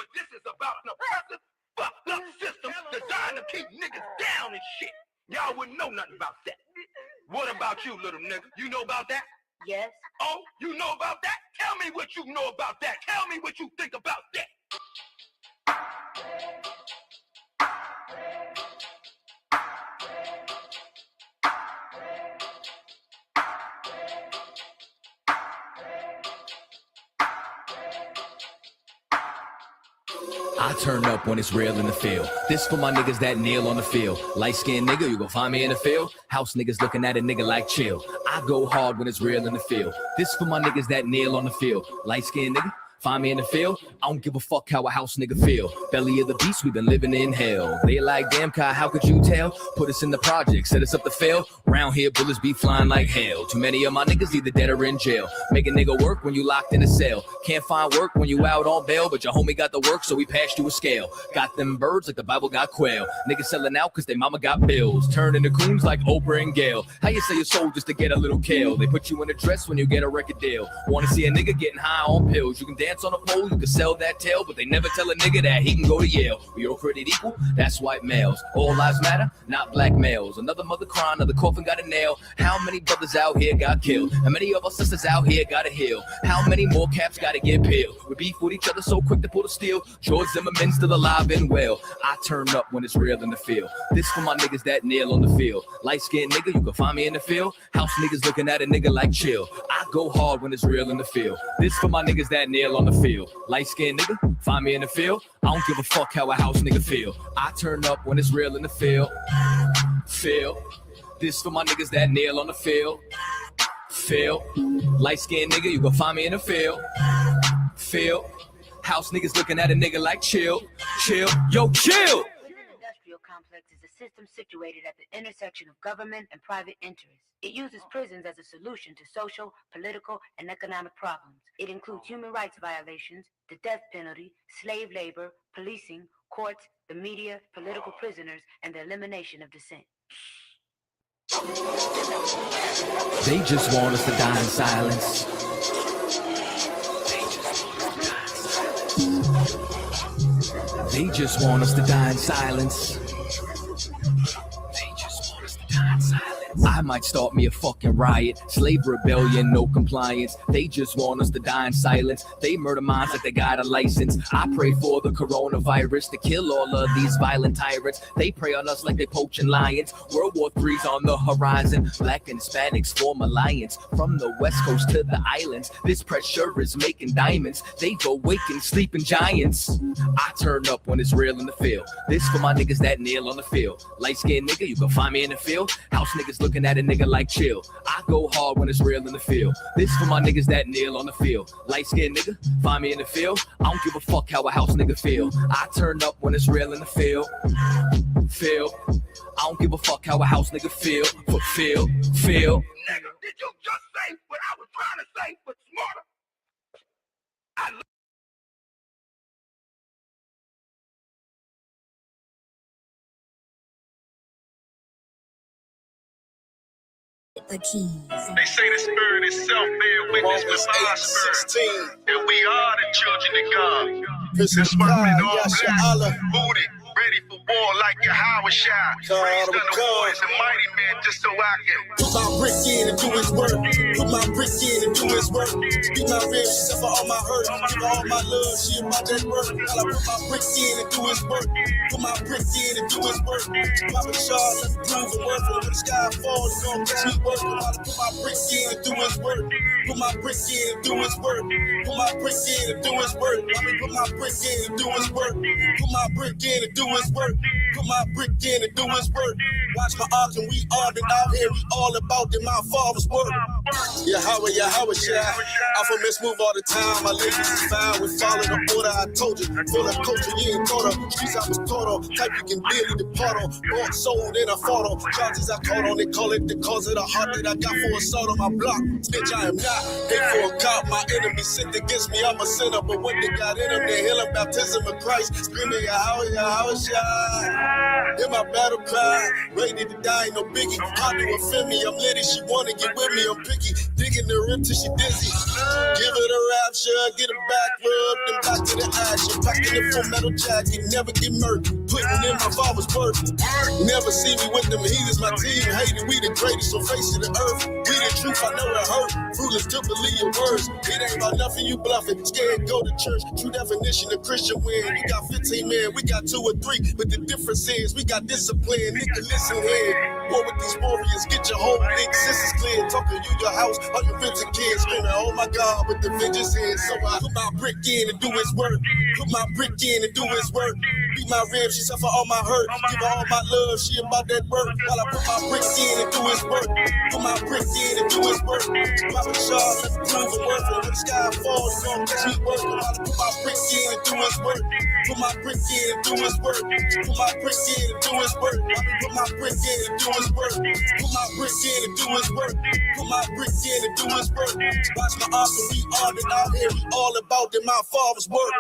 but this is about an oppressive, fucked up system designed to keep niggas down and shit. Y'all wouldn't know nothing about that. What about you, little nigga? You know about that? Yes. Oh, you know about that? Tell me what you know about that. Tell me what you think about that. I turn up when it's real in the field. This for my niggas that kneel on the field. Light-skinned nigga, you gon' find me in the field. House niggas looking at a nigga like chill. I go hard when it's real in the field. This for my niggas that kneel on the field. Light-skinned nigga, find me in the field. I don't give a fuck how a house nigga feel. Belly of the beast, we been living in hell. They like, damn, Kai, how could you tell? Put us in the project, set us up to fail. Round here, bullets be flying like hell. Too many of my niggas either dead or in jail. Make a nigga work when you locked in a cell. Can't find work when you out on bail, but your homie got the work, so we passed you a scale. Got them birds like the Bible got quail. Niggas selling out cause they mama got bills. Turn into coons like Oprah and Gail. How you sell your soul just to get a little kale? They put you in a dress when you get a record deal. Wanna see a nigga getting high on pills? You can dance on a pole, you can sell that tail, but they never tell a nigga that he can go to Yale. We all created equal, that's white males. All lives matter, not black males. Another mother crying, another coffin got a nail. How many brothers out here got killed? How many of our sisters out here gotta heal? How many more caps gotta get peeled? We beef with each other so quick to pull the steel. George Zimmerman still alive and well. I turn up when it's real in the field. This for my niggas that kneel on the field. Light-skinned nigga, you can find me in the field. House niggas looking at a nigga like chill. I go hard when it's real in the field. This for my niggas that kneel on the field. Light-skinned nigga, find me in the field. I don't give a fuck how a house nigga feel. I turn up when it's real in the field. Feel. This for my niggas that kneel on the field. Feel. Light-skinned nigga, you gon' find me in the field. Feel. House niggas looking at a nigga like chill. Chill. Yo, chill. Prison industrial complex is a system situated at the intersection of government and private interests. It uses prisons as a solution to social, political, and economic problems. It includes human rights violations, the death penalty, slave labor, policing, courts, the media, political prisoners, and the elimination of dissent. They just want us to die in silence. They just want us to die in silence. They just want us to die in silence. I might start me a fucking riot. Slave rebellion, no compliance. They just want us to die in silence. They murder minds like they got a license. I pray for the coronavirus to kill all of these violent tyrants. They prey on us like they poaching lions. World War III's on the horizon. Black and Hispanics form alliance. From the west coast to the islands, this pressure is making diamonds. They go waking sleeping giants. I turn up when it's real in the field. This for my niggas that kneel on the field. Light-skinned nigga, you can find me in the field. House niggas looking at a nigga like chill. I go hard when it's real in the field. This for my niggas that kneel on the field. Light-skinned nigga, find me in the field. I don't give a fuck how a house nigga feel. I turn up when it's real in the field. Feel. I don't give a fuck how a house nigga feel. But feel. Nigga, did you just say what I was trying to say, but smarter? The keys. They say the spirit itself bear witness with our spirit, and we are the children of God. That's why we all black, booted, ready for war like YAHANNA. Raised under boys and mighty men just so I can put my brick in and do his work. Put my brick in and do his work. Be my rib, she suffer all my hurt. Give her all my love, she about that work. I put my brick in and do his work. Put my brick in and do his work. Papa Charles, let me prove the work. When the sky falls, it's gonna catch me working. I put my brick in and do his work. Put my brick in and do his work. Put my brick in and do his work. I mean, put my brick in and do his work. Put my brick in and do his work. Put my brick in and do his work. Watch my arc and we all been out here. We all about it. My father's work. Yahweh, Shai. I'm from Miss Move all the time. My ladies is fine. We follow the order. I told you. Full of culture, you ain't thought of. Streets I was taught on. Type you can barely depart on. Bought, sold, and I fought on. Charges I caught on. They call it the cause of the heart that I got for assault on my block. Bitch, I am not. Hate for a cop. My enemy sinned against me. I'm a sinner. But what they got in them, they healing baptism of Christ. Screaming Yahweh, Shai. In my battle cry. Ready to die, ain't no biggie. How to offend me? I'm litty. She wanna get with me. I'm picky. Digging her in till she dizzy. Give it a rap. sure, get a back rub, then back to the action. Packing the full metal jacket, never get murked. Putting in my father's work. Never see me with them heathens, my team hated. We the greatest on face of the earth. We the truth, I know it hurt. Fruitless to believe your words. It ain't about nothing, you bluffing. Scared, go to church. True definition of Christian win. You got 15 men, we got 2 or 3. But the difference is, we got discipline. Nigga, listen here. War with these warriors, get your whole big sisters clear. Talking you your house, all your rented kids. Screaming, oh my God, with the vengeance in. So I put my brick in and do his work. Put my brick in and do his work. Beat my ribs, she suffer all my hurt. Give her all my love, she about that work. While I put my brick in and do his work. Put my brick in and do his work. Papa Shaw, let me prove the worth. And when the sky falls, it's gonna catch me working. While I put my brick in and do his work. Put my brick in and do his work. Put my brick in and do his work. I mean, put my brick in and do his work. Put my brick in and do his work. Put my brick in and do his work. Watch my arms and we all been out here. We all about it, my father's work.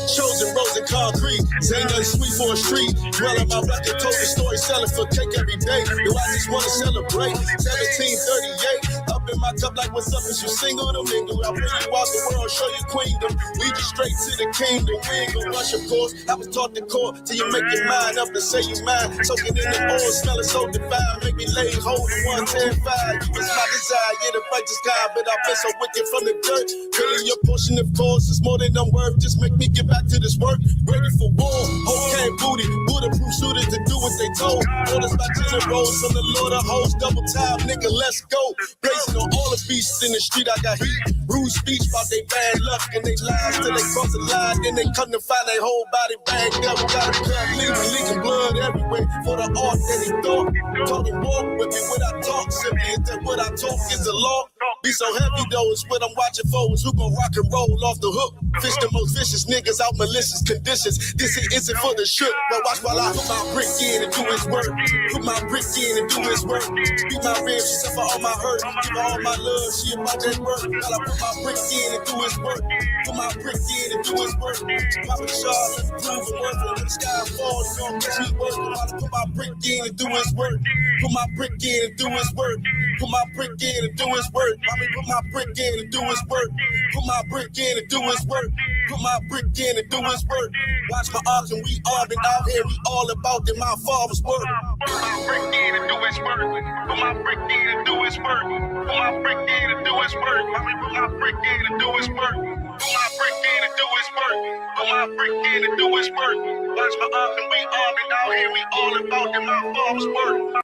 Chosen rose and concrete. Ain't nothing sweet for a street. Dwell on my record, told the story, selling for cake every day. Yo, I just wanna celebrate. 1738. Up in my cup like what's up, is you single to mingle. I bring you out the world, show you queendom. Lead you straight to the kingdom. We ain't gon' rush, of course. I was taught the core till you make your mind up and say you mine. Soaking in the oil, smelling so divine. Make me lay hold of 110.5. You was my desire, yeah, the righteous God. But I've been so wicked from the dirt. Feeling your portion, of course, it's more than I'm worth. Just make me get back to this work. Ready for war, okay, booty. Bulletproof shooters to do what they told. Orders by generals from the Lord of hosts. Double time, nigga, let's go. Blazing on all the beasts in the street, I got heat. Rude speech about they bad luck and they lies till they cross the line. Then they come to find their whole body bagged up. Got a cut, leaking blood everywhere for the art that he thought. Talking walk with me when I talk simply. Is that what I talk is the law? Be so heavy though, it's what I'm watching for. Is who gon' rock and roll off the hook. Fish the most vicious niggas out malicious conditions. This here isn't for the shook, but watch while I put my brick in and do his work. Put my brick in and do his work. Beat my ribs, she suffer all my hurt. Give her all my love, she about that work. While I put my brick in and do his work. Put my brick in and do his work. Papa Shaw, let me prove the worth. And when the sky falls, it's gonna catch me working. While I put my brick in and do his work. Put my brick in and do his work. Put my brick in and do his work. I mean, put my brick in and do his work. Put my brick in and do his work. Put my brick in and do his work. Watch my arms and we all been out here. We all about it, my father's work. Put my brick in and do his work. Put my brick in and do his work. Put my brick in and do his work. I mean, put my brick in and do his work. Put my brick in and do his work. Put my brick in and do his work. Watch my arms and we all been out here. We all about it, my father's work.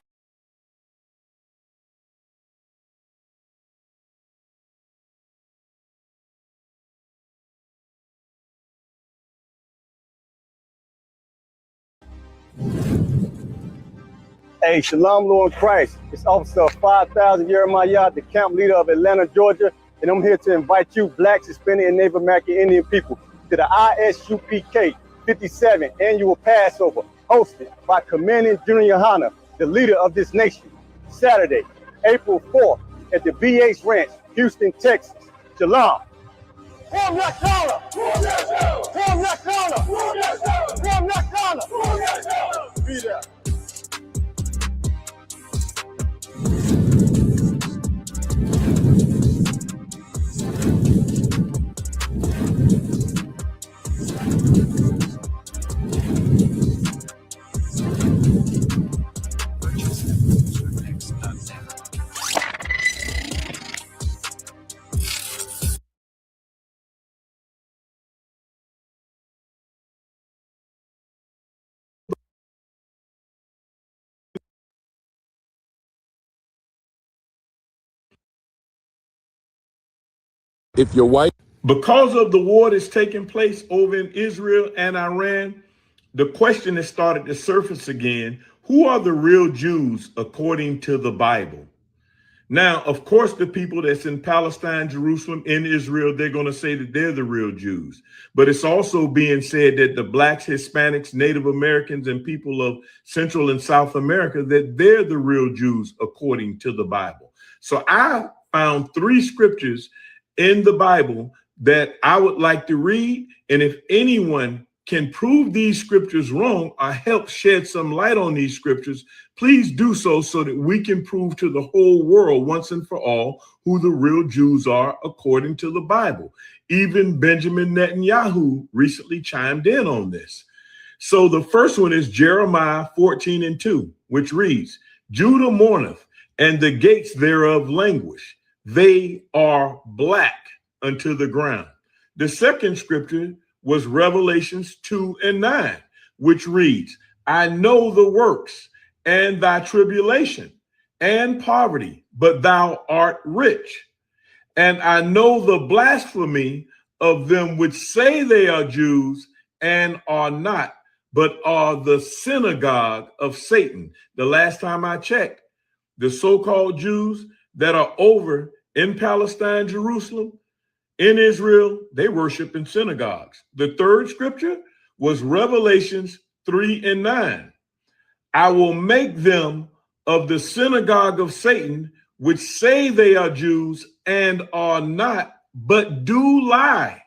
Hey, Shalom, Lord Christ. It's Officer 5000 Jeremiah, the camp leader of Atlanta, Georgia. And I'm here to invite you, Blacks, Hispanic, and Native American Indian people, to the I.S.U.P.K 57 annual Passover, hosted by Commanding General YAHANNA, the leader of this nation, Saturday, April 4th, at the BH Ranch, Houston, Texas. Shalom. From Yakana! From Yakana! From Yakana! Be there. If you're white. Because of the war that's taking place over in Israel and Iran, the question has started to surface again. Who are the real Jews according to the Bible? Now, of course, the people that's in Palestine, Jerusalem, in Israel, they're going to say that they're the real Jews. But it's also being said that the Blacks, Hispanics, Native Americans, and people of Central and South America, that they're the real Jews according to the Bible. So I found 3 scriptures in the Bible that I would like to read. And if anyone can prove these scriptures wrong or help shed some light on these scriptures, please do so that we can prove to the whole world once and for all who the real Jews are according to the Bible. Even Benjamin Netanyahu recently chimed in on this. So the first one is Jeremiah 14:2, which reads, Judah mourneth, and the gates thereof languish. They are black unto the ground. The second scripture was Revelations 2:9, which reads, I know the works and thy tribulation and poverty, but thou art rich. And I know the blasphemy of them which say they are Jews and are not, but are the synagogue of Satan. The last time I checked, the so-called Jews that are over in Palestine, Jerusalem, in Israel, they worship in synagogues. The third scripture was Revelations 3:9. I will make them of the synagogue of Satan, which say they are Jews and are not, but do lie.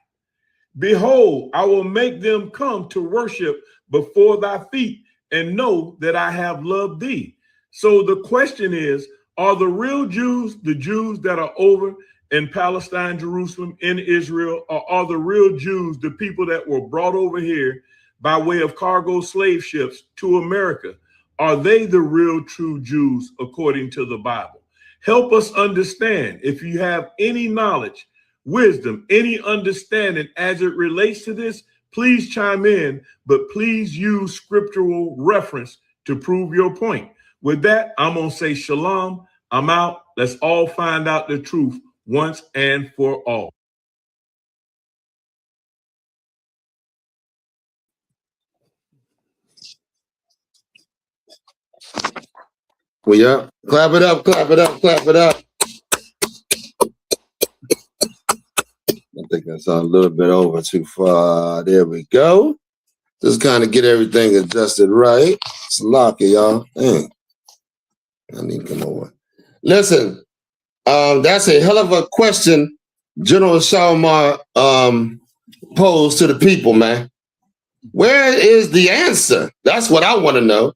Behold, I will make them come to worship before thy feet and know that I have loved thee. So the question is, are the real Jews the Jews that are over in Palestine, Jerusalem, in Israel, or are the real Jews the people that were brought over here by way of cargo slave ships to America? Are they the real true Jews according to the Bible? Help us understand. If you have any knowledge, wisdom, any understanding as it relates to this, please chime in, but please use scriptural reference to prove your point. With that, I'm going to say shalom. I'm out. Let's all find out the truth once and for all. Well, yeah. Clap it up, clap it up, clap it up. I think that's a little bit over too far. There we go. Just kind of get everything adjusted right. It's locky, y'all. Dang. I need to come over. Listen, that's a hell of a question General Shalom posed to the people, man. Where is the answer? That's what I want to know.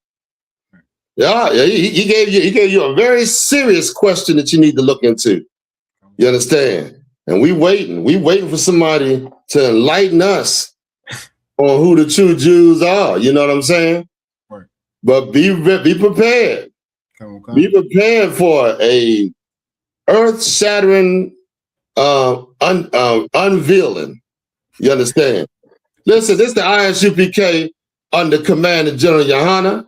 Yeah, he gave you a very serious question that you need to look into. You understand? And we waiting for somebody to enlighten us on who the true Jews are. You know what I'm saying? Right. But be prepared. Be prepared for a earth-shattering unveiling. You understand? Listen, this is the I.S.U.P.K under command of General YAHANNA.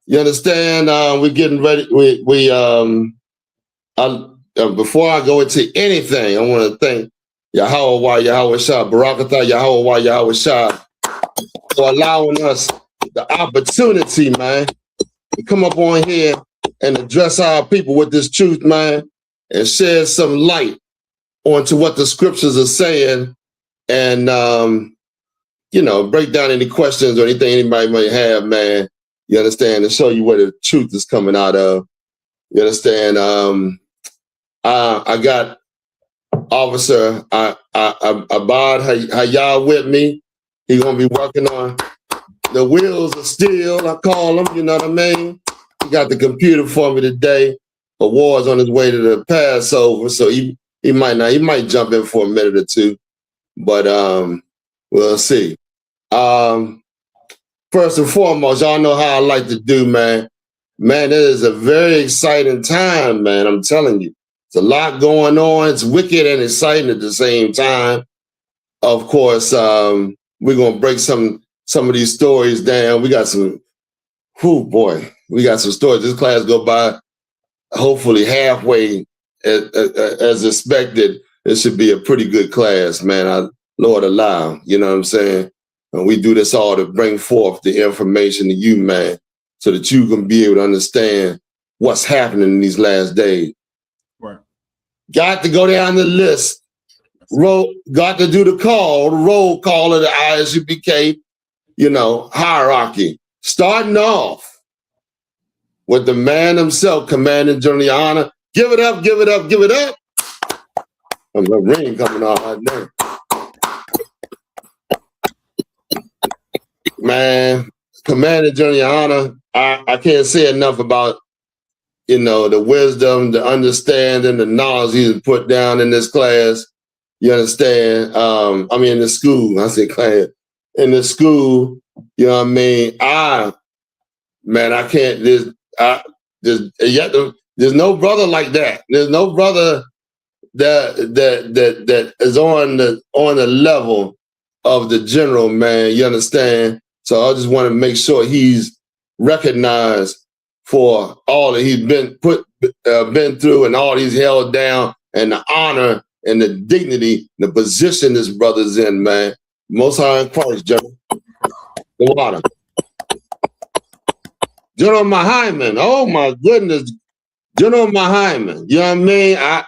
You understand? We're getting ready. Before I go into anything, I want to thank Yahweh Shah, Barakatah Yahweh Shah, for allowing us the opportunity, man, to come up on here and address our people with this truth, man, and shed some light onto what the scriptures are saying, and break down any questions or anything anybody might have, man. You understand? And show you where the truth is coming out of. You understand? I got Officer Abad Hayah with me. He's gonna be working on the wheels of steel, I call them, you know what I mean? He got the computer for me today. A war's on his way to the Passover, so he might jump in for a minute or two, but we'll see. First and foremost, y'all know how I like to do, man. Man, it is a very exciting time, man. I'm telling you. It's a lot going on. It's wicked and exciting at the same time. Of course, we're going to break some of these stories down. We got some, we got some stories. This class go by hopefully halfway as expected. It should be a pretty good class, man. Lord allow, you know what I'm saying? And we do this all to bring forth the information to you, man, so that you can be able to understand what's happening in these last days. Right. Got to go down the list. Got to do the roll call of the I.S.U.P.K, hierarchy. Starting off with the man himself, Commanding General YAHANNA. Give it up, give it up, give it up. The ring coming off right now. man, Commander General YAHANNA, I can't say enough about, you know, the wisdom, the understanding, the knowledge he's put down in this class. You understand? I mean, in the school, I say class. In the school, you know what I mean? I can't, there's no brother like that. There's no brother that is on the level of the general, man. You understand? So I just want to make sure he's recognized for all that he's been through and all he's held down, and the honor and the dignity, the position this brother's in, man. Most High in Christ, General. The water. General Mahyman, oh my goodness. General Mahyman, you know what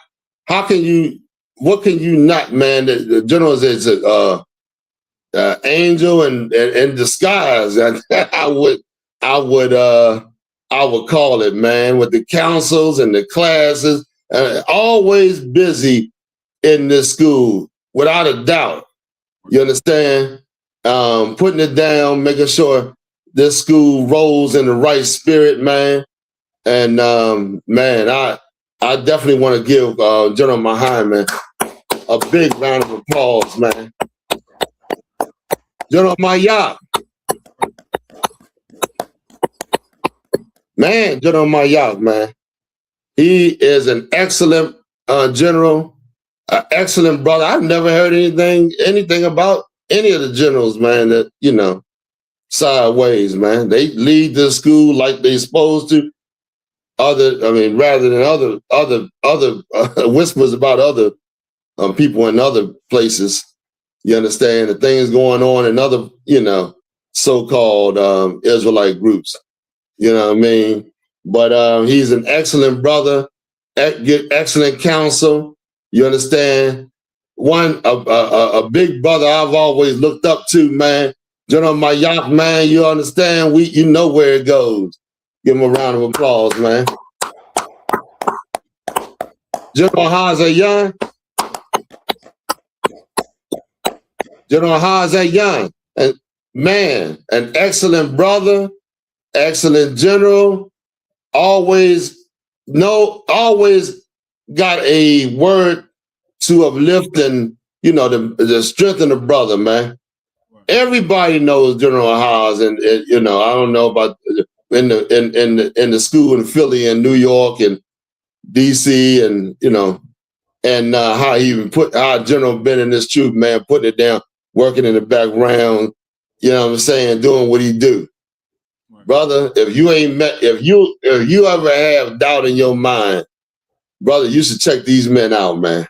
I mean? What can you not, man? The general is an angel in disguise. I would call it, man, with the councils and the classes, always busy in this school, without a doubt. You understand? Putting it down, making sure this school rolls in the right spirit, man. And man, I definitely want to give General Mahyman a big round of applause, man. General Mayak. Man, General Mayak, man. He is an excellent general, an excellent brother. I've never heard anything about any of the generals, man, that, you know, sideways, man. They lead the school like they're supposed to. Rather than other whispers about other people in other places. You understand the things going on in other, you know, so-called Israelite groups. You know what I mean? But he's an excellent brother, excellent counsel. You understand? A big brother I've always looked up to, man. General Mayak, man. You understand? You know where it goes. Give him a round of applause, man. General Hazayan. General Hazayan. And man, an excellent brother, excellent general, always got a word to uplift and, you know, the strengthen the brother, man. Everybody knows General Haas, and you know, I don't know about in the school in Philly and New York and DC, and you know, and how General been in this troop, man, putting it down, working in the background, you know what I'm saying, doing what he do. Right. Brother, if you ever have doubt in your mind, brother, you should check these men out, man.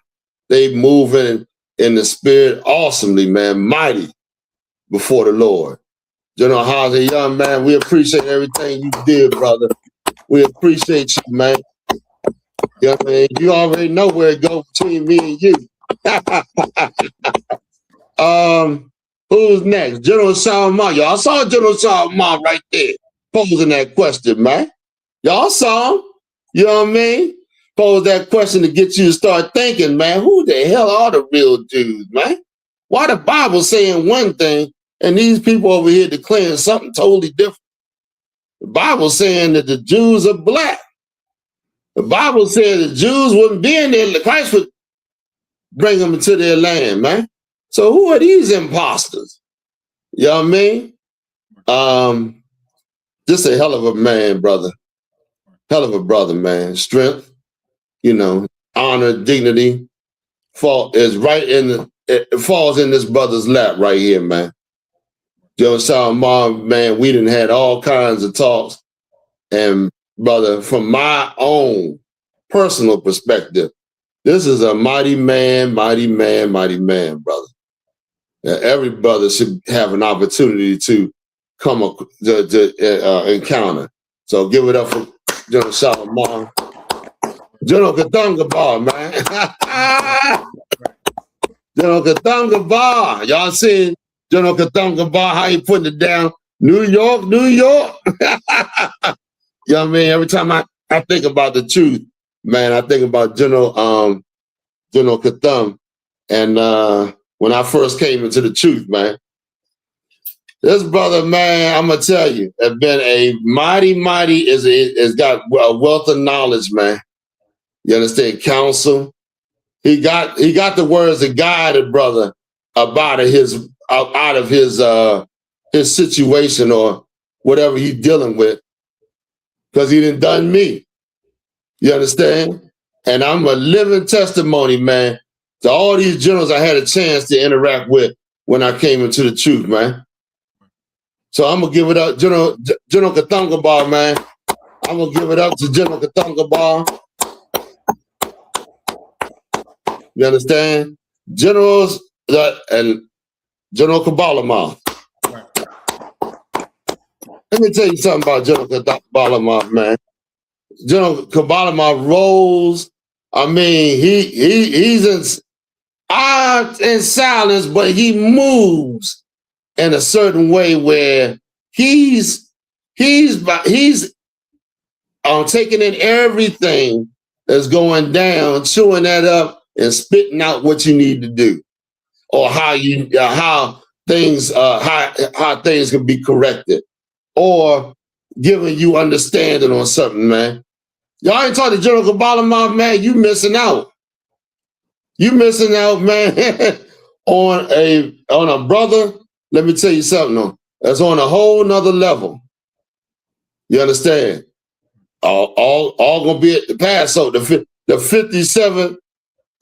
They moving in the spirit awesomely, man, mighty before the Lord. General Haas, young man, we appreciate everything you did, brother. We appreciate you, man. You know what I mean? You already know where it goes between me and you. Who's next? General Salman. Y'all saw General Salman right there posing that question, man. Y'all saw him. You know what I mean? Pose that question to get you to start thinking, man, who the hell are the real Jews, man? Why the Bible saying one thing and these people over here declaring something totally different? The Bible saying that the Jews are black. The Bible said the Jews wouldn't be in there. Christ would bring them into their land, man. So who are these imposters? You know what I mean? Just a hell of a man, brother. Hell of a brother, man. Strength, you know, honor, dignity, it falls in this brother's lap right here, man. Joe Salman, man, we done had all kinds of talks. And brother, from my own personal perspective, this is a mighty man, brother. Every brother should have an opportunity to come to encounter. So give it up for General Salman. General Kathanga Bar, man. General Kathanga Bar. Y'all seen General Kathanga Bar, how he putting it down? New York. You know what I mean? Every time I think about the truth, man, I think about General Katham. And when I first came into the truth, man, This brother, man, I'm gonna tell you, has been a mighty, has got a wealth of knowledge, man. You understand? Counsel. He got the words to guide a brother out of his situation or whatever he's dealing with, because he done me. You understand? And I'm a living testimony, man, to all these generals I had a chance to interact with when I came into the truth, man. So I'm gonna give it up, General Kathunga Bar, man. I'm gonna give it up to General Kathunga Bar. You understand? Generals and General Kabalama. Right. Let me tell you something about General Kabalama, man. General Kabalama rolls. I mean, he's in silence, but he moves in a certain way where he's taking in everything that's going down, chewing that up, and spitting out what you need to do, or how things can be corrected, or giving you understanding on something, man. Y'all ain't talking to General Kabbalah, man. You missing out. You missing out, man, on a brother. Let me tell you something, though. That's on a whole nother level. You understand? All gonna be at the Passover, the 57th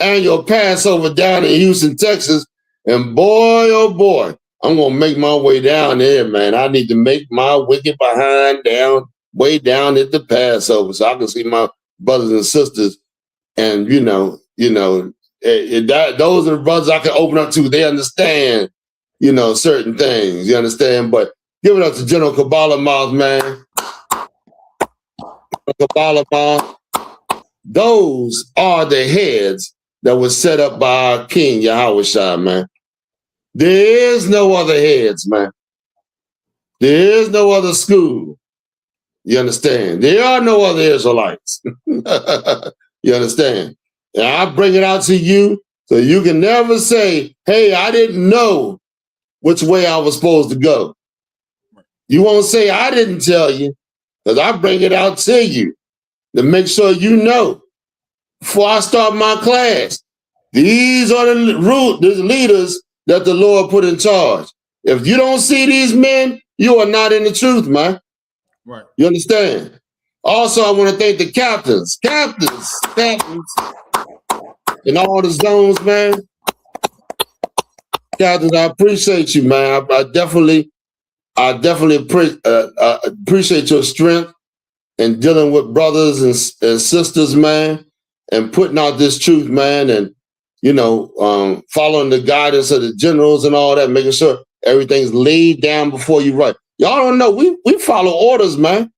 annual Passover down in Houston, Texas. And boy, oh boy, I'm gonna make my way down there, man. I need to make my wicked behind way down at the Passover, so I can see my brothers and sisters. And those are the brothers I can open up to. They understand, certain things. You understand? But give it up to General Kabbalah Mouth, man. Kabbalah Mouth. Those are the heads that was set up by our King Yahawashi, man. There is no other heads, man. There is no other school. You understand? There are no other Israelites. You understand? And I bring it out to you so you can never say, hey, I didn't know which way I was supposed to go. You won't say I didn't tell you, because I bring it out to you to make sure you know. Before I start my class, these are the leaders that the Lord put in charge. If you don't see these men, you are not in the truth, man. Right. You understand? Also, I want to thank the captains in all the zones, man. Captains, I appreciate you, man. I definitely appreciate your strength in dealing with brothers and sisters, man, and putting out this truth, man, and following the guidance of the generals and all that, making sure everything's laid down before you write. Y'all don't know, we follow orders, man.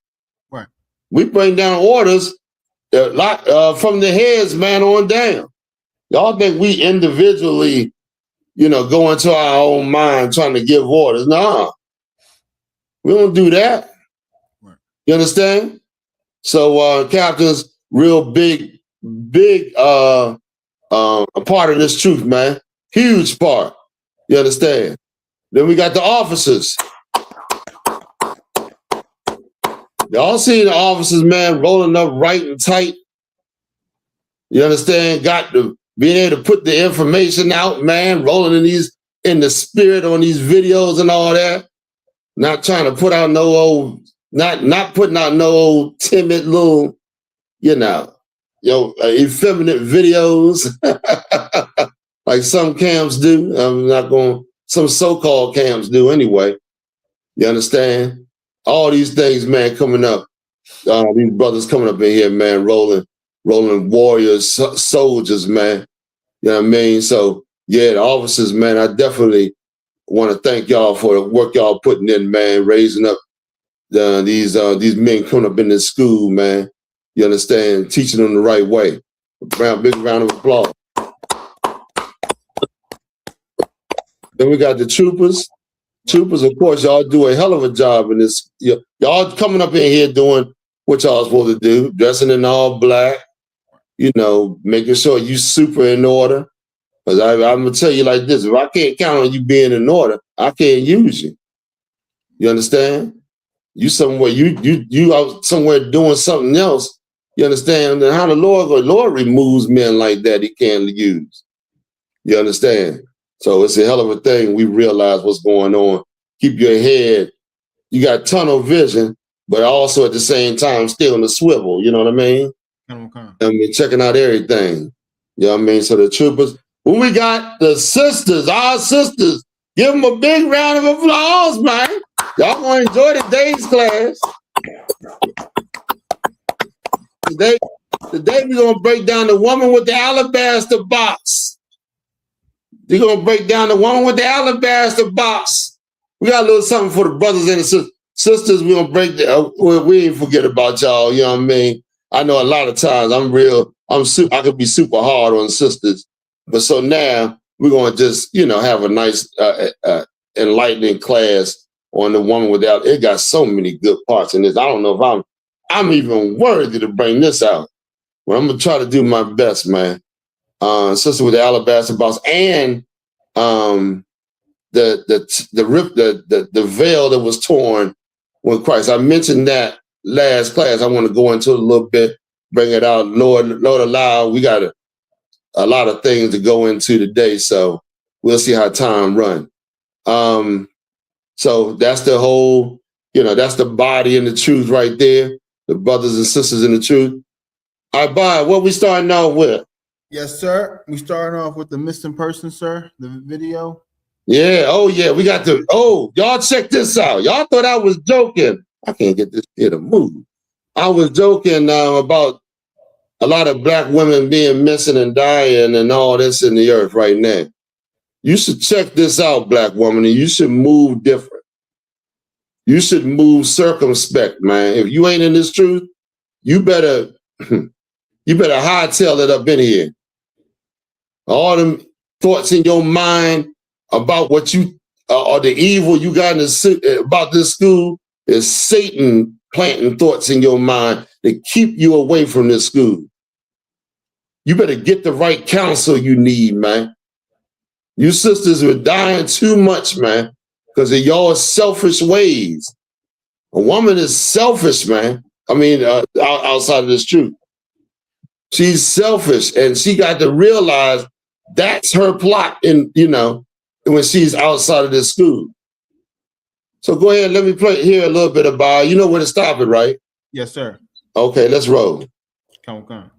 Right. We bring down orders from the heads, man, on down. Y'all think we individually, go into our own mind trying to give orders. Nah. We don't do that. Right. You understand? So captains, real big a part of this truth, man. Huge part. You understand? Then we got the officers. Y'all see the officers, man, rolling up right and tight. You understand? Being able to put the information out, man, rolling in the spirit on these videos and all that. Not trying to put out no old, not putting out no old timid little, effeminate videos like some camps do. Some so-called camps do anyway. You understand? All these things, man, coming up. These brothers coming up in here, man, rolling warriors, soldiers, man. You know what I mean? So, yeah, the officers, man, I definitely want to thank y'all for the work y'all putting in, man, raising up these men coming up in this school, man. You understand? Teaching them the right way. Big round of applause. Then we got the troopers. Troopers, of course, y'all do a hell of a job in this. Y'all coming up in here doing what y'all supposed to do, dressing in all black, making sure you super in order. Because I'm going to tell you like this, if I can't count on you being in order, I can't use you. You understand? You somewhere, you out somewhere doing something else. You understand? And how the Lord removes men like that he can't use. You understand? So it's a hell of a thing. We realize what's going on. Keep your head. You got tunnel vision, but also at the same time still in the swivel. You know what I mean? Okay. I mean, checking out everything. You know what I mean? So the troopers, who we got? The sisters, our sisters. Give them a big round of applause, man. Y'all gonna enjoy today's class. Today we're gonna break down the woman with the alabaster box. We're gonna break down the woman with the alabaster box. We got a little something for the brothers and the sisters. We're gonna break the, we ain't forget about y'all, you know what I mean? I know a lot of times I could be super hard on sisters, but so now we're gonna just, have a nice enlightening class on the woman without. It got so many good parts in this. I don't know if I'm even worthy to bring this out. But I'm gonna try to do my best, man. Sister with the alabaster box and the veil that was torn when Christ. I mentioned that last class. I want to go into it a little bit, bring it out. Lord allow. We got a lot of things to go into today, so we'll see how time run. So that's the whole, that's the body and the truth right there. The brothers and sisters in the truth. All right, Bob, what we starting off with? Yes, sir. We starting off with the missing person, sir. The video. Yeah. Oh, yeah. We got y'all check this out. Y'all thought I was joking. I can't get this here to move. I was joking about a lot of black women being missing and dying and all this in the earth right now. You should check this out, black woman, and you should move different. You should move circumspect, man. If you ain't in this truth, you better hightail it up in here. All them thoughts in your mind about what you or the evil you got about this school is Satan planting thoughts in your mind to keep you away from this school. You better get the right counsel you need, man. You sisters were dying too much, man, because of your selfish ways. A woman is selfish, man. I mean, outside of this truth. She's selfish, and she got to realize that's her plot when she's outside of this school. So go ahead, let me hear a little bit about, you know where to stop it, right? Yes, sir. Okay, let's roll. Come on.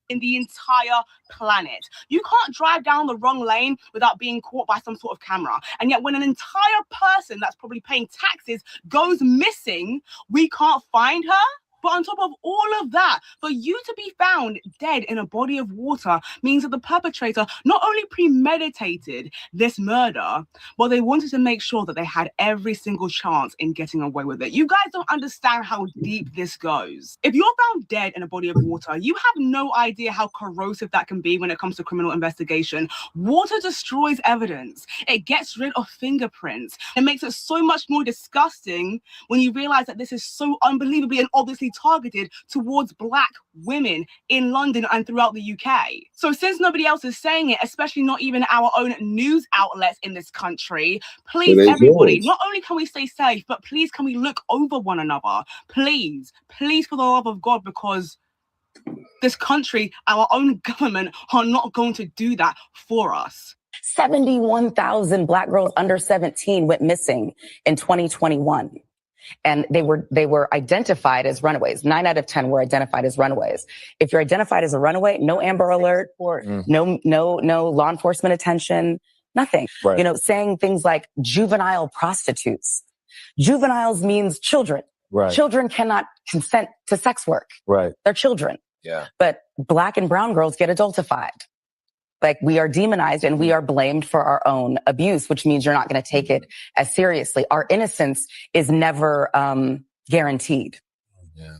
In the entire planet. You can't drive down the wrong lane without being caught by some sort of camera. And yet when an entire person that's probably paying taxes goes missing, we can't find her? But on top of all of that, for you to be found dead in a body of water means that the perpetrator not only premeditated this murder, but they wanted to make sure that they had every single chance in getting away with it. You guys don't understand how deep this goes. If you're found dead in a body of water, you have no idea how corrosive that can be when it comes to criminal investigation. Water destroys evidence. It gets rid of fingerprints. It makes it so much more disgusting when you realize that this is so unbelievably and obviously targeted towards black women in London and throughout the UK. So since nobody else is saying it, especially not even our own news outlets in this country, please, everybody, not only can we stay safe, but please can we look over one another? Please, for the love of God, because this country, our own government are not going to do that for us. 71,000 black girls under 17 went missing in 2021. And they were identified as runaways. 9 out of 10 were identified as runaways. If you're identified as a runaway, no Amber Alert, no law enforcement attention, nothing. Right. Saying things like juvenile prostitutes. Juveniles means children. Right. Children cannot consent to sex work. Right. They're children. Yeah. But black and brown girls get adultified. Like, we are demonized and we are blamed for our own abuse, which means you're not going to take it as seriously. Our innocence is never guaranteed. Yeah.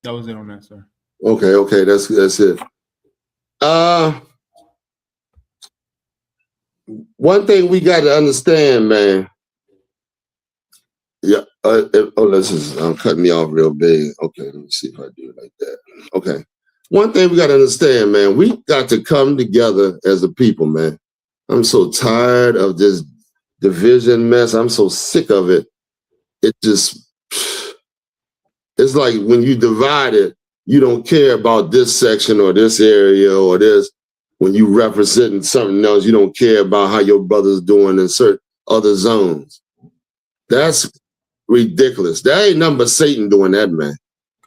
That was it on that, sir. Okay, that's it. One thing we got to understand, man. Yeah. I'm cutting me off real big. Okay, let me see if I do it like that. Okay. One thing we got to understand, man, we got to come together as a people, man. I'm so tired of this division mess. I'm so sick of it. it just, it's like when you divide it, you don't care about this section or this area or this. When you representing something else, you don't care about how your brother's doing in certain other zones. That's ridiculous. That ain't nothing but Satan doing that, man.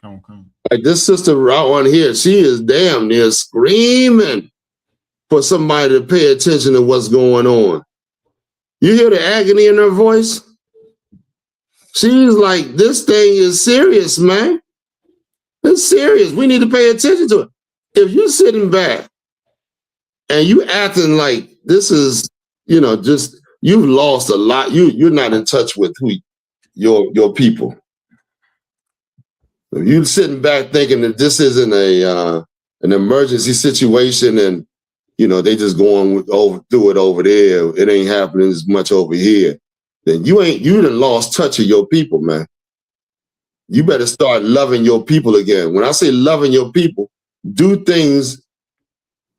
Come. Like this sister out on here, she is damn near screaming for somebody to pay attention to what's going on. You hear the agony in her voice? She's like, this thing is serious, man. It's serious. We need to pay attention to it. If you're sitting back and you acting like this is, just you've lost a lot. You're not in touch with your people. If you're sitting back thinking that this isn't an emergency situation and they just going through it over there, it ain't happening as much over here, then you done lost touch of your people, man. You better start loving your people again. When I say loving your people, do things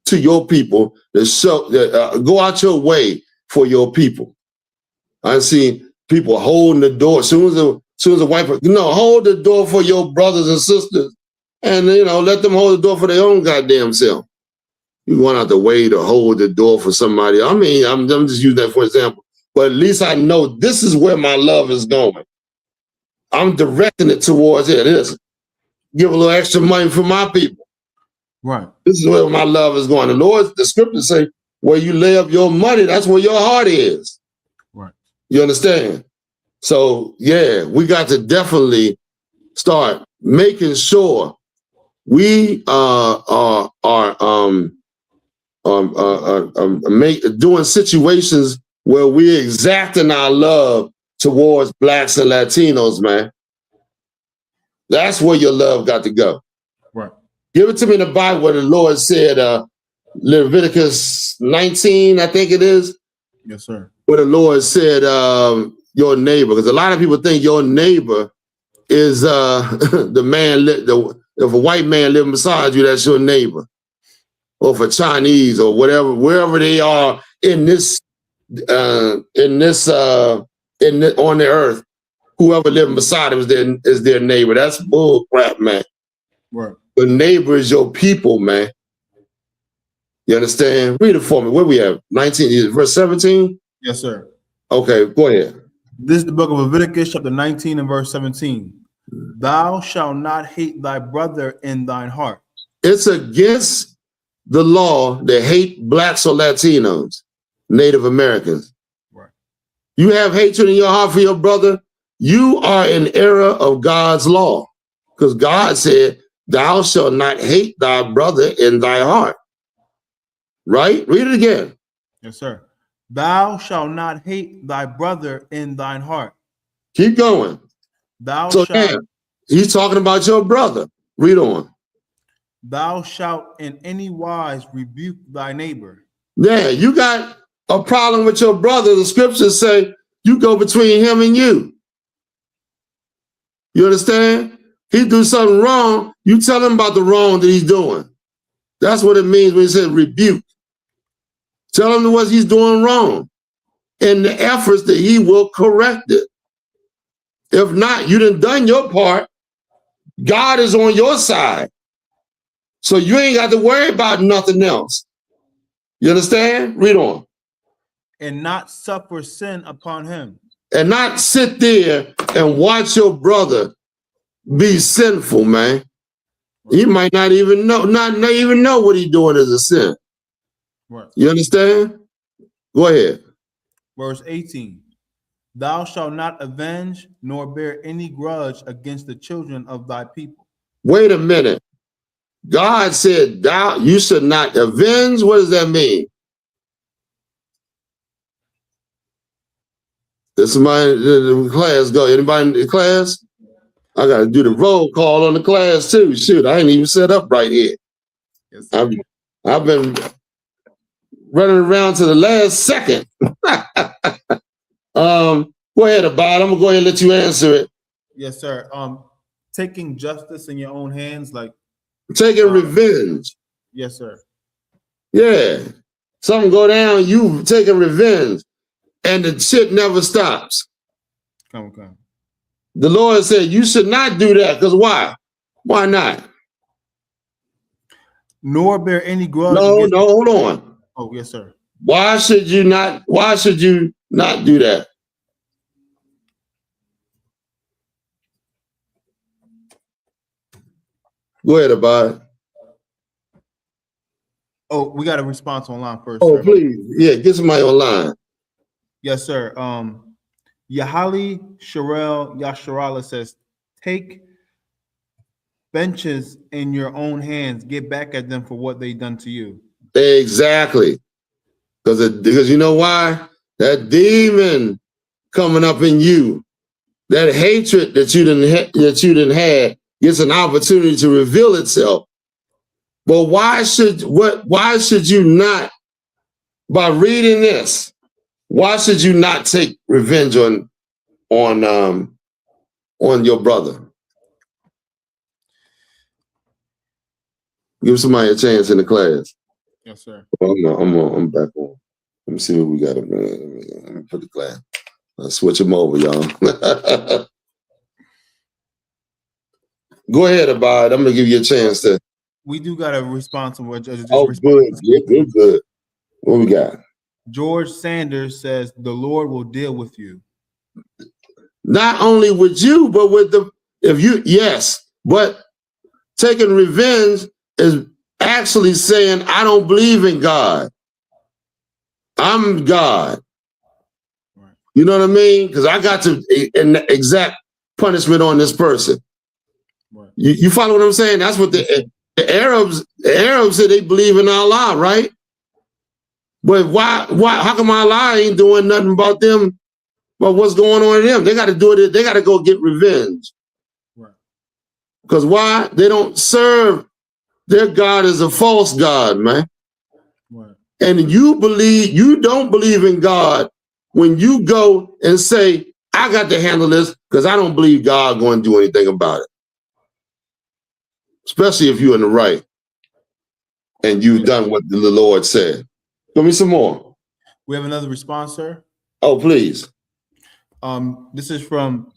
to your people that show go out your way for your people. I've seen people holding the door as soon as a white person, hold the door for your brothers and sisters, and let them hold the door for their own goddamn self. You going out the way to hold the door for somebody. I mean, I'm just using that for example, but at least I know this is where my love is going. I'm directing it towards it. Give a little extra money for my people. Right. This is where my love is going. The scriptures say, where you lay up your money, that's where your heart is. Right. You understand? So yeah, we got to definitely start making sure we are doing situations where we're exacting our love towards blacks and Latinos, man. That's where your love got to go. Right. Give it to me in the Bible where the Lord said, Leviticus 19, I think it is. Yes, sir. Where the Lord said, your neighbor, because a lot of people think your neighbor is the man. If a white man living beside you, that's your neighbor. Or for Chinese or whatever, wherever they are on the earth, whoever living beside them is their neighbor. That's bull crap, man. Right. The neighbor is your people, man. You understand? Read it for me. Where we at? 19, verse 17? Yes, sir. Okay, go ahead. This is the book of Leviticus, chapter 19 and verse 17. Thou shalt not hate thy brother in thine heart. It's against the law to hate blacks or Latinos, Native Americans. Right. You have hatred in your heart for your brother, you are in error of God's law. Because God said, thou shalt not hate thy brother in thy heart. Right? Read it again. Yes, sir. Thou shalt not hate thy brother in thine heart. Keep going. Thou shalt. Yeah, he's talking about your brother. Read on. Thou shalt in any wise rebuke thy neighbor. Yeah, you got a problem with your brother. The scriptures say you go between him and you. You understand? He do something wrong, you tell him about the wrong that he's doing. That's what it means when he says rebuke. Tell him what he's doing wrong and the efforts that he will correct it. If not, you done your part. God is on your side. So you ain't got to worry about nothing else. You understand? Read on. And not suffer sin upon him. And not sit there and watch your brother be sinful, man. He might not even know what he's doing is a sin. Right. You understand? Go ahead. Verse 18. Thou shalt not avenge nor bear any grudge against the children of thy people. Wait a minute. God said, you should not avenge. What does that mean? This is the class go. Anybody in the class? I got to do the roll call on the class too. Shoot, I ain't even set up right here. Yes, I've been running around to the last second. Go ahead, Abad. I'm gonna go ahead and let you answer it. Yes, sir. Taking justice in your own hands, like taking revenge. Yes, sir. Yeah. Something go down, you taking revenge. And the shit never stops. Come. The Lord said you should not do that, because why? Why not? Nor bear any grudge No, against. hold on. Oh, yes, sir. Why should you not do that? Go ahead, Abad. Oh, we got a response online first. Oh, sir. please. Yeah, get somebody online. Yes, sir. Yahali Sharel Yasharala says, take benches in your own hands, get back at them for what they done to you. Exactly. Because you know why? That demon coming up in you, that hatred that you didn't have, gets an opportunity to reveal itself. But why should you not, by reading this, why should you not take revenge on your brother? Give somebody a chance in the class. Yes, sir. I'm back on. Let me see what we got. Let me put the class. I'll switch them over, y'all. Go ahead, Abad. I'm gonna give you a chance to. We do got a response on what judges. Oh, good. What we got? George Sanders says the Lord will deal with you. Not only with you, but with but taking revenge is actually saying, I don't believe in God. I'm God. Right. You know what I mean? Because I got to exact punishment on this person. Right. You follow what I'm saying? That's what the Arabs say they believe in Allah, right? But why how come Allah ain't doing nothing about them, about what's going on in them? They got to do it, they got to go get revenge. Right. Because why? They don't serve, their God is a false God, man. Right. And you don't believe in God when you go and say, I got to handle this because I don't believe God going to do anything about it. Especially if you're in the right and you've done what the Lord said. Give me some more. We have another response, sir. Oh, please. This is from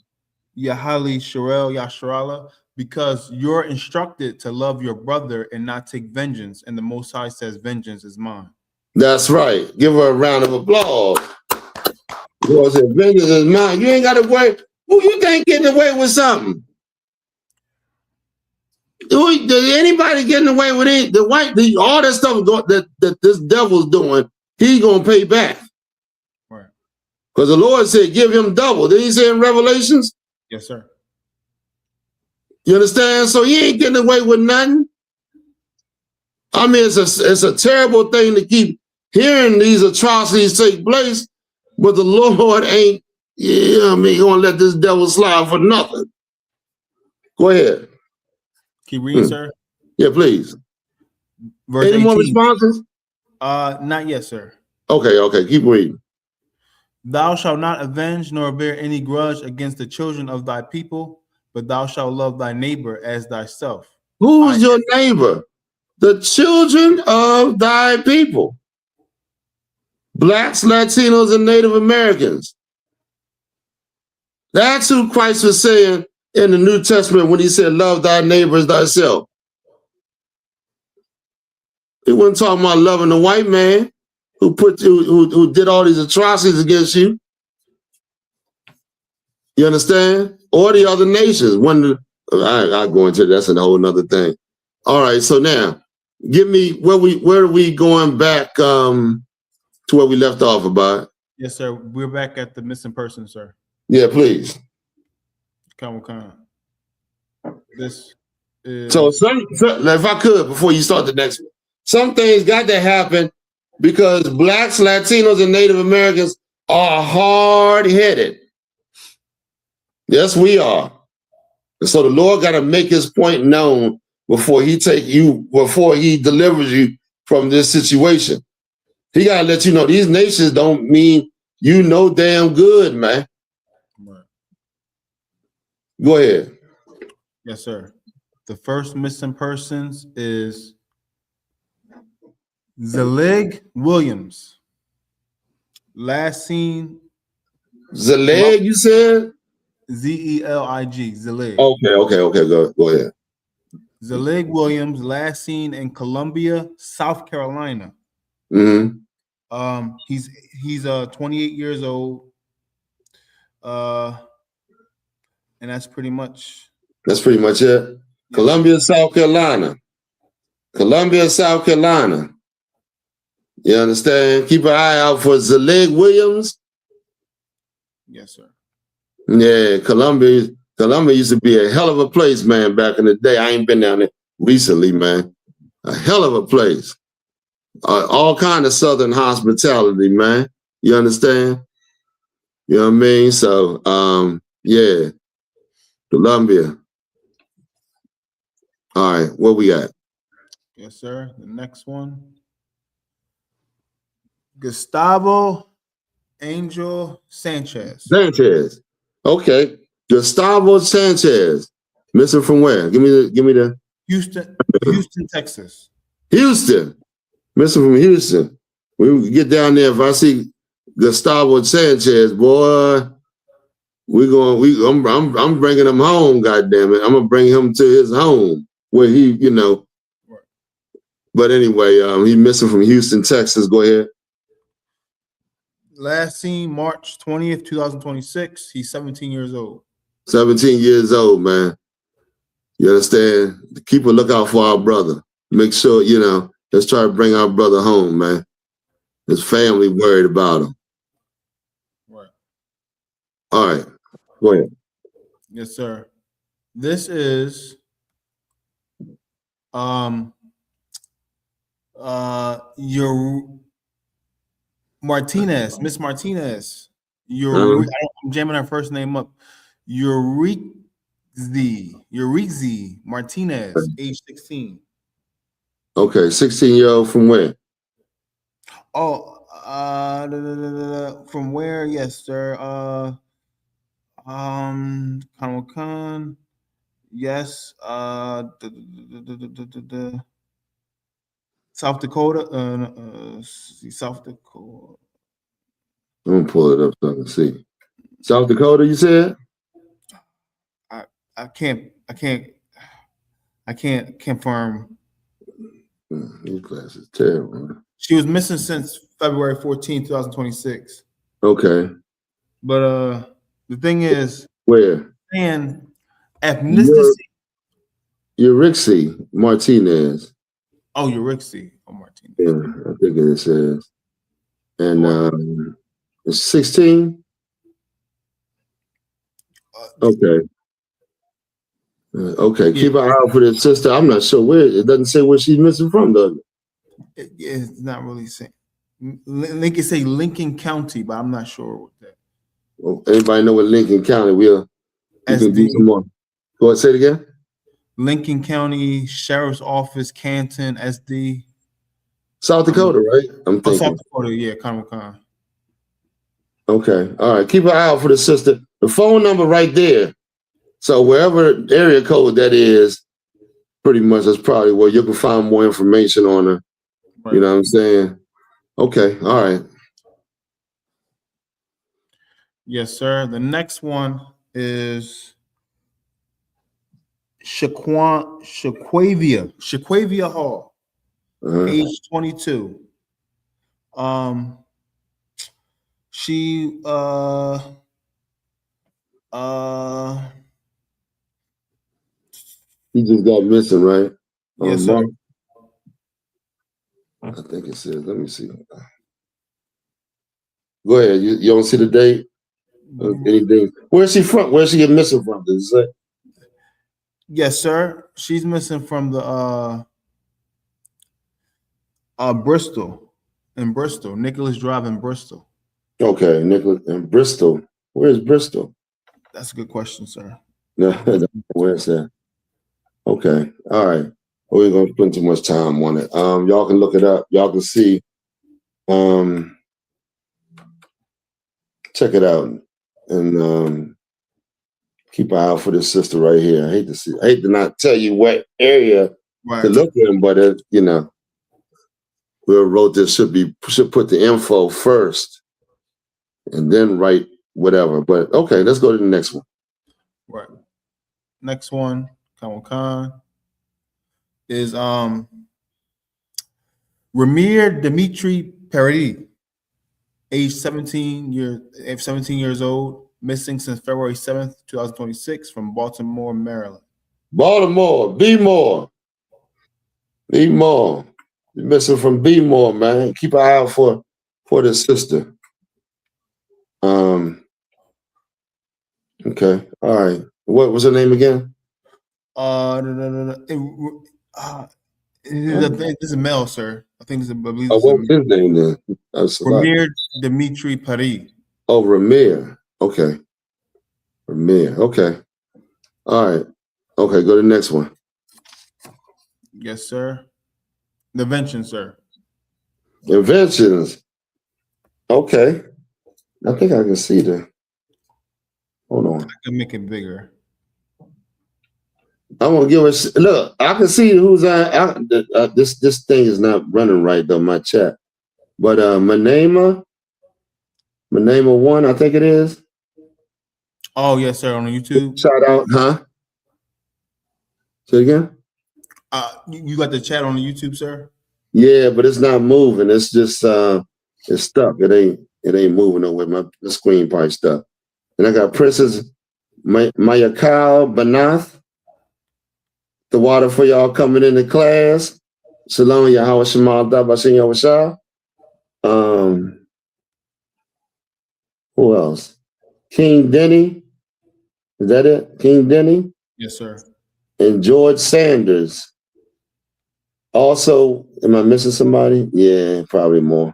Yahali Sharel Yasharala. Because you're instructed to love your brother and not take vengeance, and the Most High says, vengeance is mine. That's right. Give her a round of applause. Lord said, vengeance is mine. You ain't got to worry. Who you think getting away with something? Anybody getting away with it? All that stuff that this devil's doing, he gonna pay back. Right. Because the Lord said, give him double. Did he say in Revelations? Yes, sir. You understand? So he ain't getting away with nothing. I mean, it's a terrible thing to keep hearing these atrocities take place, but the Lord ain't, gonna let this devil slide for nothing. Go ahead. Keep reading, sir. Yeah, please. Verse Any 18. more responses? Not yet, sir. Okay, keep reading. Thou shalt not avenge nor bear any grudge against the children of thy people, but thou shalt love thy neighbor as thyself. Who's your neighbor? The children of thy people. Blacks, Latinos, and Native Americans. That's who Christ was saying in the New Testament when he said, love thy neighbor as thyself. He wasn't talking about loving the white man who did all these atrocities against you. You understand? Or the other nations. I go into that's a whole nother thing. All right, so now give me where are we going back to where we left off about? Yes, sir. We're back at the missing person, sir. Yeah, please. Come on. This is so if I could before you start the next one, some things got to happen because Blacks, Latinos, and Native Americans are hard-headed. Yes, we are. And so the Lord got to make his point known before he delivers you from this situation. He got to let you know these nations don't mean you know damn good, man. Right. Go ahead. Yes, sir. The first missing persons is Zalig Williams. Last seen. Zalig, you said? Zelig. Zelig. Okay. Go ahead. Zelig Williams, last seen in Columbia, South Carolina. Mm-hmm. He's 28 years old. And that's pretty much it. Yeah. Columbia, South Carolina. You understand? Keep an eye out for Zelig Williams. Yes, sir. Yeah, Columbia used to be a hell of a place, man, back in the day. I ain't been down there recently, man. A hell of a place. All kind of Southern hospitality, man. You understand? You know what I mean? So, yeah, Columbia. All right, what we got? Yes, sir. The next one. Gustavo Angel Sanchez. Okay. Gustavo Sanchez. Missing from where? Give me the Houston, Texas. Houston. Missing from Houston. We get down there. If I see Gustavo Sanchez, boy, I'm bringing him home. Goddamn it! I'm gonna bring him to his home where he, you know. Right. But anyway, he missing from Houston, Texas. Go ahead. Last seen March 20th, 2026. He's 17 years old. 17 years old, man. You understand? Keep a lookout for our brother. Make sure, you know, let's try to bring our brother home, man. His family worried about him. Right. All right. Go ahead. Yes, sir. This is your Martinez, Miss Martinez. I'm jamming her first name up. Yurikzi Martinez, age 16. Okay, 16-year-old from where? Oh, from where? Yes, sir. Khan. Yes. South Dakota. South Dakota. I'm gonna pull it up so I can see. South Dakota, you said? I can't confirm. These classes terrible, man. She was missing since February 14, 2026. Okay. But the thing is, where? And ethnicity. Yurikzi Martinez. Oh, Yurikzi Martinez. Yeah, I think it says. And it's 16. Okay. Okay, keep an eye out for this sister. I'm not sure where. It doesn't say where she's missing from, does it? It's not really saying. Lincoln say Lincoln County, but I'm not sure what that. Well, anybody know what Lincoln County? You can do some more. Go ahead, say it again. Lincoln County Sheriff's Office, Canton, SD. South Dakota, right? I'm thinking. South Dakota, yeah, Comic-Con. Okay, all right. Keep an eye out for the sister. The phone number right there. So wherever area code that is, pretty much that's probably where you can find more information on her. Right. You know what I'm saying? Okay, all right. Yes, sir. The next one is Shaquavia Hall, age 22. She he just got missing, right? Yes, sir. I think it says, let me see. Go ahead. You don't see the date? Anything? Where's she from? Where's she get missing from? Does it say? Yes, sir. She's missing from the Bristol. In Bristol. Nicholas Drive in Bristol. Okay, Nicholas in Bristol. Where's Bristol? That's a good question, sir. No, where's that? Okay, all right. Well, we're gonna spend too much time on it. Y'all can look it up. Y'all can see. Check it out and keep an eye out for this sister right here. I hate to not tell you what area to look in, but you know, whoever wrote this should put the info first and then write whatever. But okay, let's go to the next one. Right. Next one, Khan, is Ramir Dimitri Parodi, age 17 years old, missing since February 7th, 2026 from Baltimore, Maryland. Baltimore, B-More. B-More. You're missing from B-More, man. Keep an eye out for the sister. Okay. All right. What was her name again? This is a male, sir. I think this is a what was his name then? Ramir Dimitri Parodi. Oh, Ramir. Okay. Ramir. Okay. All right. Okay, go to the next one. Yes, sir. The invention, sir. Inventions. Okay. I think I can see the. Hold on. I can make it bigger. I'm gonna give us look. I can see who's on. This thing is not running right though. My chat, but Manema 1, I think it is. Oh yes, sir. On YouTube. Shout out, huh? Say again. You got the chat on the YouTube, sir? Yeah, but it's not moving. It's just it's stuck. It ain't moving nowhere. The screen probably stuck. And I got Princess Mayakal Banath. The water for y'all coming into class. Shalom Yahweh Shemal Dabashin Yahweh. Who else? King Denny. Is that it? King Denny? Yes, sir. And George Sanders. Also, am I missing somebody? Yeah, probably more.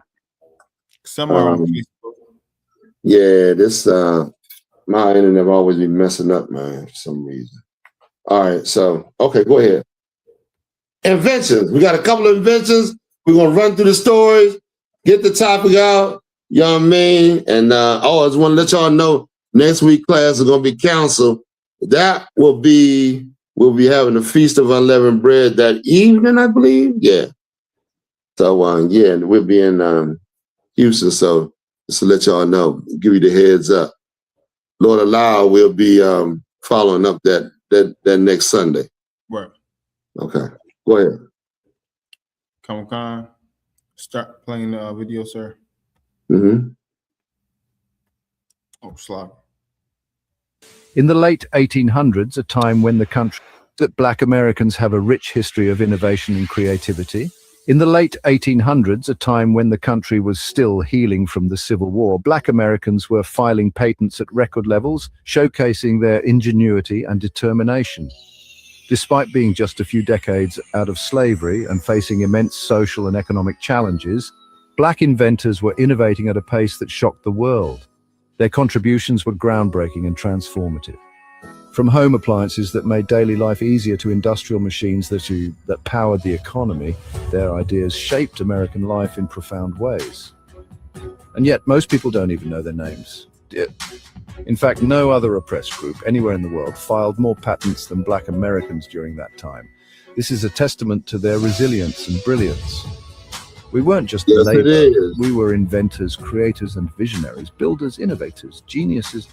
Somewhere on Facebook. Yeah, this my internet always be messing up, man, for some reason. All right, so okay, go ahead. Inventions. We got a couple of inventions. We're gonna run through the stories, get the topic out, you know what I mean? And I just want to let y'all know next week class is gonna be council. That will be we'll be having the Feast of Unleavened Bread that evening, I believe. Yeah. So yeah, and we'll be in Houston. So just to let y'all know, give you the heads up. Lord allow, we'll be following up that next Sunday. Right. Okay. Go ahead. Khan, start playing the video, sir. Mm-hmm. Oh, slide. In the late 1800s, a time when the country that Black Americans have a rich history of innovation and creativity. In the late 1800s, a time when the country was still healing from the Civil War, Black Americans were filing patents at record levels, showcasing their ingenuity and determination. Despite being just a few decades out of slavery and facing immense social and economic challenges, Black inventors were innovating at a pace that shocked the world. Their contributions were groundbreaking and transformative. From home appliances that made daily life easier to industrial machines that powered the economy, their ideas shaped American life in profound ways. And yet, most people don't even know their names. In fact, no other oppressed group anywhere in the world filed more patents than Black Americans during that time. This is a testament to their resilience and brilliance. We weren't just labor, we were inventors, creators, and visionaries, builders, innovators, geniuses.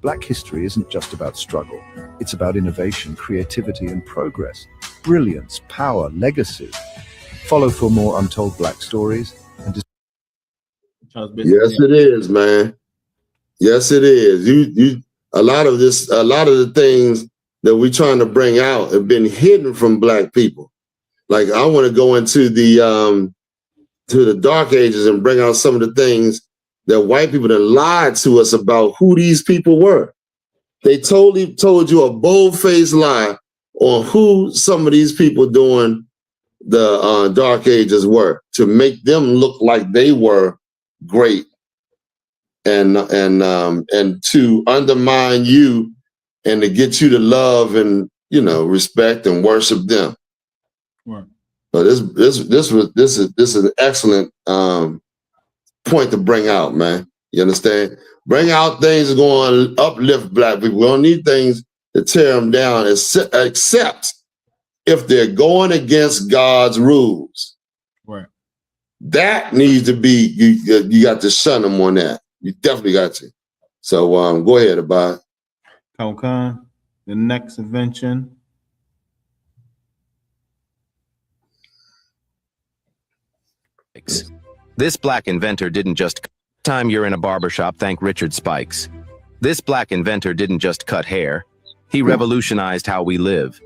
Black history isn't just about struggle. It's about innovation, creativity, and progress. Brilliance, power, legacy. Follow for more untold Black stories. Yes, it is, man. Yes, it is. A lot of the things that we're trying to bring out have been hidden from Black people. Like I want to go into the Dark Ages and bring out some of the things that white people that lied to us about who these people were. They totally told you a bold-faced lie on who some of these people during the Dark Ages were to make them look like they were great and to undermine you and to get you to love and respect and worship them. Right. So this is an excellent point to bring out, man. You understand? Bring out things that going to uplift Black people. We don't need things to tear them down, except if they're going against God's rules. Right. That needs to be, you got to shun them on that. You definitely got to. So go ahead, Abad. Khan. The next invention. This black inventor didn't just... Time you're in a barbershop, thank Richard Spikes. This black inventor didn't just cut hair. He revolutionized how we live.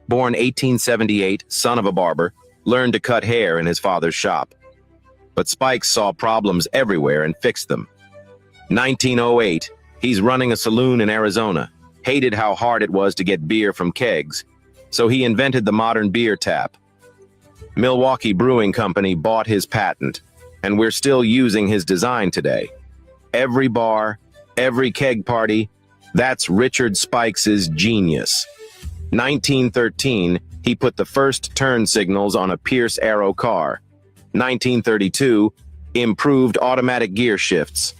Born 1878, son of a barber, learned to cut hair in his father's shop. But Spikes saw problems everywhere and fixed them. 1908, he's running a saloon in Arizona, hated how hard it was to get beer from kegs, so he invented the modern beer tap. Milwaukee Brewing Company bought his patent, and we're still using his design today. Every bar, every keg party, that's Richard Spikes' genius. 1913, he put the first turn signals on a Pierce Arrow car. 1932, improved automatic gear shifts.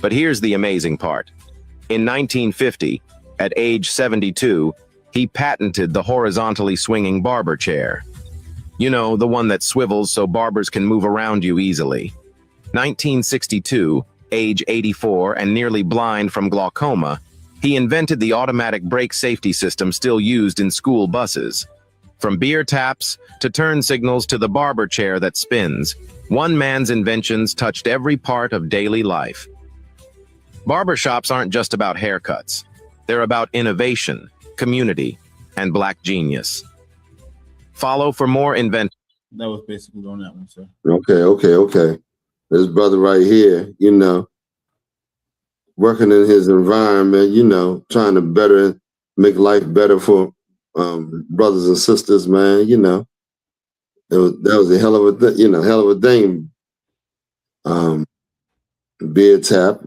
But here's the amazing part. In 1950, at age 72, he patented the horizontally swinging barber chair. You know, the one that swivels so barbers can move around you easily. 1962, age 84 and nearly blind from glaucoma, he invented the automatic brake safety system still used in school buses. From beer taps to turn signals to the barber chair that spins, one man's inventions touched every part of daily life. Barbershops aren't just about haircuts. They're about innovation, community, and black genius. Follow for more inventions. That was basically on that one, sir. Okay. This brother right here, you know, working in his environment, you know, trying to make life better for brothers and sisters, man. You know, that was a hell of a thing. Beer tap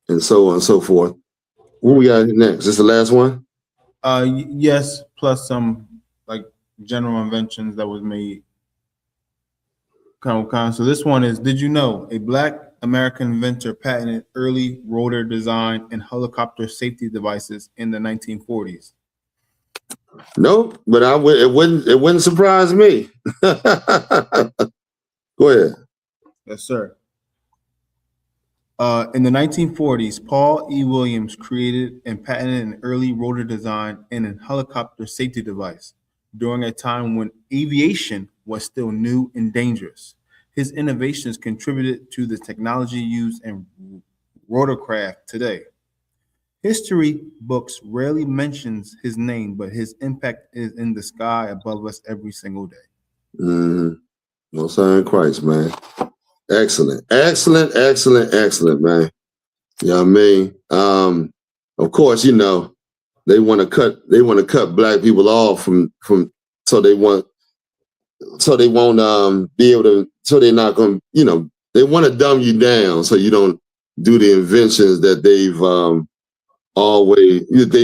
and so on and so forth. What we got next? Is this the last one? Yes, plus some like general inventions that was made. So this one is, did you know a black American inventor patented early rotor design and helicopter safety devices in the 1940s? Nope, but it wouldn't surprise me. Go ahead. Yes, sir. In the 1940s, Paul E. Williams created and patented an early rotor design and a helicopter safety device during a time when aviation was still new and dangerous. His innovations contributed to the technology used in rotorcraft today. History books rarely mentions his name, but his impact is in the sky above us every single day. No sign of Christ, man. Excellent, man. You know what I mean? Of course, you know, they want to cut black people off from so they won't be able to, so they're not going to, you know, they want to dumb you down so you don't do the inventions that they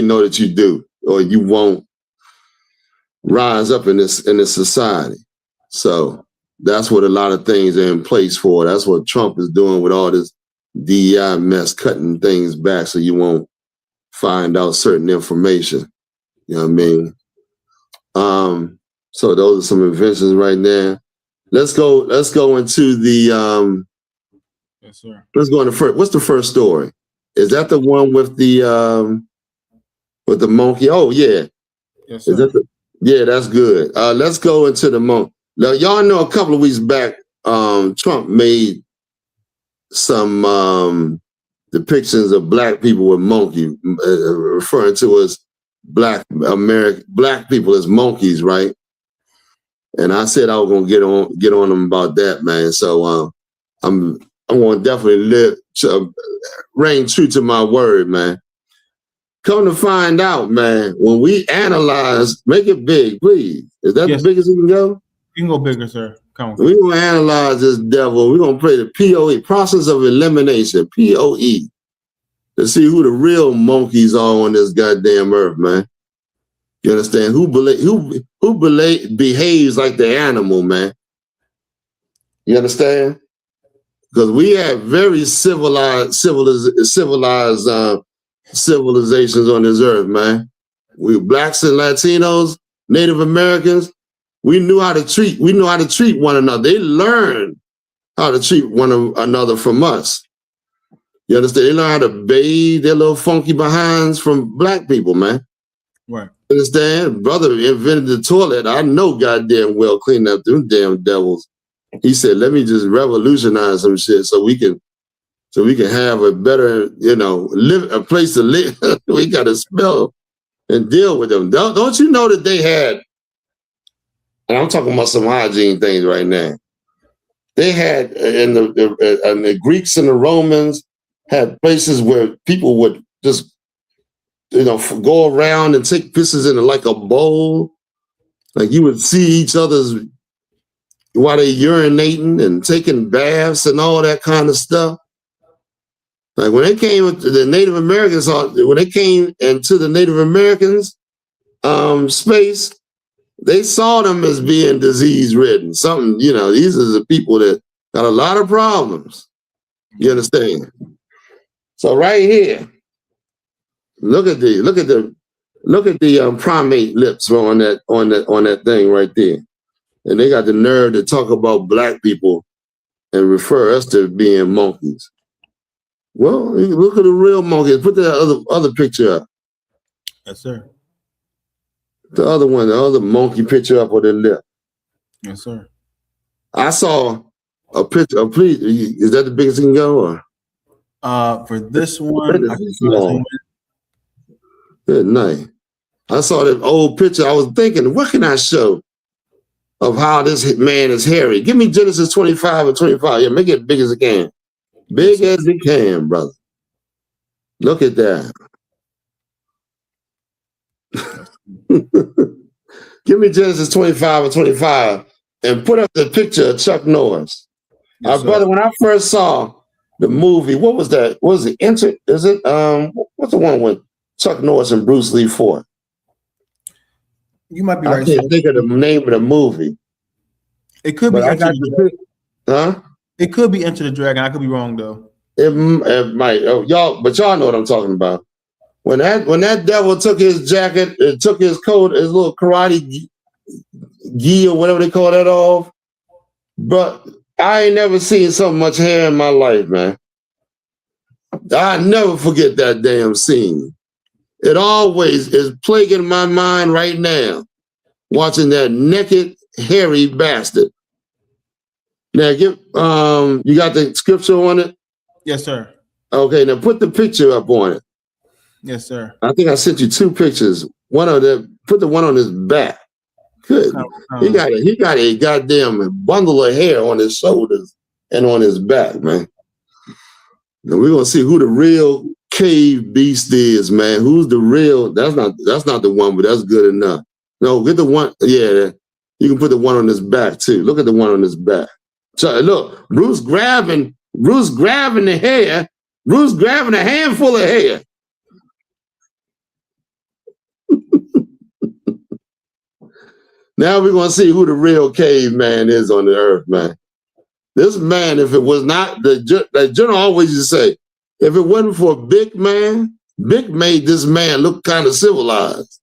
know that you do, or you won't rise up in this society. So that's what a lot of things are in place for. That's what Trump is doing with all this DEI mess, cutting things back so you won't find out certain information. You know what I mean? So those are some inventions right now. Let's go into the yes, sir. Let's go into first. What's the first story? Is that the one with the monkey? Oh yeah. Yes, sir. Is that yeah, that's good. Let's go into the monkey. Now y'all know a couple of weeks back, Trump made some depictions of black people with monkeys, referring to as black people as monkeys, right? And I said I was gonna get on them about that, man. So I'm gonna definitely reign true to my word, man. Come to find out, man, when we analyze, make it big, please. Is that the biggest you can go? You can go bigger, sir. Come on. We're gonna analyze this devil. We're gonna play the POE, process of elimination, POE, to see who the real monkeys are on this goddamn earth, man. You understand? Who behaves like the animal, man? You understand? Because we have very civilized civilizations on this earth, man. We blacks and Latinos, Native Americans, we knew how to treat one another. They learned how to treat one another from us. You understand? They learn how to bathe their little funky behinds from black people, man. Right. Understand? Brother invented the toilet. I know goddamn well cleaning up them damn devils. He said, let me just revolutionize some shit so we can have a better, a place to live. We got to spell and deal with them. Don't you know that they had, and I'm talking about some hygiene things right now. They had, and the Greeks and the Romans had places where people would just, go around and take pisses in like a bowl. Like you would see each other's, while they urinating and taking baths and all that kind of stuff. Like when they came to the Native Americans, when they came into the Native Americans space, they saw them as being disease-ridden. Something, these are the people that got a lot of problems. You understand? So right here, look at the primate lips on that thing right there. And they got the nerve to talk about black people and refer us to being monkeys. Well, look at the real monkeys. Put that other picture up. Yes, sir. The other one, the other monkey picture up on the left. Yes, sir. I saw a picture. Please, is that the biggest you can go? Or? For this one, Good night. I saw that old picture. I was thinking, what can I show of how this man is hairy? Give me Genesis 25 or 25. Yeah, make it big as it can. Big as it can, brother. Look at that. Give me Genesis 25 or 25 and put up the picture of Chuck Norris. Yes, brother, when I first saw the movie, what was that? What was it? Is it what's the one with Chuck Norris and Bruce Lee for? You might be I right. can't think of the name of the movie. It could be Huh? It could be Enter the Dragon. I could be wrong though. It might. Oh, y'all know what I'm talking about. When that devil took his jacket, took his coat, his little karate gi or whatever they call that off. But I ain't never seen so much hair in my life, man. I never forget that damn scene. It always is plaguing my mind right now, watching that naked, hairy bastard. Now, you got the scripture on it? Yes, sir. Okay, now put the picture up on it. Yes, sir. I think I sent you two pictures. One of them, put the one on his back. Good. He got a goddamn bundle of hair on his shoulders and on his back, man. Now we're gonna see who the real cave beast is, man. Who's the real? That's not the one, but that's good enough. No, get the one. Yeah, you can put the one on his back too. Look at the one on his back. So look, Bruce grabbing the hair. Bruce grabbing a handful of hair. Now we're going to see who the real caveman is on the earth, man. This man, if it was not, the general always used to say, if it wasn't for Big Man, Big made this man look kind of civilized.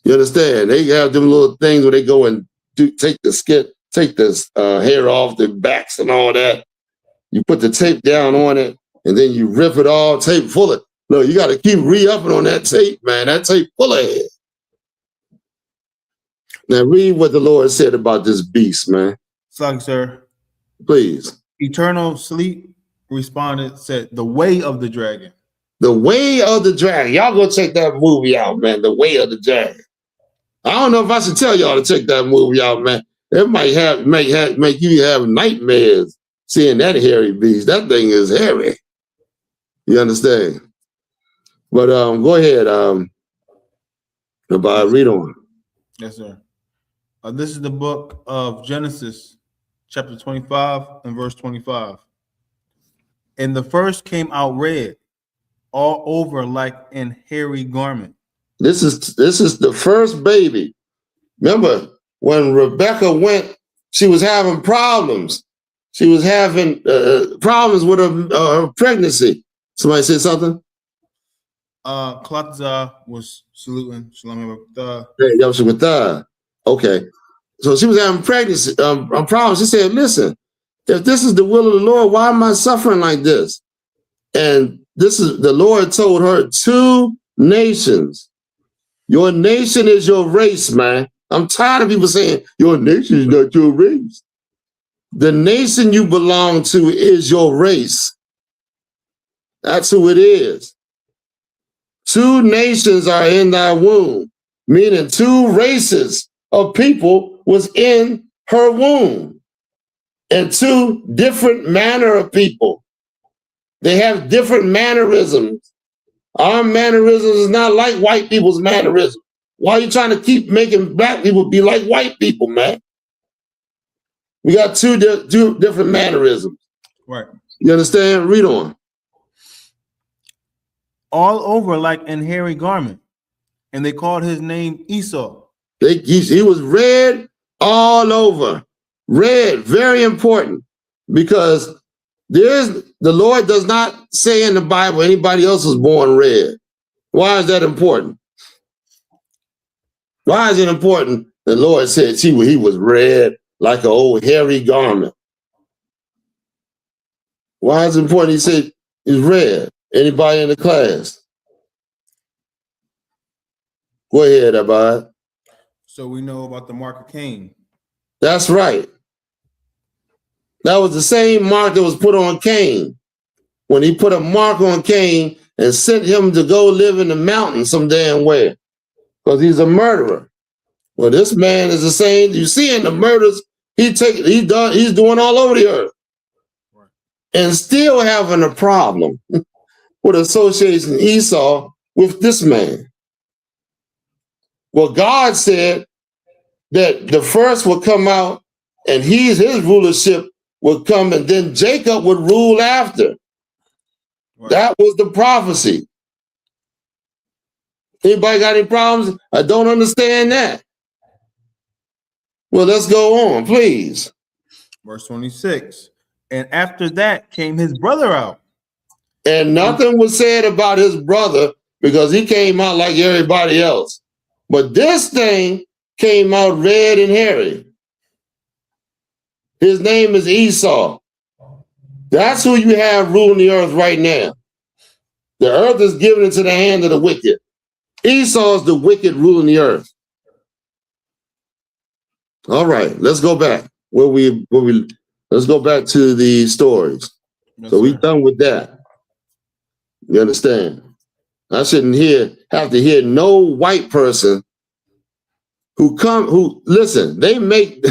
You understand? They have them little things where they go and take the hair off their backs and all that. You put the tape down on it, and then you rip it all, tape full of it. Look, you got to keep re-upping on that tape, man. That tape full of hair. Now read what the Lord said about this beast, man. Sorry, sir. Please. Eternal Sleep responded, said, the way of the dragon. The way of the dragon. Y'all go check that movie out, man. The way of the dragon. I don't know if I should tell y'all to check that movie out, man. It might make you have nightmares seeing that hairy beast. That thing is hairy. You understand? But go ahead, read on. Yes, sir. This is the book of Genesis, chapter 25 and verse 25. And the first came out red, all over like an hairy garment. This is the first baby. Remember, when Rebecca went, she was having problems. She was having problems with her pregnancy. Somebody said something? Klatza was saluting. Shalom. Okay. So she was having pregnancy problems. She said, listen, if this is the will of the Lord, why am I suffering like this? And this is the Lord told her 2 nations. Your nation is your race, man. I'm tired of people saying your nation is not your race. The nation you belong to is your race. That's who it is. 2 nations are in thy womb, meaning 2 races of people was in her womb, and 2 different manner of people. They have different mannerisms. Our mannerisms is not like white people's mannerisms. Why are you trying to keep making black people be like white people, man? We got two different mannerisms. Right. You understand? Read on. All over like in hairy garment. And they called his name Esau. He was red all over. Red, very important, because the Lord does not say in the Bible anybody else was born red. Why is that important? Why is it important? The Lord said he was red like an old hairy garment. Why is it important he said he's red? Anybody in the class? Go ahead, Abad. So we know about the mark of Cain. That's right. That was the same mark that was put on Cain. When he put a mark on Cain and sent him to go live in the mountains some damn way, because he's a murderer. Well, this man is the same. You see in the murders he's doing all over the earth. Right. And still having a problem with associating Esau with this man. Well, God said that the first would come out and his rulership would come, and then Jacob would rule after. Right. That was the prophecy. Anybody got any problems? I don't understand that. Well, let's go on, please. Verse 26. And after that came his brother out. And nothing was said about his brother because he came out like everybody else. But this thing came out red and hairy. His name is Esau. That's who you have ruling the earth right now. The earth is given into the hand of the wicked. Esau is the wicked ruling the earth. All right, let's go back. Let's go back to the stories. Yes, so we're done with that. You understand? I shouldn't have to hear no white person who listen, they make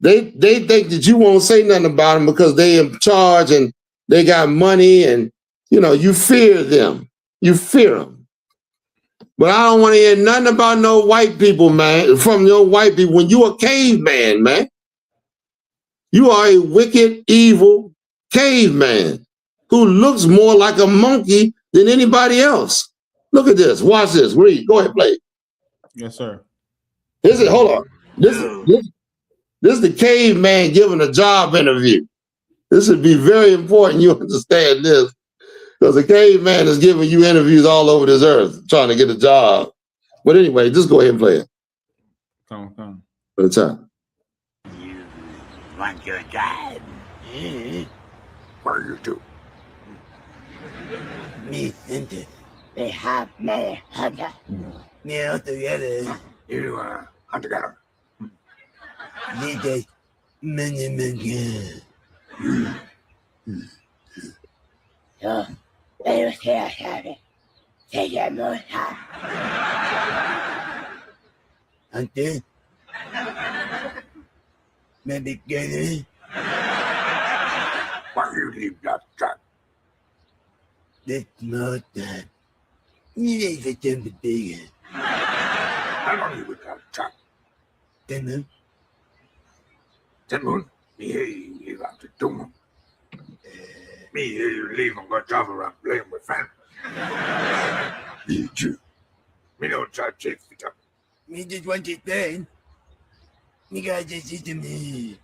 they think that you won't say nothing about them because they in charge and they got money, and you fear them. You fear them. But I don't want to hear nothing about no white people, man, from no white people. When you a caveman, man, you are a wicked, evil caveman who looks more like a monkey than anybody else. Look at this. Watch this. Read. Go ahead, play. Yes, sir. Hold on. This is the caveman giving a job interview. This would be very important you understand this, because the caveman is giving you interviews all over this earth trying to get a job. But anyway, just go ahead and play it. Come. For the time. You want your job? What do you do? Me and they have me hunter. Me all together. You hunt together. Need a many. So they were here, take your more time. Hunter. Maybe get it. Why you leave that truck? That's not that. You need to jump the bigger. How long you with that truck? 10 months. 10 months? Me hear you got to 2 months. Me hear you leave and go travel around playing with family. Me too. Me don't try to chase it up. Me just want it done. Me gotta just see to me.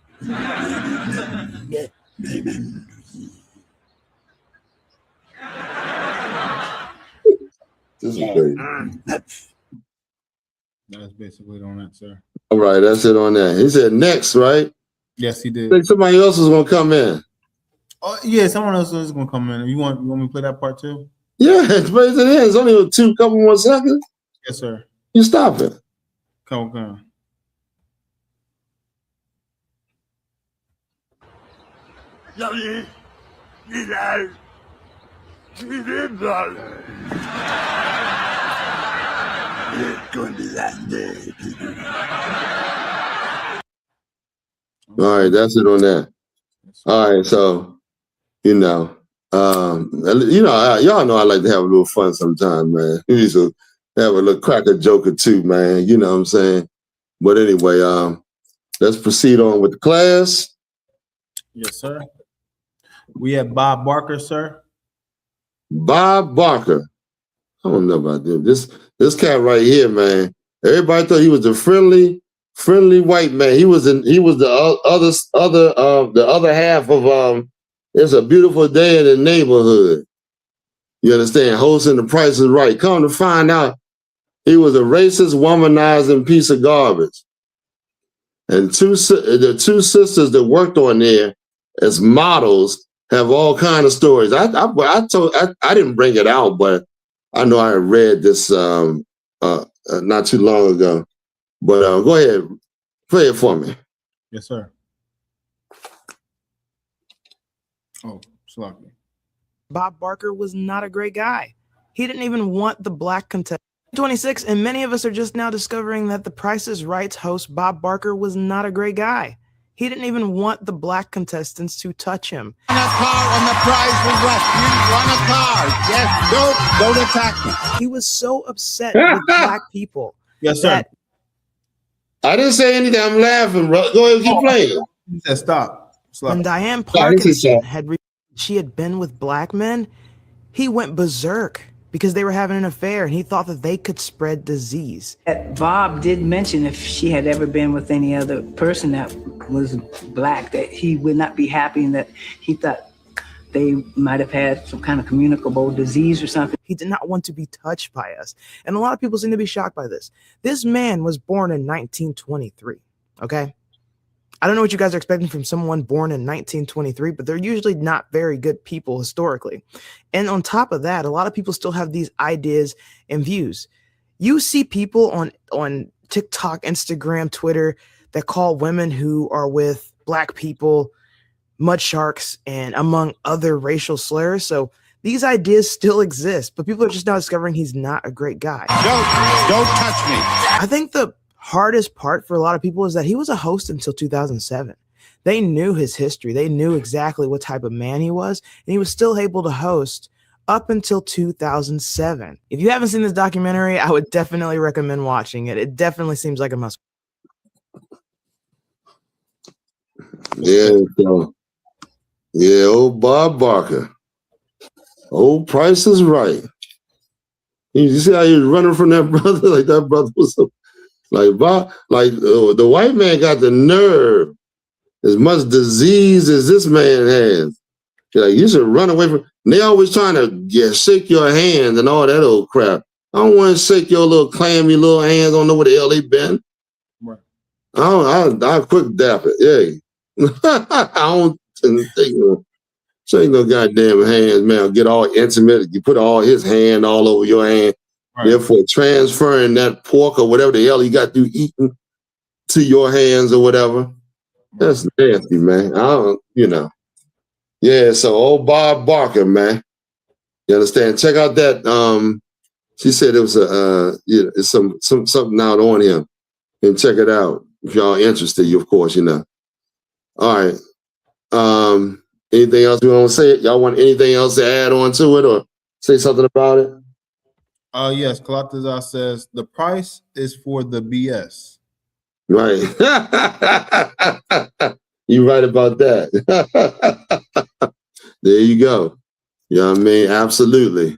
This is crazy. That's basically on that, sir. All right, that's it on that. He said next, right? Yes, he did. I think somebody else was going to come in. Yeah, someone else is gonna come in. You want me to play that part too? Yeah, it's raised in hands. Only a couple more seconds. Yes, sir. You stop it. Come on. All right, that's it on that. All right, so y'all know I like to have a little fun sometimes, man. We used to have a little crack a joke or two, man. You know what I'm saying? But anyway, let's proceed on with the class. Yes, sir. We have Bob Barker, sir. Bob Barker. I don't know about them. This cat right here, man. Everybody thought he was a friendly white man. He was the other half of It's a Beautiful Day in the Neighborhood. You understand? Hosting The Price is Right. Come to find out, he was a racist, womanizing piece of garbage. And the two sisters that worked on there as models have all kind of stories. I didn't bring it out, but I know I read this not too long ago. But go ahead, play it for me. Yes, sir. Oh, sloppy. Bob Barker was not a great guy. He didn't even want the black contestant. 26, and many of us are just now discovering that the Price is Right's host Bob Barker was not a great guy. He didn't even want the black contestants to touch him. On a car on the Price is Right. You want a car? Yes, don't attack me. He was so upset with black people. Yes, sir. I didn't say anything. I'm laughing, bro. Go ahead, keep playing. He said stop. When Diane Parkinson she had been with black men, he went berserk because they were having an affair and he thought that they could spread disease. Bob did mention if she had ever been with any other person that was black, that he would not be happy and that he thought they might have had some kind of communicable disease or something. He did not want to be touched by us. And a lot of people seem to be shocked by this. This man was born in 1923, okay? I don't know what you guys are expecting from someone born in 1923, but they're usually not very good people historically. And on top of that, a lot of people still have these ideas and views. You see people on TikTok, Instagram, Twitter that call women who are with black people mud sharks and among other racial slurs. So these ideas still exist, but people are just now discovering he's not a great guy. Don't touch me. I think the hardest part for a lot of people is that he was a host until 2007. They knew his history. They knew exactly what type of man he was, and he was still able to host up until 2007. If you haven't seen this documentary, I would definitely recommend watching it. It definitely seems like a must. Yeah, old Bob Barker. Old Price is Right. You see how he was running from that brother? Like that brother was so, the white man got the nerve, as much disease as this man has. Like, you should run away from. They always trying to shake your hand and all that old crap. I don't want to shake your little clammy little hands. I don't know where the hell they been. Right. I'll quick dap it. Yeah. I don't shake no goddamn hands, man. Get all intimate. You put all his hand all over your hand. Right. Therefore, transferring that pork or whatever the hell he got through eating to your hands or whatever. That's nasty, man. Yeah, so old Bob Barker, man. You understand? Check out that. She said it was it's something out on him. And check it out if y'all interested. You, of course, All right. Anything else we want to say? Y'all want anything else to add on to it or say something about it? Yes, Kalatazar says the price is for the BS. Right. You're right about that. There you go. You know what I mean? Absolutely.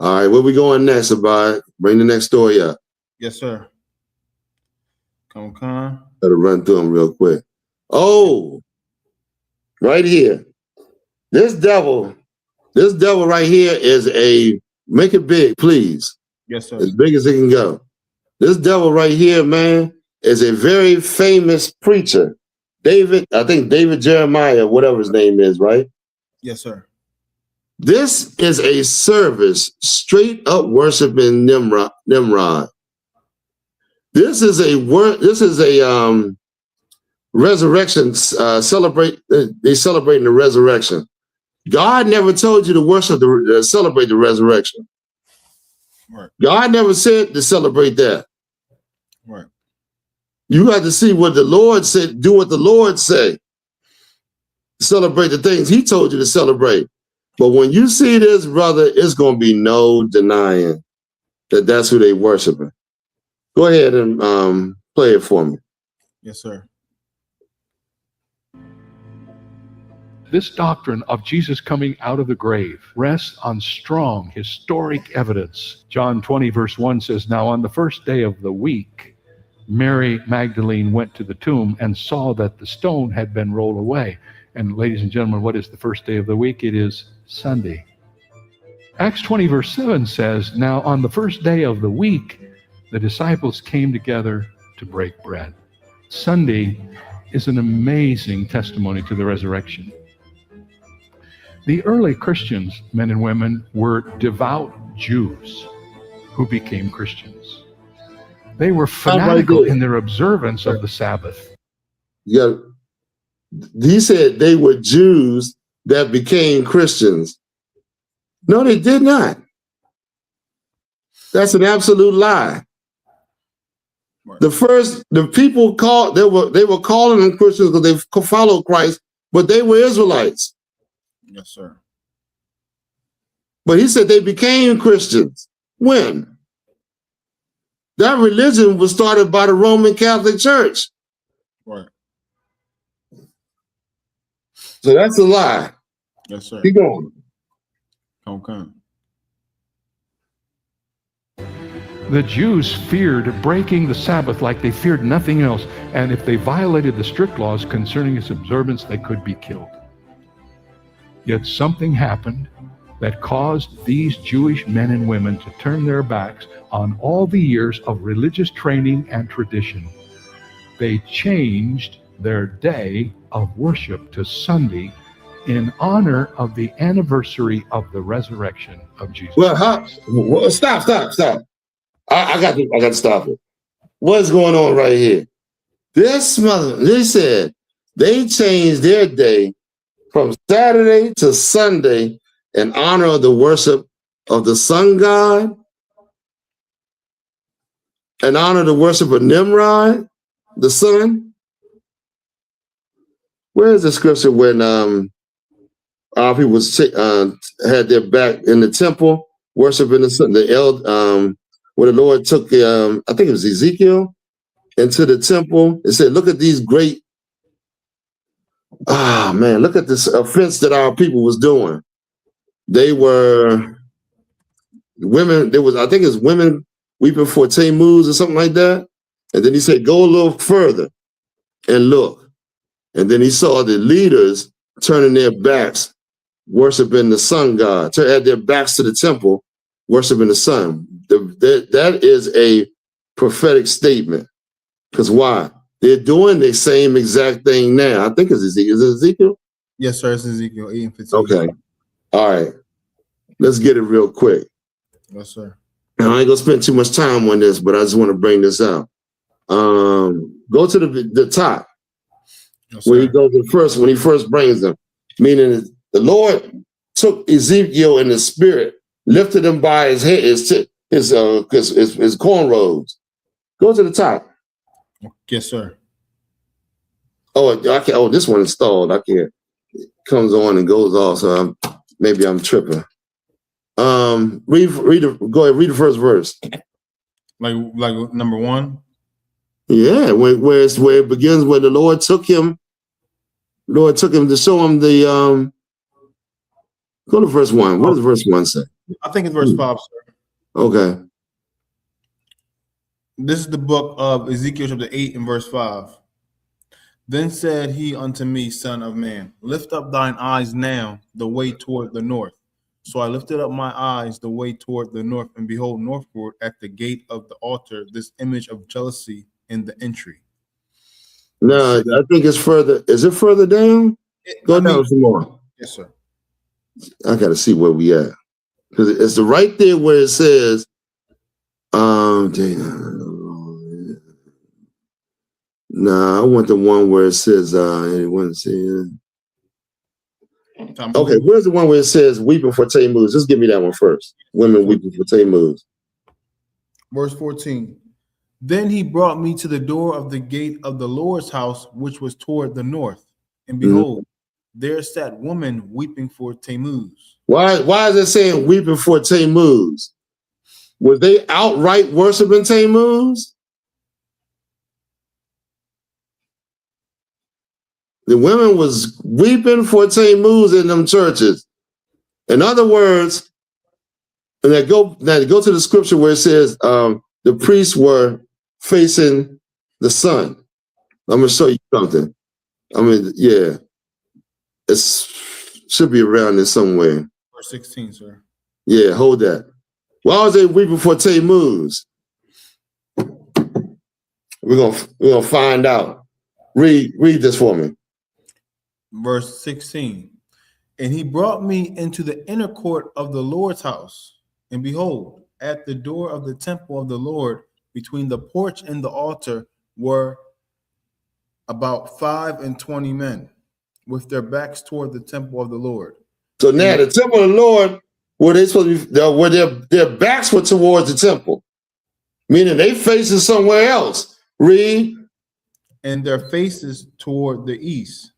All right, where we going next, Abad? Bring the next story up. Yes, sir. Come on. Gotta run through them real quick. Oh, right here. This devil right here is make it big, please. Yes, sir. As big as it can go. This devil right here, man, is a very famous preacher. I think David Jeremiah, whatever his name is, right? Yes, sir. This is a service straight up worshiping Nimrod. This is a resurrection celebrate. They celebrating the resurrection. God never told you to worship celebrate the resurrection. Right. God never said to celebrate that. Right. You got to see what the Lord said. Do what the Lord say. Celebrate the things He told you to celebrate. But when you see this, brother, it's going to be no denying that that's who they worshiping. Go ahead and play it for me. Yes, sir. This doctrine of Jesus coming out of the grave rests on strong historic evidence. John 20 verse 1 says, "Now on the first day of the week, Mary Magdalene went to the tomb and saw that the stone had been rolled away." And ladies and gentlemen, what is the first day of the week? It is Sunday. Acts 20 verse 7 says, "Now on the first day of the week, the disciples came together to break bread." Sunday is an amazing testimony to the resurrection. The early Christians, men and women, were devout Jews who became Christians. They were fanatical in their observance of the Sabbath. Yeah, he said they were Jews that became Christians. No, they did not. That's an absolute lie. The people they were calling them Christians because they followed Christ, but they were Israelites. Yes, sir. But he said they became Christians. When? That religion was started by the Roman Catholic Church. Right. So that's a lie. Yes, sir. Keep going. Okay. The Jews feared breaking the Sabbath like they feared nothing else, and if they violated the strict laws concerning its observance, they could be killed. Yet something happened that caused these Jewish men and women to turn their backs on all the years of religious training and tradition. They changed their day of worship to Sunday in honor of the anniversary of the resurrection of Jesus. Well, stop. I got to stop it. What's going on right here? They said they changed their day from Saturday to Sunday in honor of the worship of the sun god, in honor of the worship of Nimrod, the sun. Where is the scripture when our people had their back in the temple worshiping the sun? Where the Lord took I think it was Ezekiel into the temple and said, "Look at these great look at this offense that our people was doing. They were women, I think it was women weeping for Tammuz or something like that." And then he said, "Go a little further and look." And then he saw the leaders turning their backs, worshiping the sun god, had their backs to the temple, worshiping the sun. That is a prophetic statement. Because why? They're doing the same exact thing now. I think it's Ezekiel. Is it Ezekiel? Yes, sir. It's Ezekiel 8 and 15. Okay. All right. Let's get it real quick. Yes, sir. Now, I ain't gonna spend too much time on this, but I just want to bring this out. Go to the top. Yes, where he goes when he first brings them. Meaning the Lord took Ezekiel in the spirit, lifted him by his head, his cornrows. Go to the top. Yes, sir. Oh, I can't. Oh, this one installed. I can't. It comes on and goes off. So maybe I'm tripping. Go ahead. Read the first verse. Like number 1. Yeah, where it begins, where the Lord took him. Lord took him to show him the. Go to verse 1. What does verse 1 say? I think it's verse 5, sir. Okay. This is the book of Ezekiel chapter 8 and verse 5. Then said he unto me, Son of man, lift up thine eyes now the way toward the north. So I lifted up my eyes the way toward the north, and behold, northward at the gate of the altar, this image of jealousy in the entry. No, I think it's further. Is it further down? Go down some more. Yes, sir. I got to see where we at. Because it's the right there where it says, nah, I want the one where it says, anyone see okay, where's the one where it says weeping for Tammuz? Just give me that one first. Women weeping for Tammuz. Verse 14. Then he brought me to the door of the gate of the Lord's house, which was toward the north. And behold, there sat women weeping for Tammuz. Why is it saying weeping for Tammuz? Were they outright worshiping Tammuz? The women was weeping for Tammuz in them churches. In other words, and go to the scripture where it says the priests were facing the sun. I'm gonna show you something. I mean, yeah, it should be around there somewhere. Verse 16, sir. Yeah, hold that. Why was they weeping for Tammuz? We're gonna find out. Read this for me. Verse 16. And he brought me into the inner court of the Lord's house, and behold, at the door of the temple of the Lord, between the porch and the altar, were about 25 men, with their backs toward the temple of the Lord. So now the temple of the Lord, where they supposed to be, where their backs were towards the temple, meaning they facing somewhere else. Read. And their faces toward the east,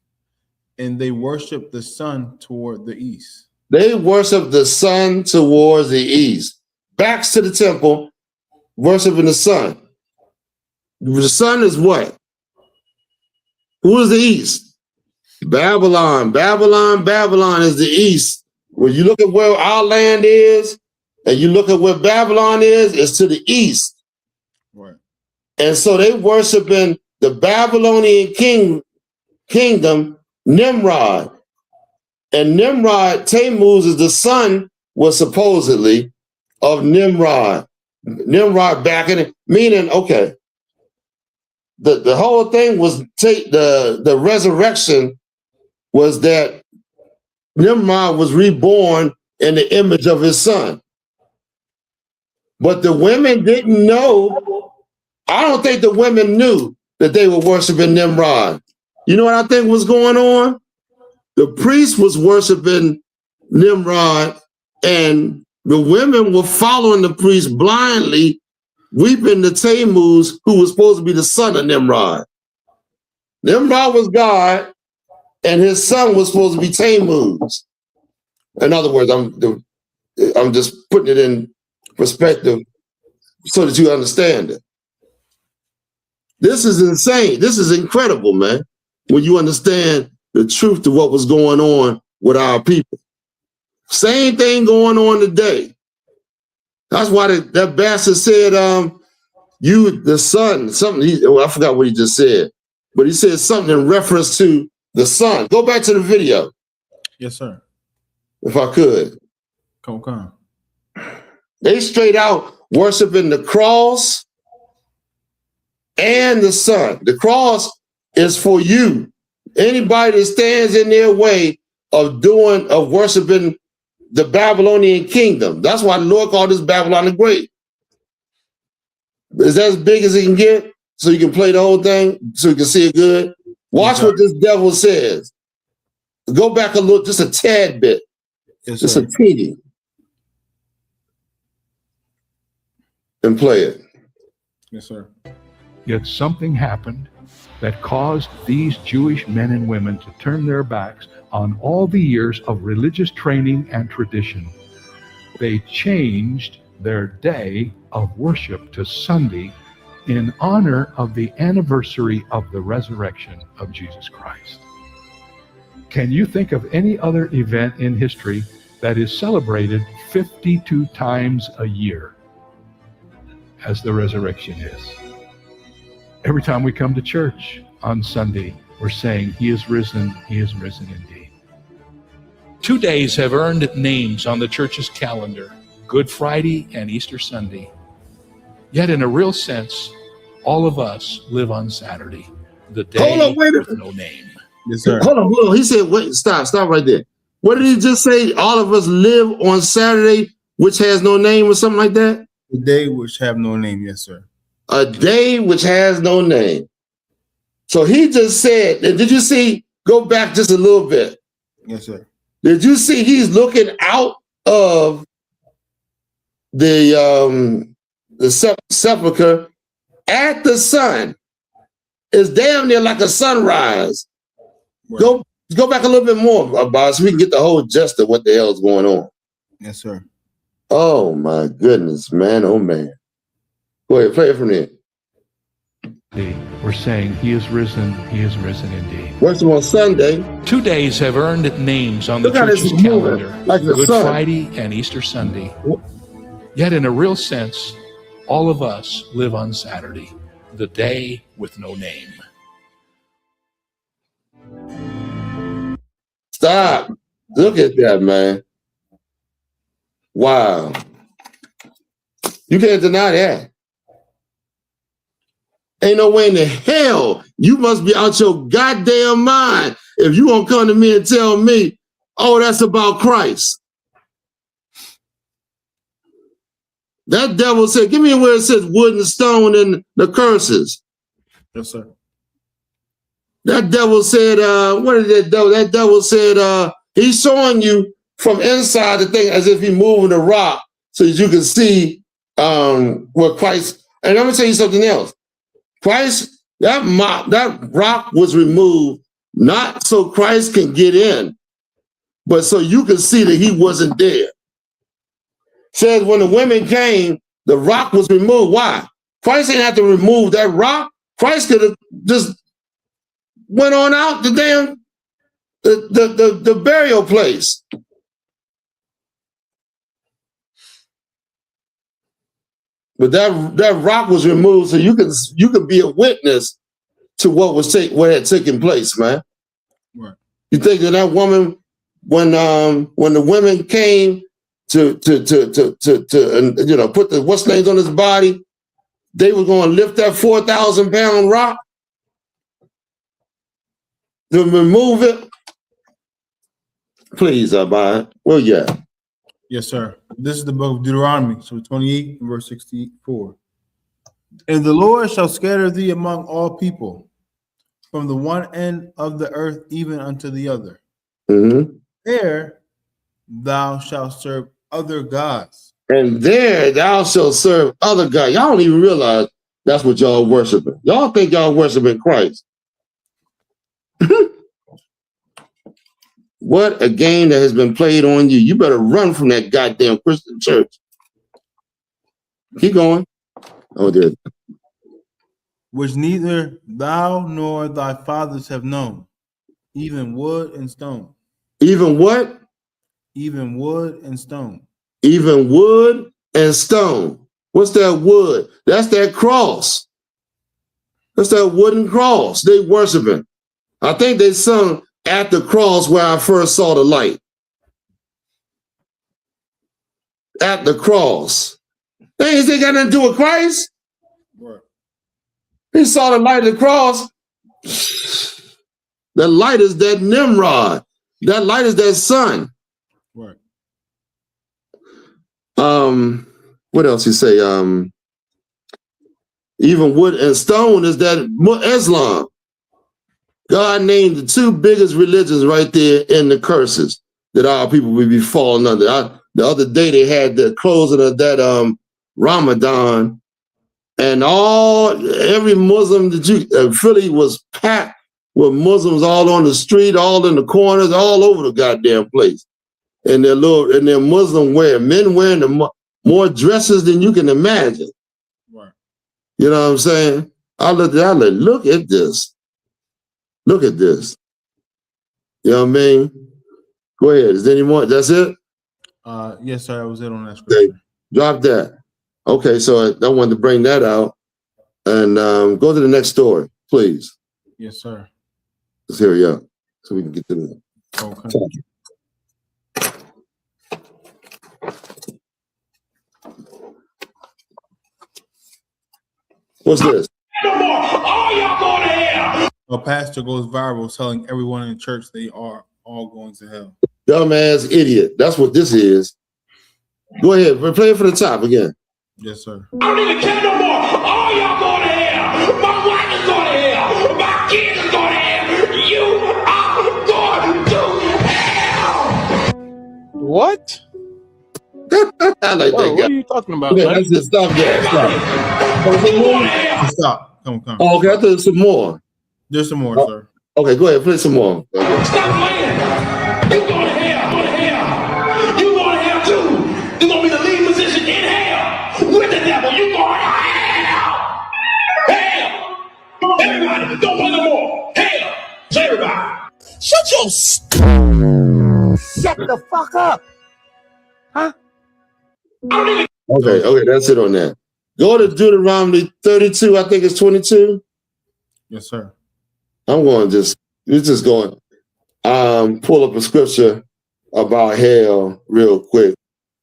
and they worship the sun toward the east. They worship the sun towards the east. Backs to the temple, worshiping the sun. The sun is what? Who is the east? Babylon. Babylon is the east. When you look at where our land is, and you look at where Babylon is, it's to the east. Right. And so they worshiping the Babylonian kingdom, Nimrod. And Nimrod, Tammuz is the son, was supposedly of Nimrod. Nimrod backing it, meaning, okay, the whole thing was the resurrection was that Nimrod was reborn in the image of his son. But the women didn't know. I don't think the women knew that they were worshiping Nimrod. You know what I think was going on? The priest was worshiping Nimrod, and the women were following the priest blindly, weeping the Tammuz, who was supposed to be the son of Nimrod. Nimrod was God, and his son was supposed to be Tammuz. In other words, I'm just putting it in perspective so that you understand it. This is insane. This is incredible, man, when you understand the truth of what was going on with our people. Same thing going on today. That's why that bastard said, you, the son, something, I forgot what he just said, but he said something in reference to the son. Go back to the video. Yes, sir. If I could. Come. They straight out worshiping the cross and the son. The cross is for you. Anybody that stands in their way of worshiping the Babylonian kingdom. That's why the Lord called this Babylon the Great. Is that as big as it can get? So you can play the whole thing, so you can see it good? Watch what this devil says. Go back a little, just a tad bit. Yes, just sir. a teeny. And play it. Yes, sir. Yet something happened that caused these Jewish men and women to turn their backs on all the years of religious training and tradition. They changed their day of worship to Sunday in honor of the anniversary of the resurrection of Jesus Christ. Can you think of any other event in history that is celebrated 52 times a year as the resurrection is? Every time we come to church on Sunday, we're saying, He is risen indeed. 2 days have earned names on the church's calendar, Good Friday and Easter Sunday. Yet in a real sense, all of us live on Saturday, the day with no name. Yes, sir. Hold on. He said, wait, stop right there. What did he just say? All of us live on Saturday, which has no name or something like that? A day which have no name, yes, sir. A day which has no name. So he just said, and did you see, go back just a little bit. Yes, sir. Did you see he's looking out of the sepulcher at the sun? It's damn near like a sunrise. Right. Go back a little bit more about so we can get the whole gist of what the hell is going on. Yes, sir. Oh my goodness, man. Oh man. Go ahead, play it from there. We're saying he is risen indeed. Worship on Sunday. 2 days have earned names on the church's calendar, like Good Friday and Easter Sunday. Yet in a real sense, all of us live on Saturday, the day with no name. Stop. Look at that, man. Wow. You can't deny that. Ain't no way in the hell you must be out your goddamn mind if you gonna come to me and tell me, oh, that's about Christ. That devil said, give me where it says wood and stone and the curses. Yes, sir. That devil said, what did that devil? That devil said, he's showing you from inside the thing as if he's moving the rock so that you can see what Christ, and I'm gonna tell you something else. Christ, that rock was removed not so Christ can get in, but so you can see that he wasn't there. Says when the women came, the rock was removed. Why? Christ didn't have to remove that rock. Christ could have just went on out the damn the burial place. But that rock was removed so you can be a witness to what had taken place, man. Right. You think that woman, when the women came to put the what's names on his body, they were going to lift that 4,000-pound rock to remove it. Please, Abba. Well, yeah. Yes, sir. This is the book of Deuteronomy, so 28 and verse 64. And the Lord shall scatter thee among all people, from the one end of the earth even unto the other. Mm-hmm. There thou shalt serve other gods. And there thou shalt serve other gods. Y'all don't even realize that's what y'all worshiping. Y'all think y'all worshiping Christ. What a game that has been played on you. You better run from that goddamn Christian church. Keep going. Oh, dear. Which neither thou nor thy fathers have known, even wood and stone. Even what? Even wood and stone. Even wood and stone. What's that wood? That's that cross. That's that wooden cross they worshiping. I think they sung at the cross where I first saw the light. At the cross. Things they got nothing to do with Christ. Right. He saw the light of the cross. That light is that Nimrod. That light is that sun. Right. What else you say? Even wood and stone is that Islam. God named the two biggest religions right there in the curses that our people will be falling under. The other day they had the closing of that Ramadan, and every Muslim that Philly was packed with Muslims all on the street, all in the corners, all over the goddamn place. And their Muslim wear, men wearing more dresses than you can imagine. Right. You know what I'm saying? I look at this. Look at this. You know what I mean? Go ahead. Is there any more? That's it? Yes, sir. That was it on that scripture. Okay. Drop that. Okay, so I wanted to bring that out. And go to the next story, please. Yes, sir. Let's hurry up so we can get to the okay. What's this? A pastor goes viral telling everyone in church they are all going to hell. Dumbass idiot. That's what this is. Go ahead. Play it for the top again. Yes, sir. I don't even care no more. All y'all going to hell. My wife is going to hell. My kids is going to hell. You are going to hell. What? I like Bro, that what guy. are you talking about, Okay, man? that's it. Stop there. Stop. Stop. Come on. Oh, okay, I thought there's some more. There's some more, sir. Okay, go ahead. Play some more. Okay. Stop playing. You going to hell. Going to hell. You going to hell too. You going to be the lead position in hell with the devil. You going to hell. Hell. Everybody, don't play no more. Hell. Say everybody. Shut the fuck up. Huh? Okay, that's it on that. Go to Deuteronomy 32, I think it's 22. Yes, sir. I'm going to we're just going pull up a scripture about hell real quick.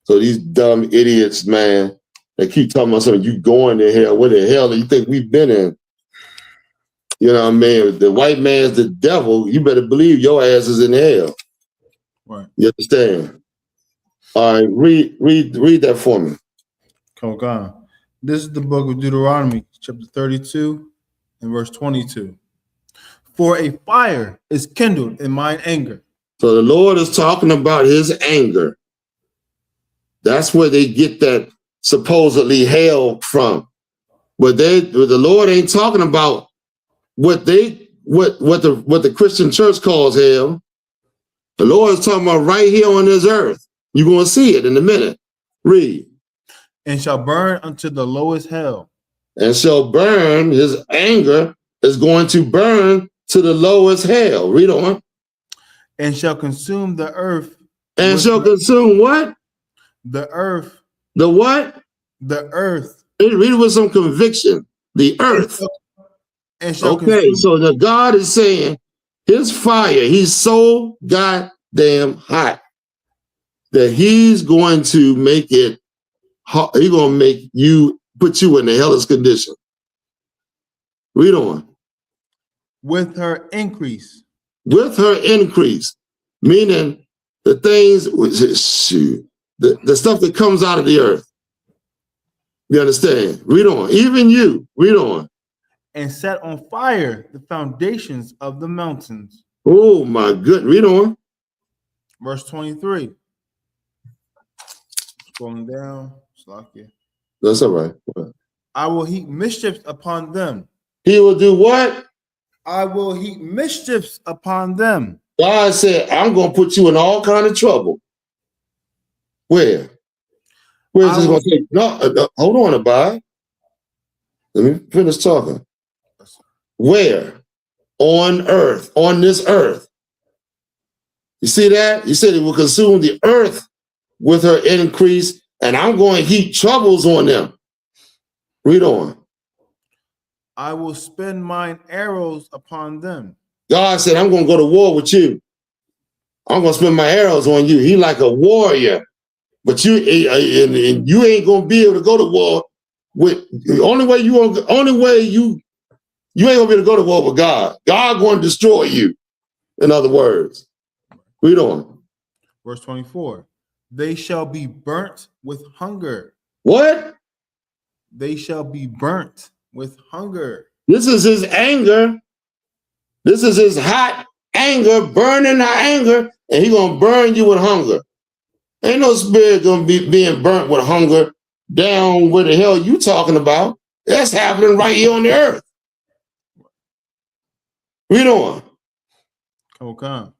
So these dumb idiots, man, they keep talking about something, you going to hell. What the hell do you think we've been in? You know what I mean? The white man's the devil. You better believe your ass is in hell. Right. You understand? All right, read that for me. Come on. This is the book of Deuteronomy, chapter 32 and verse 22. For a fire is kindled in mine anger. So the Lord is talking about his anger. That's where they get that supposedly hell from. But the Lord ain't talking about what the Christian church calls hell. The Lord is talking about right here on this earth. You're going to see it in a minute. Read. And shall burn unto the lowest hell. And shall burn, his anger is going to burn to the lowest hell. Read on. And shall consume the earth. And shall consume what? The earth. The what? The earth. Read it with some conviction. The earth. And shall okay, so the God is saying his fire, he's so goddamn hot that he's going to make it hot. He's going to make you, put you in the hellish condition. Read on. With her increase. With her increase, meaning the things, the stuff that comes out of the earth. You understand? Read on. Even you, read on. And set on fire the foundations of the mountains. Oh my good. Read on. Verse 23. Scrolling down. Slacky. That's all right. I will heap mischiefs upon them. He will do what? I will heap mischiefs upon them. God said, I'm going to put you in all kind of trouble. Where? Where is this going to take? No, hold on, Abide. Let me finish talking. Where? On earth, on this earth. You see that? He said it will consume the earth with her increase, and I'm going to heap troubles on them. Read on. I will spend mine arrows upon them. God said, I'm going to go to war with you. I'm going to spend my arrows on you. He like a warrior. But you ain't going to be able to go to war with, the only way you ain't going to be able to go to war with God. God going to destroy you. In other words. Read on. Verse 24. They shall be burnt with hunger. What? They shall be burnt with hunger. This is his anger. This is his hot anger, burning our anger, and he's going to burn you with hunger. Ain't no spirit going to be being burnt with hunger down where the hell you talking about. That's happening right here on the earth. Read on. Okay.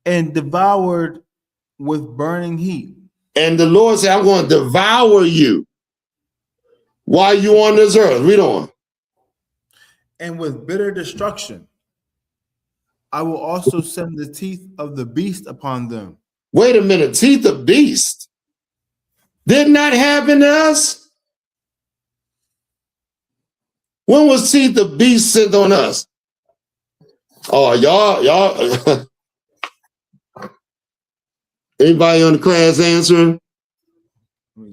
And devoured with burning heat. And the Lord said, I'm going to devour you while you on this earth. Read on. And with bitter destruction, I will also send the teeth of the beast upon them. Wait a minute, teeth of beast? Didn't that happen to us? When was teeth of beast sent on us? Oh, y'all. Anybody on the class answering?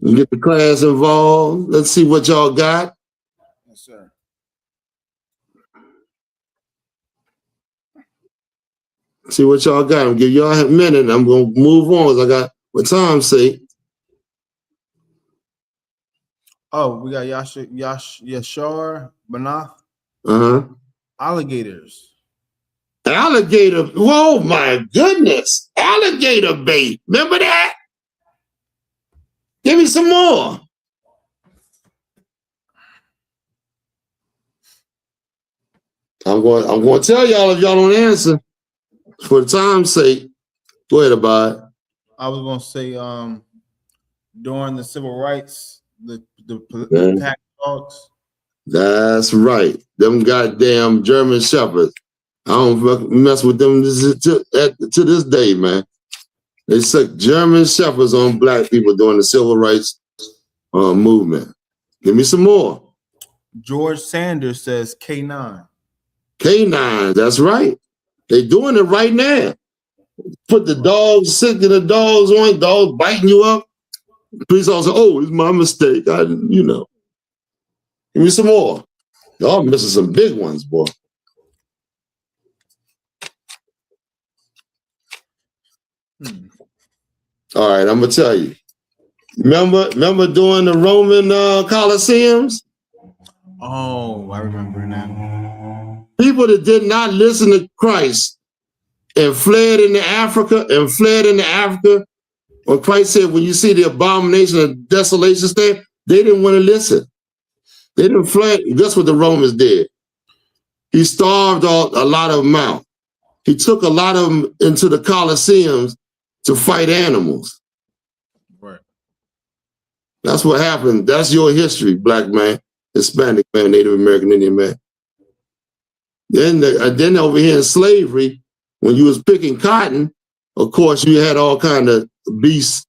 Get the class involved. Let's see what y'all got. Yes, sir. See what y'all got. I'm gonna give y'all a minute. I'm gonna move on as I got what time's sake. Oh, we got Yashar Banath. Alligators. Alligator. Whoa, my goodness. Alligator bait. Remember that? Give me some more. I'm going to tell y'all if y'all don't answer. For the time's sake. Go ahead, Abad. I was going to say during the civil rights, the tax dogs. That's right. Them goddamn German shepherds. I don't mess with them to this day, man. They suck German shepherds on black people during the civil rights movement. Give me some more. George Sanders says K9. K9, that's right. They doing it right now. Put the dogs, sicking the dogs on, dogs biting you up. Police officer, oh, it's my mistake. Give me some more. Y'all missing some big ones, boy. All right, I'm gonna tell you. Remember doing the Roman Colosseums? Oh, I remember now. People that did not listen to Christ and fled into Africa, when Christ said, when you see the abomination of desolation stand, they didn't want to listen. They didn't flee. That's what the Romans did. He starved a lot of them out. He took a lot of them into the Colosseums to fight animals. Right. That's what happened. That's your history, black man, Hispanic man, Native American Indian man. Then over here in slavery, when you was picking cotton, of course, you had all kind of beasts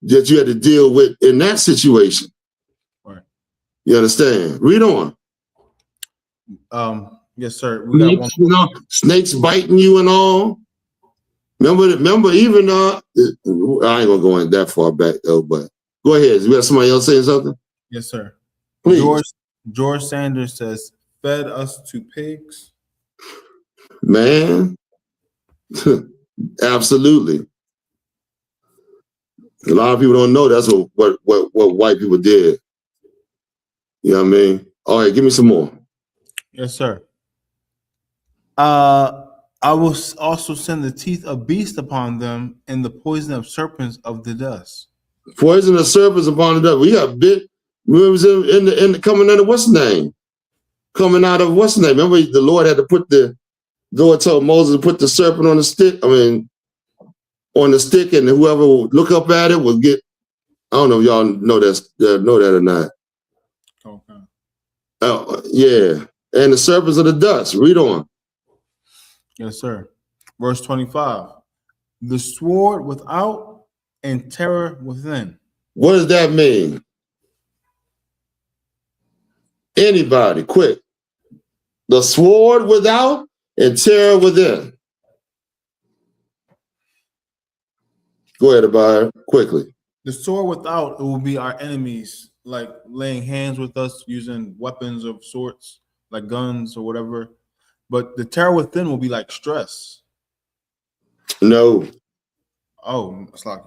that you had to deal with in that situation. Right. You understand? Read on. Yes, sir. We got one. Snakes biting you and all. Remember even I ain't gonna go in that far back though, but go ahead. You got somebody else saying something? Yes, sir. Please. George Sanders says, fed us to pigs. Man, absolutely. A lot of people don't know that's what white people did. You know what I mean? All right, give me some more. Yes, sir. I will also send the teeth of beasts upon them and the poison of serpents of the dust. Poison of serpents upon the dust. We got bit. We was in the coming out of what's name? Coming out of what's name? Remember the Lord had to put Lord told Moses to put the serpent on the stick. On the stick, and whoever will look up at it will get. I don't know if y'all know that or not. Okay. Yeah, and the serpents of the dust. Read on. Yes, sir. Verse 25. The sword without and terror within. What does that mean? Anybody, quick. The sword without and terror within. Go ahead, Abide, quickly. The sword without, it will be our enemies, like laying hands with us using weapons of sorts, like guns or whatever. But the terror within will be like stress. No. Oh, it's like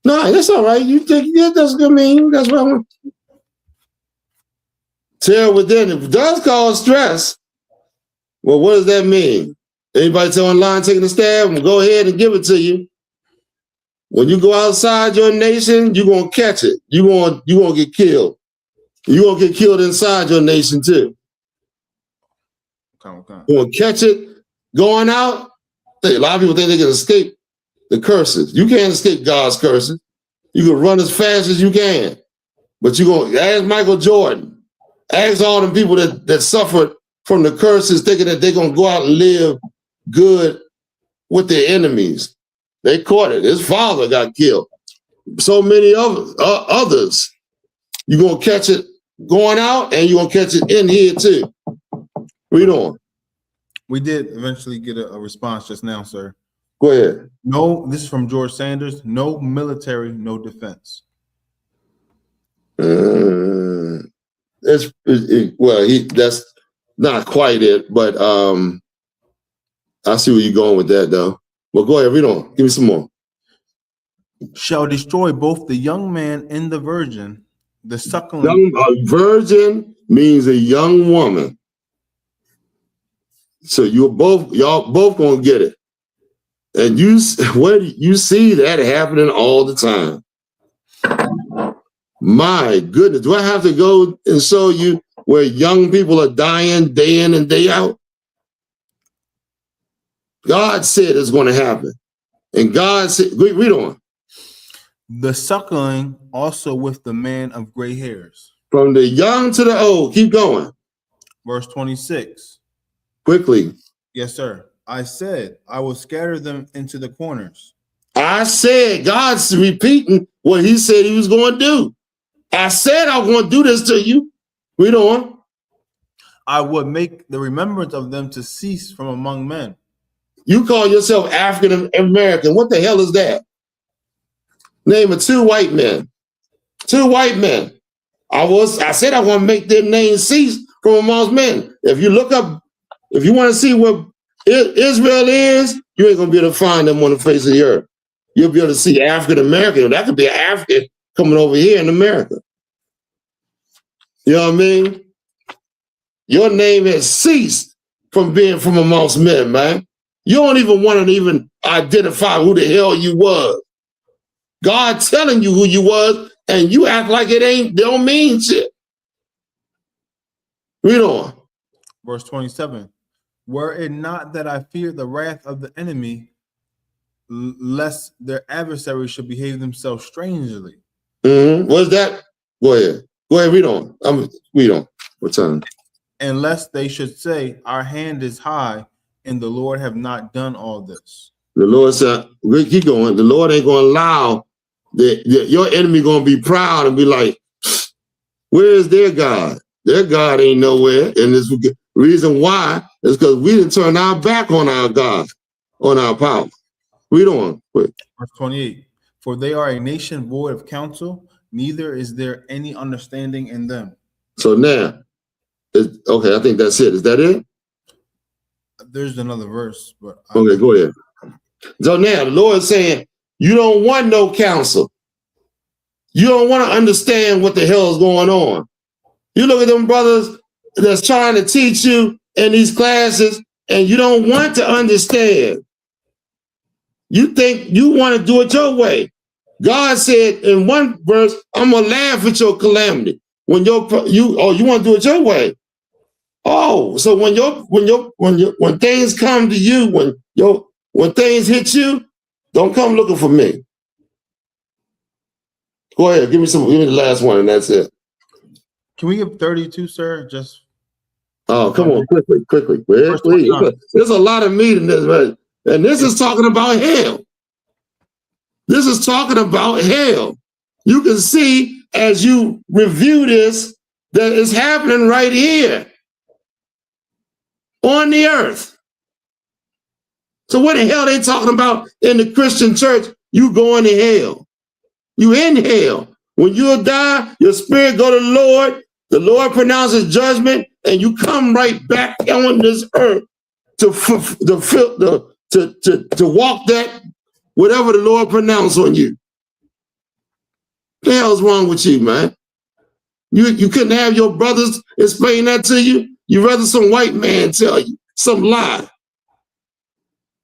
no, that's all right. You think that's good mean. That's what I want. Terror within, if it does cause stress, well, what does that mean? Anybody online taking a stab? Well, go ahead and give it to you. When you go outside your nation, you're gonna catch it. You're gonna get killed. You're gonna get killed inside your nation too. Okay. You're gonna catch it going out. A lot of people think they can escape the curses. You can't escape God's curses. You can run as fast as you can. But you're gonna ask Michael Jordan, ask all the people that suffered from the curses, thinking that they're gonna go out and live good with their enemies. They caught it. His father got killed. So many others. You're going to catch it going out, and you're going to catch it in here, too. Read on. We did eventually get a response just now, sir. Go ahead. No, this is from George Sanders. No military, no defense. Well, that's not quite it, but I see where you're going with that, though. But go ahead, read on. Give me some more. Shall destroy both the young man and the virgin, the suckling. A virgin means a young woman. So y'all both gonna get it. And you see that happening all the time. My goodness, do I have to go and show you where young people are dying day in and day out? God said it's going to happen. And God said, read on. The suckling also with the man of gray hairs. From the young to the old, keep going. Verse 26. Quickly. Yes, sir. I said, I will scatter them into the corners. I said, God's repeating what he said he was going to do. I said I was going to do this to you. Read on. I would make the remembrance of them to cease from among men. You call yourself African American. What the hell is that? Name of two white men. Two white men. I said I want to make their names cease from amongst men. If you look up, if you want to see what Israel is, you ain't gonna be able to find them on the face of the earth. You'll be able to see African American. That could be an African coming over here in America. You know what I mean? Your name has ceased from being from amongst men, man. You don't even want to even identify who the hell you was. God telling you who you was, and you act like they don't mean shit. Read on. Verse 27. Were it not that I fear the wrath of the enemy, lest their adversaries should behave themselves strangely. What's that? Go ahead. Go ahead, read on. Read on. What time? Unless they should say, our hand is high, and the Lord have not done all this. The Lord said, keep going. The Lord ain't going to allow your enemy going to be proud and be like, where is their God? Their God ain't nowhere. And this reason why is because we didn't turn our back on our God, on our power. Read on. Quick. Verse 28. For they are a nation void of counsel, neither is there any understanding in them. So now, okay, I think that's it. Is that it? There's another verse, but okay, go ahead. So now the Lord is saying, you don't want no counsel. You don't want to understand what the hell is going on. You look at them brothers that's trying to teach you in these classes, and you don't want to understand. You think you want to do it your way. God said in one verse, I'm gonna laugh at your calamity. When you want to do it your way. Oh, so when things come to you, when things hit you, don't come looking for me. Go ahead, give me the last one, and that's it. Can we give 32, sir? Just come on, quickly. There's a lot of meat in this, right? And this is talking about hell. This is talking about hell. You can see as you review this that it's happening right here on the earth. So what the hell are they talking about in the Christian church? You going to hell. You in hell. When you die, your spirit go to the Lord pronounces judgment, and you come right back on this earth to walk that whatever the Lord pronounced on you. What the hell's wrong with you, man? You couldn't have your brothers explain that to you? You rather some white man tell you some lie.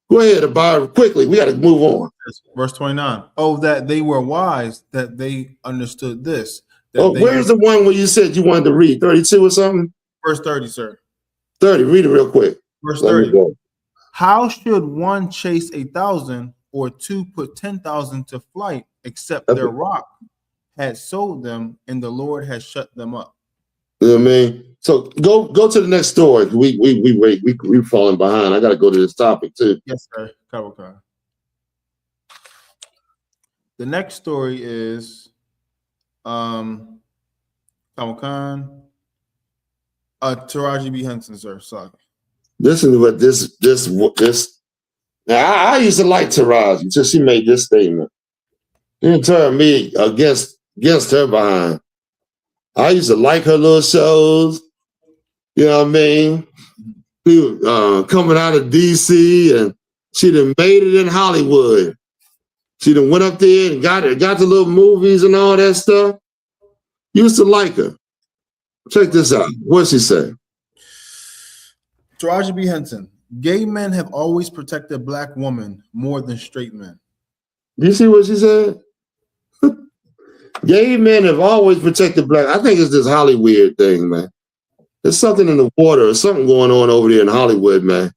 Go ahead, Abba, quickly. We got to move on. Verse 29. Oh, that they were wise, that they understood this. Where's the one where you said you wanted to read? 32 or something? Verse 30, sir. 30, read it real quick. Verse 30. How should one chase 1,000 or two put 10,000 to flight, except their rock had sold them and the Lord has shut them up? You know what I mean? So go to the next story. We falling behind. I got to go to this topic too. Yes, sir. Kabaka. The next story is Taraji B. Henson, sir. Sorry. Listen to what this. Now I used to like Taraji until she made this statement. She didn't turn me against her behind. I used to like her little shows. You know what I mean? He was coming out of DC, and she done made it in Hollywood. She done went up there and got the little movies and all that stuff. Used to like her. Check this out. What'd she say? Taraji B. Henson. Gay men have always protected black women more than straight men. You see what she said? Gay men have always protected black. I think it's this Hollywood thing, man. There's something in the water or something going on over there in Hollywood, man.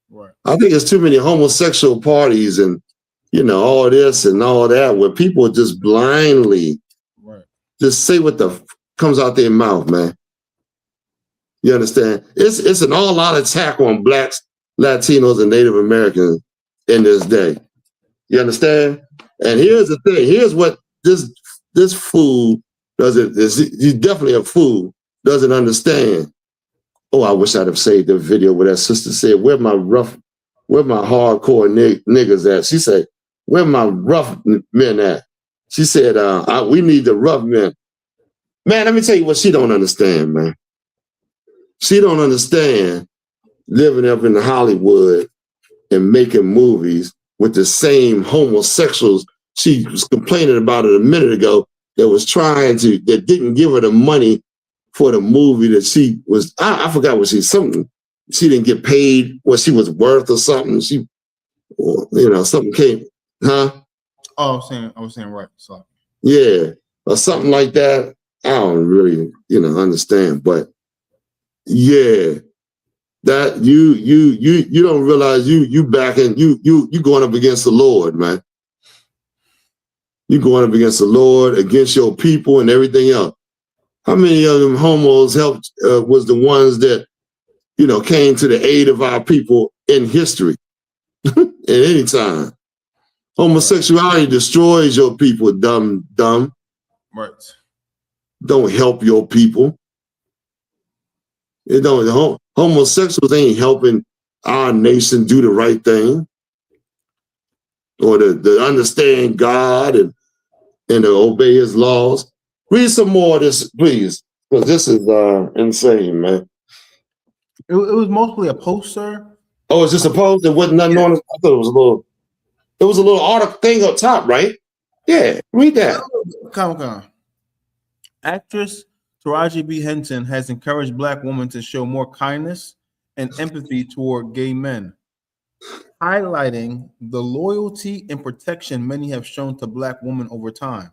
Right. I think it's too many homosexual parties and, you know, all this and all that, where people just blindly just say what the comes out their mouth, man. You understand? It's an all-out attack on blacks, Latinos, and Native Americans in this day. You understand? And here's the thing. Here's what this fool doesn't. He's definitely a fool. Doesn't understand. Oh, I wish I'd have saved the video where that sister said, where my hardcore niggas at? She said, where my rough men at? She said, we need the rough men. Man, let me tell you what she don't understand, man. She don't understand living up in Hollywood and making movies with the same homosexuals she was complaining about it a minute ago that didn't give her the money for the movie that she was, I forgot what she didn't get paid what she was worth or something. Something came, huh? Oh, I was saying right. Sorry. Yeah, or something like that. I don't really, understand, but yeah, that you don't realize you backing you going up against the Lord, man. You going up against the Lord, against your people and everything else. How many of them homos helped was the ones that came to the aid of our people in history at any time? Homosexuality destroys your people, dumb. Right. Don't help your people. It don't. Homosexuals ain't helping our nation do the right thing, or to understand God and to obey His laws. Read some more of this, please, because this is insane, man. It was mostly a poster. Oh, it's just a post. It wasn't nothing on it. I thought it was a little. It was a little article thing up top, right? Yeah, read that. Come. Actress Taraji B. Henson has encouraged black women to show more kindness and empathy toward gay men, highlighting the loyalty and protection many have shown to black women over time.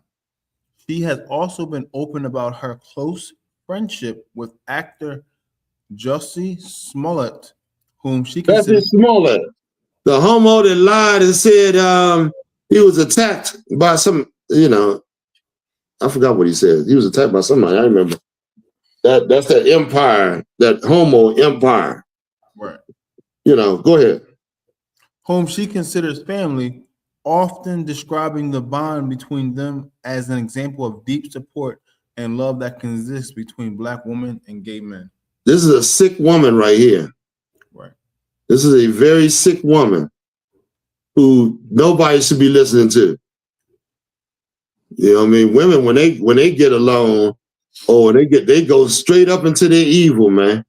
She has also been open about her close friendship with actor Jussie Smollett, whom she considers Smollett, the homo that lied and said he was attacked by some, I forgot what he said. He was attacked by somebody. I remember. That's that empire, that homo empire. Right. Go ahead. Whom she considers family, often describing the bond between them as an example of deep support and love that can exist between black women and gay men. This is a sick woman right here. Right. This is a very sick woman who nobody should be listening to. You know what I mean? Women, when they get alone, they go straight up into their evil, man.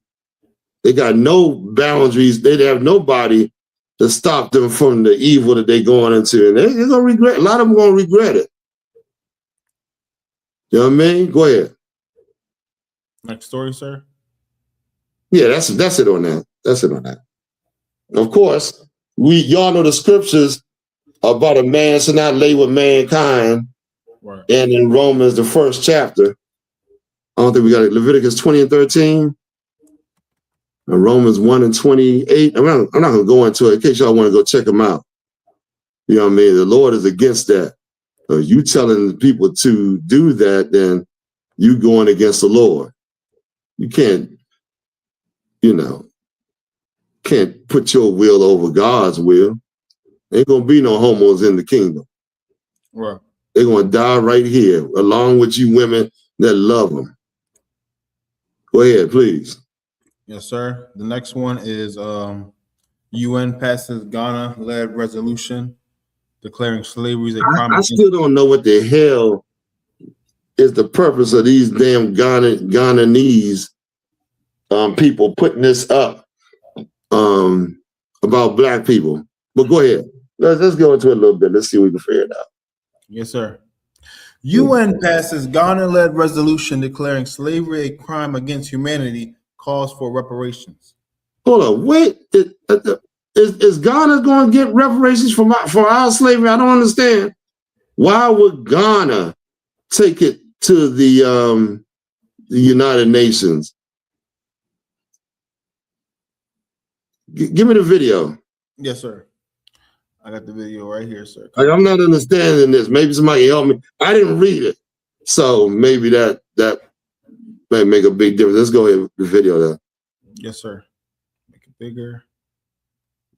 They got no boundaries. They have nobody to stop them from the evil that they're going into. And they're gonna regret. A lot of them gonna regret it. You know what I mean? Go ahead. Next story, sir. Yeah, that's it on that. That's it on that. Of course, y'all know the scriptures about a man should not lay with mankind. Right. And in Romans, the 1st chapter, I don't think we got it. Leviticus 20 and 13. And Romans 1 and 28. I'm not going to go into it in case y'all want to go check them out. You know what I mean? The Lord is against that. So you telling people to do that, then you going against the Lord. You can't put your will over God's will. Ain't going to be no homos in the kingdom. Right. They're going to die right here, along with you women that love them. Go ahead, please. Yes, sir. The next one is UN passes Ghana-led resolution declaring slavery as a crime. I still don't know what the hell is the purpose of these damn Ghananese people putting this up about black people. But go ahead. Let's go into it a little bit. Let's see if we can figure it out. Yes, sir. UN passes Ghana-led resolution declaring slavery a crime against humanity, calls for reparations. Hold on, wait. Is Ghana going to get reparations for our slavery? I don't understand. Why would Ghana take it to the United Nations? Give me the video. Yes, sir. I got the video right here, sir. I'm not understanding this. Maybe somebody can help me. I didn't read it, so maybe that may make a big difference. Let's go ahead with the video there. Yes, sir. Make it bigger.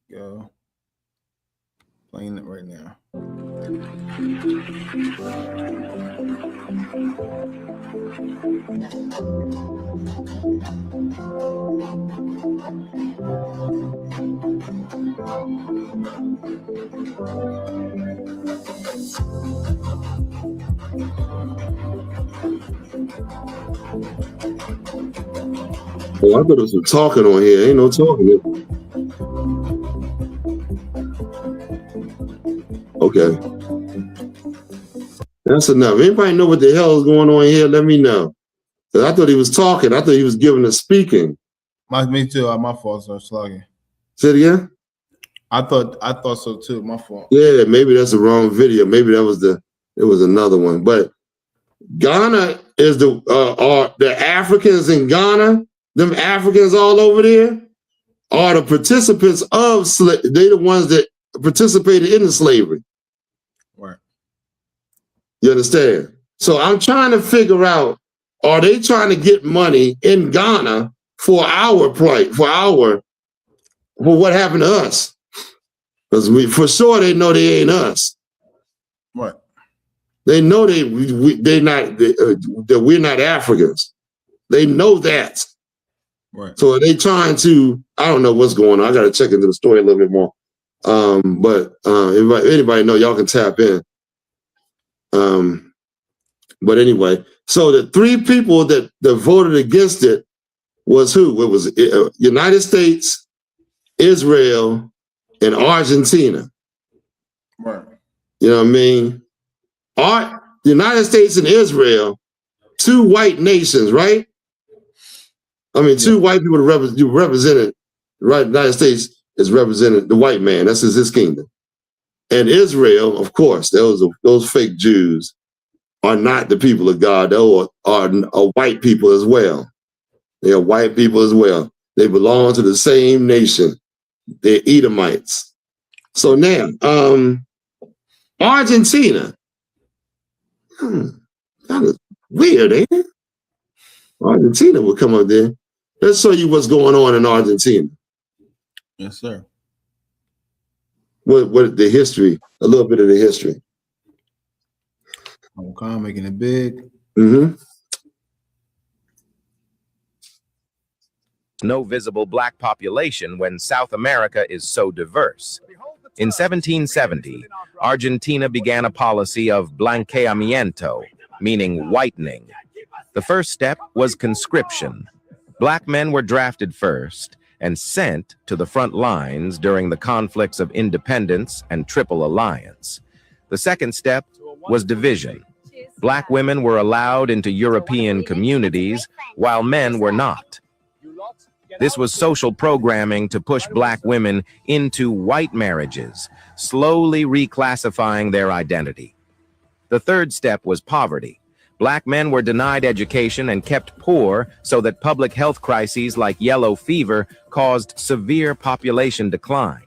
Go. Playing it right now. Oh, I thought there was some talking on here. Ain't no talking here. Okay. That's enough. Anybody know what the hell is going on here? Let me know. I thought he was talking. I thought he was giving a speaking. Me too. My fault, sir. Slugging. Say it again. I thought so too. My fault. Yeah, maybe that's the wrong video. Maybe it was another one. But Ghana is the Africans in Ghana. Them Africans all over there are the participants of slavery. They the ones that participated in the slavery. Right. You understand? So I'm trying to figure out, are they trying to get money in Ghana for our plight, for what happened to us? Because for sure they know they ain't us. What? They know that we're not Africans. They know that. Right. So are they trying to? I don't know what's going on. I got to check into the story a little bit more. But if anybody know, y'all can tap in. But anyway, so the three people that voted against it was who? It was United States, Israel, and Argentina. Right. You know what I mean? The United States and Israel, two white nations, right? I mean, two white people represented, right? The United States is represented the white man. That's his kingdom. And Israel, of course, those fake Jews are not the people of God. They are white people as well. They are white people as well. They belong to the same nation. They're Edomites. So now, Argentina. That is weird, ain't it? Argentina will come up there. Let's show you what's going on in Argentina. Yes, sir. What the history, a little bit of the history. Okay, making it big. Mm-hmm. No visible black population when South America is so diverse. In 1770, Argentina began a policy of blanqueamiento, meaning whitening. The first step was conscription. Black men were drafted first and sent to the front lines during the conflicts of independence and Triple Alliance. The second step was division. Black women were allowed into European communities while men were not. This was social programming to push black women into white marriages, slowly reclassifying their identity. The third step was poverty. Black men were denied education and kept poor so that public health crises like yellow fever caused severe population decline.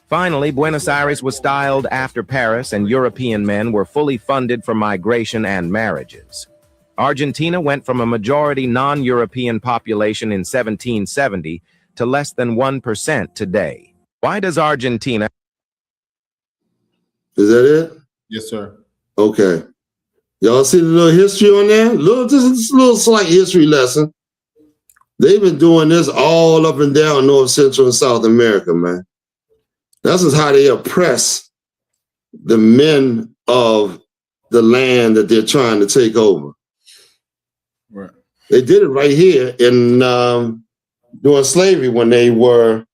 Finally, Buenos Aires was styled after Paris, and European men were fully funded for migration and marriages. Argentina went from a majority non-European population in 1770 to less than 1% today. Why does Argentina... Is that it? Yes, sir. Okay. Y'all see the little history on there? Just a little slight history lesson. They've been doing this all up and down North, Central, and South America, man. That's just how they oppress the men of the land that they're trying to take over. Right. They did it right here in during slavery when they were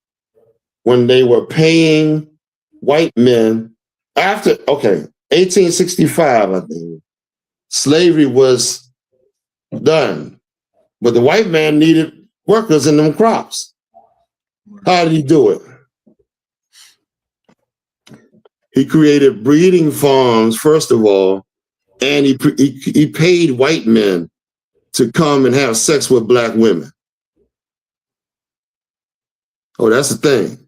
when they were paying white men after 1865, I think, slavery was done. But the white man needed workers in them crops. How did he do it? He created breeding farms, first of all, and he paid white men to come and have sex with black women. Oh, that's the thing.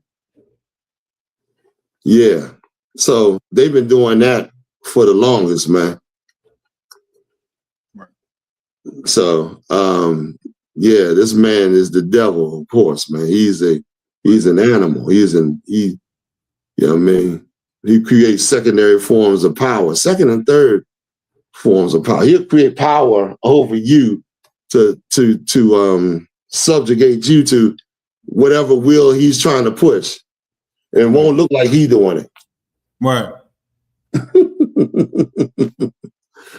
Yeah. So they've been doing that for the longest, man. So, yeah, this man is the devil, of course, man. He's an animal. You know what I mean? He creates secondary forms of power, second and third forms of power. He'll create power over you to subjugate you to whatever will he's trying to push. And it won't look like he's doing it. Right.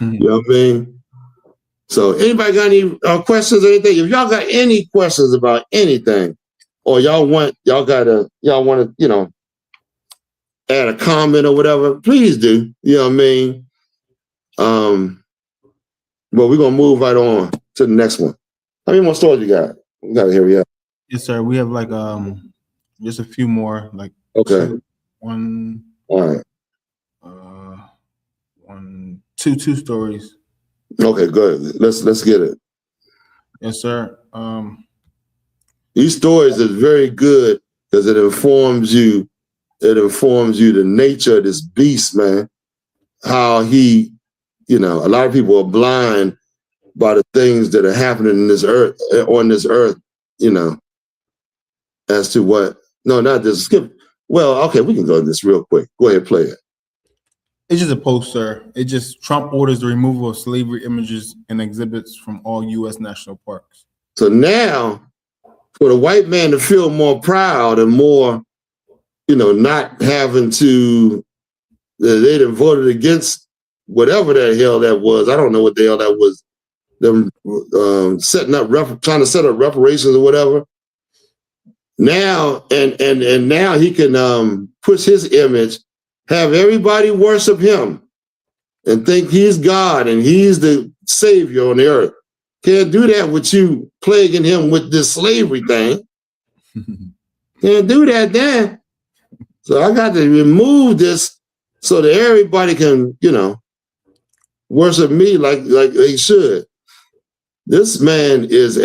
You know what I mean? So anybody got any questions or anything? If y'all got any questions about anything, or y'all want to, you know, add a comment or whatever, please do. You know what I mean? But we're gonna move right on to the next one. How many more stories you got? We gotta hurry up. Yes, sir. We have like just a few more. Like okay. One. All right. Two stories. Okay, good. Let's get it. Yes, sir. These stories is very good because it informs you. It informs you the nature of this beast, man. How he, you know, a lot of people are blind by the things that are happening in this earth, on this earth, you know, as to what. No, not this. Skip. Well, okay, we can go to this real quick. Go ahead, play it. It's just a post, sir. It just Trump orders the removal of slavery images and exhibits from all U.S. national parks. So now, for the white man to feel more proud and more, you know, not having to, they done voted against whatever the hell that was. I don't know what the hell that was. Them setting up, trying to set up reparations or whatever. Now, and now he can push his image, have everybody worship him and think he's God and he's the savior on the earth. Can't do that with you plaguing him with this slavery thing. Can't do that then. So I got to remove this so that everybody can, you know, worship me like they should. This man is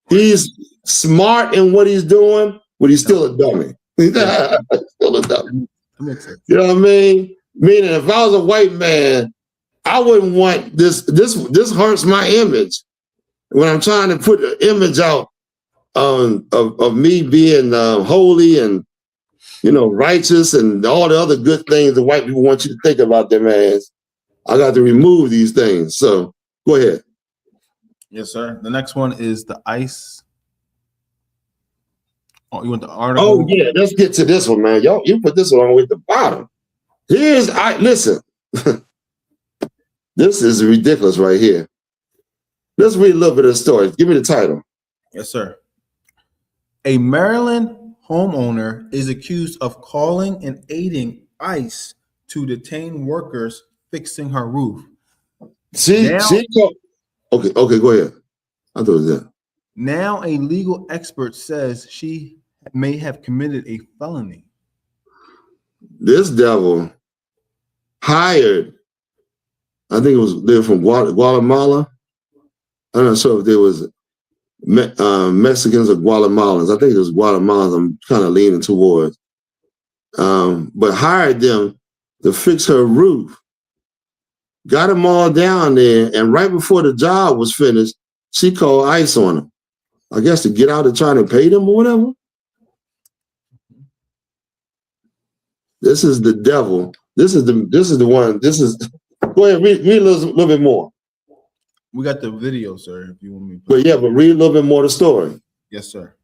he's smart in what he's doing, but he's still a dummy. Still a dummy. You know what I mean? Meaning, if I was a white man, I wouldn't want this. This hurts my image when I'm trying to put an image out of me being holy and, you know, righteous and all the other good things the white people want you to think about them as. I got to remove these things. So go ahead. Yes, sir. The next one is the ICE. Oh, you want the article? Oh, yeah. Let's get to this one, man. Y'all, you put this one all the way at the bottom. Listen. This is ridiculous right here. Let's read a little bit of the story. Give me the title. Yes, sir. A Maryland homeowner is accused of calling and aiding ICE to detain workers fixing her roof. Okay, go ahead. I thought it was that. Now a legal expert says she may have committed a felony. This devil hired, I think they're from Guatemala. I'm not sure if there was Mexicans or Guatemalans. I think it was Guatemalans I'm kind of leaning towards. But hired them to fix her roof. Got them all down there, and right before the job was finished, she called ICE on them. I guess to get out and try to pay them or whatever. This is the devil. This is the one. Go ahead, read a little bit more. We got the video, sir, if you want me to. But yeah, but read a little bit more of the story. Yes, sir.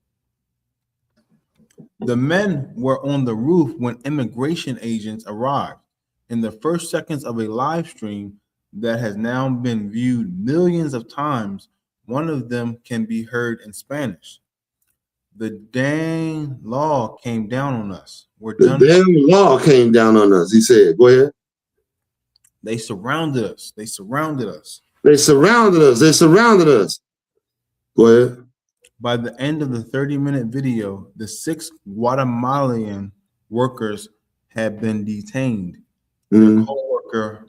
The men were on the roof when immigration agents arrived. In the first seconds of a live stream that has now been viewed millions of times, one of them can be heard in Spanish. The dang law came down on us. The damn law came down on us. He said, "Go ahead." They surrounded us. They surrounded us. They surrounded us. They surrounded us. Go ahead. By the end of the 30-minute video, the 6 Guatemalan workers had been detained. Their co-worker,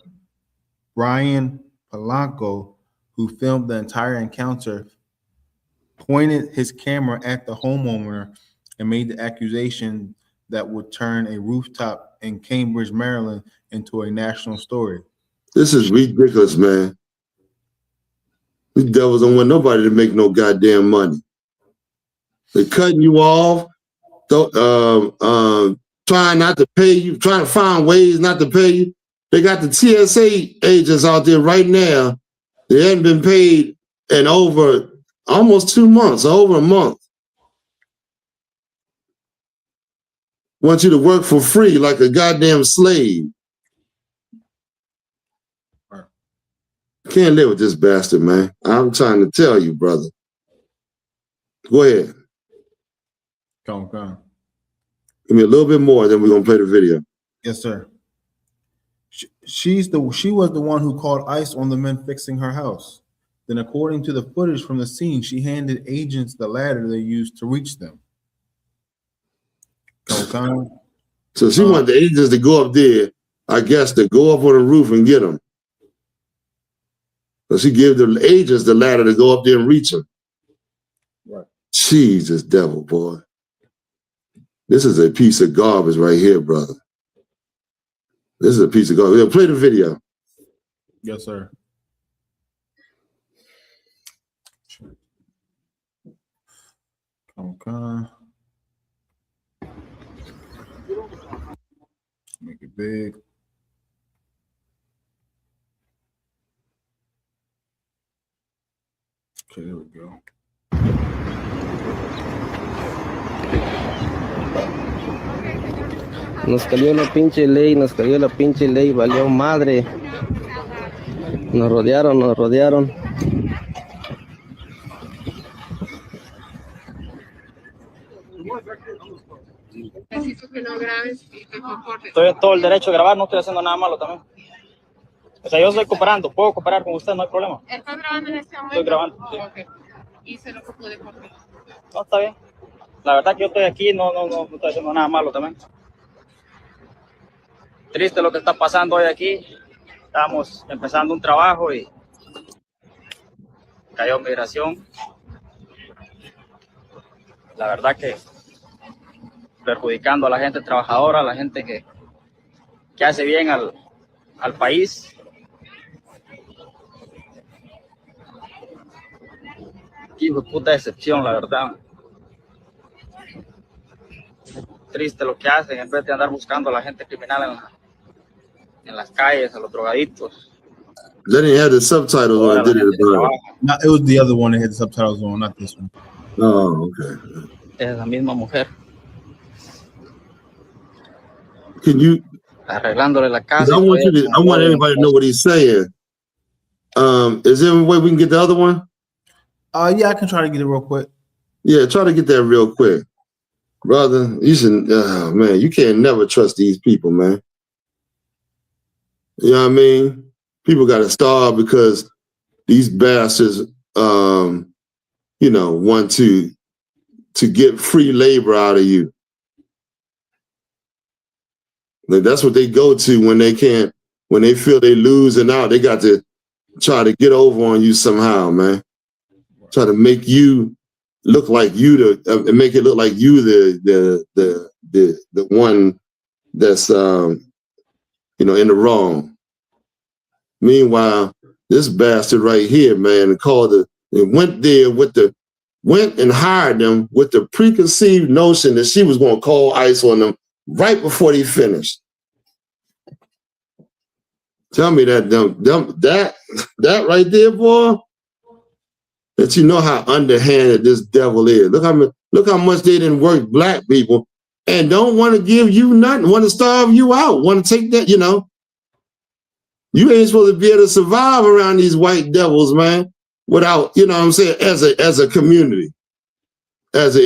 Brian Polanco, who filmed the entire encounter, pointed his camera at the homeowner and made the accusation that would turn a rooftop in Cambridge, Maryland into a national story. This is ridiculous, man. These devils don't want nobody to make no goddamn money. They're cutting you off, trying not to pay you, trying to find ways not to pay you. They got the TSA agents out there right now. They hadn't been paid in over almost 2 months, over a month. Want you to work for free like a goddamn slave. Can't live with this bastard, man. I'm trying to tell you, brother. Go ahead. Come on. Give me a little bit more, then we're gonna play the video. Yes, sir. She was the one who called ICE on the men fixing her house. Then, according to the footage from the scene, she handed agents the ladder they used to reach them. So she wanted the agents to go up there, I guess, to go up on the roof and get them. So she gave the agents the ladder to go up there and reach them. Right. Jesus, devil, boy. This is a piece of garbage right here, brother. This is a piece of garbage. Yeah, play the video. Yes, sir. Okay. Make it big. Okay, there we go. Nos cayó la pinche ley, valió madre. Nos rodearon. Necesito que no grabes y te comportes. Estoy en todo el derecho de grabar, no estoy haciendo nada malo también. O sea, yo estoy cooperando, puedo cooperar con usted, no hay problema. ¿Estás grabando en este momento? Estoy grabando. Sí. Okay. Hice lo que pude por ti. No, está bien. La verdad que yo estoy aquí, no estoy haciendo nada malo también. Triste lo que está pasando hoy aquí. Estamos empezando un trabajo y cayó migración. La verdad que perjudicando a la gente trabajadora, a la gente que hace bien al país. Hijo de puta decepción, la verdad. Triste lo que hacen, en vez de andar buscando a la gente criminal en las calles, a los drogadictos. They didn't have the subtitles on, did it? No, it was the other one that had the subtitles on, not this one. Oh, okay. Es la misma mujer. Can you? Arreglándole la casa. I want everybody to know what he's saying. Is there a way we can get the other one? Yeah, I can try to get it real quick. Yeah, try to get that real quick. Brother, you should, man, you can't never trust these people, man. You know what I mean? People got to starve because these bastards, you know, want to get free labor out of you. Like, that's what they go to when they can't, when they feel they losing out. They got to try to get over on you somehow, man. Try to make you look like you make it look like you the one that's you know, in the wrong. Meanwhile, this bastard right here, man, went and hired them with the preconceived notion that she was going to call ICE on them right before they finished. Tell me that that right there, boy. That you know how underhanded this devil is. Look how much they didn't work black people and don't want to give you nothing, want to starve you out, want to take that, you know. You ain't supposed to be able to survive around these white devils, man, without, you know what I'm saying, as a community. as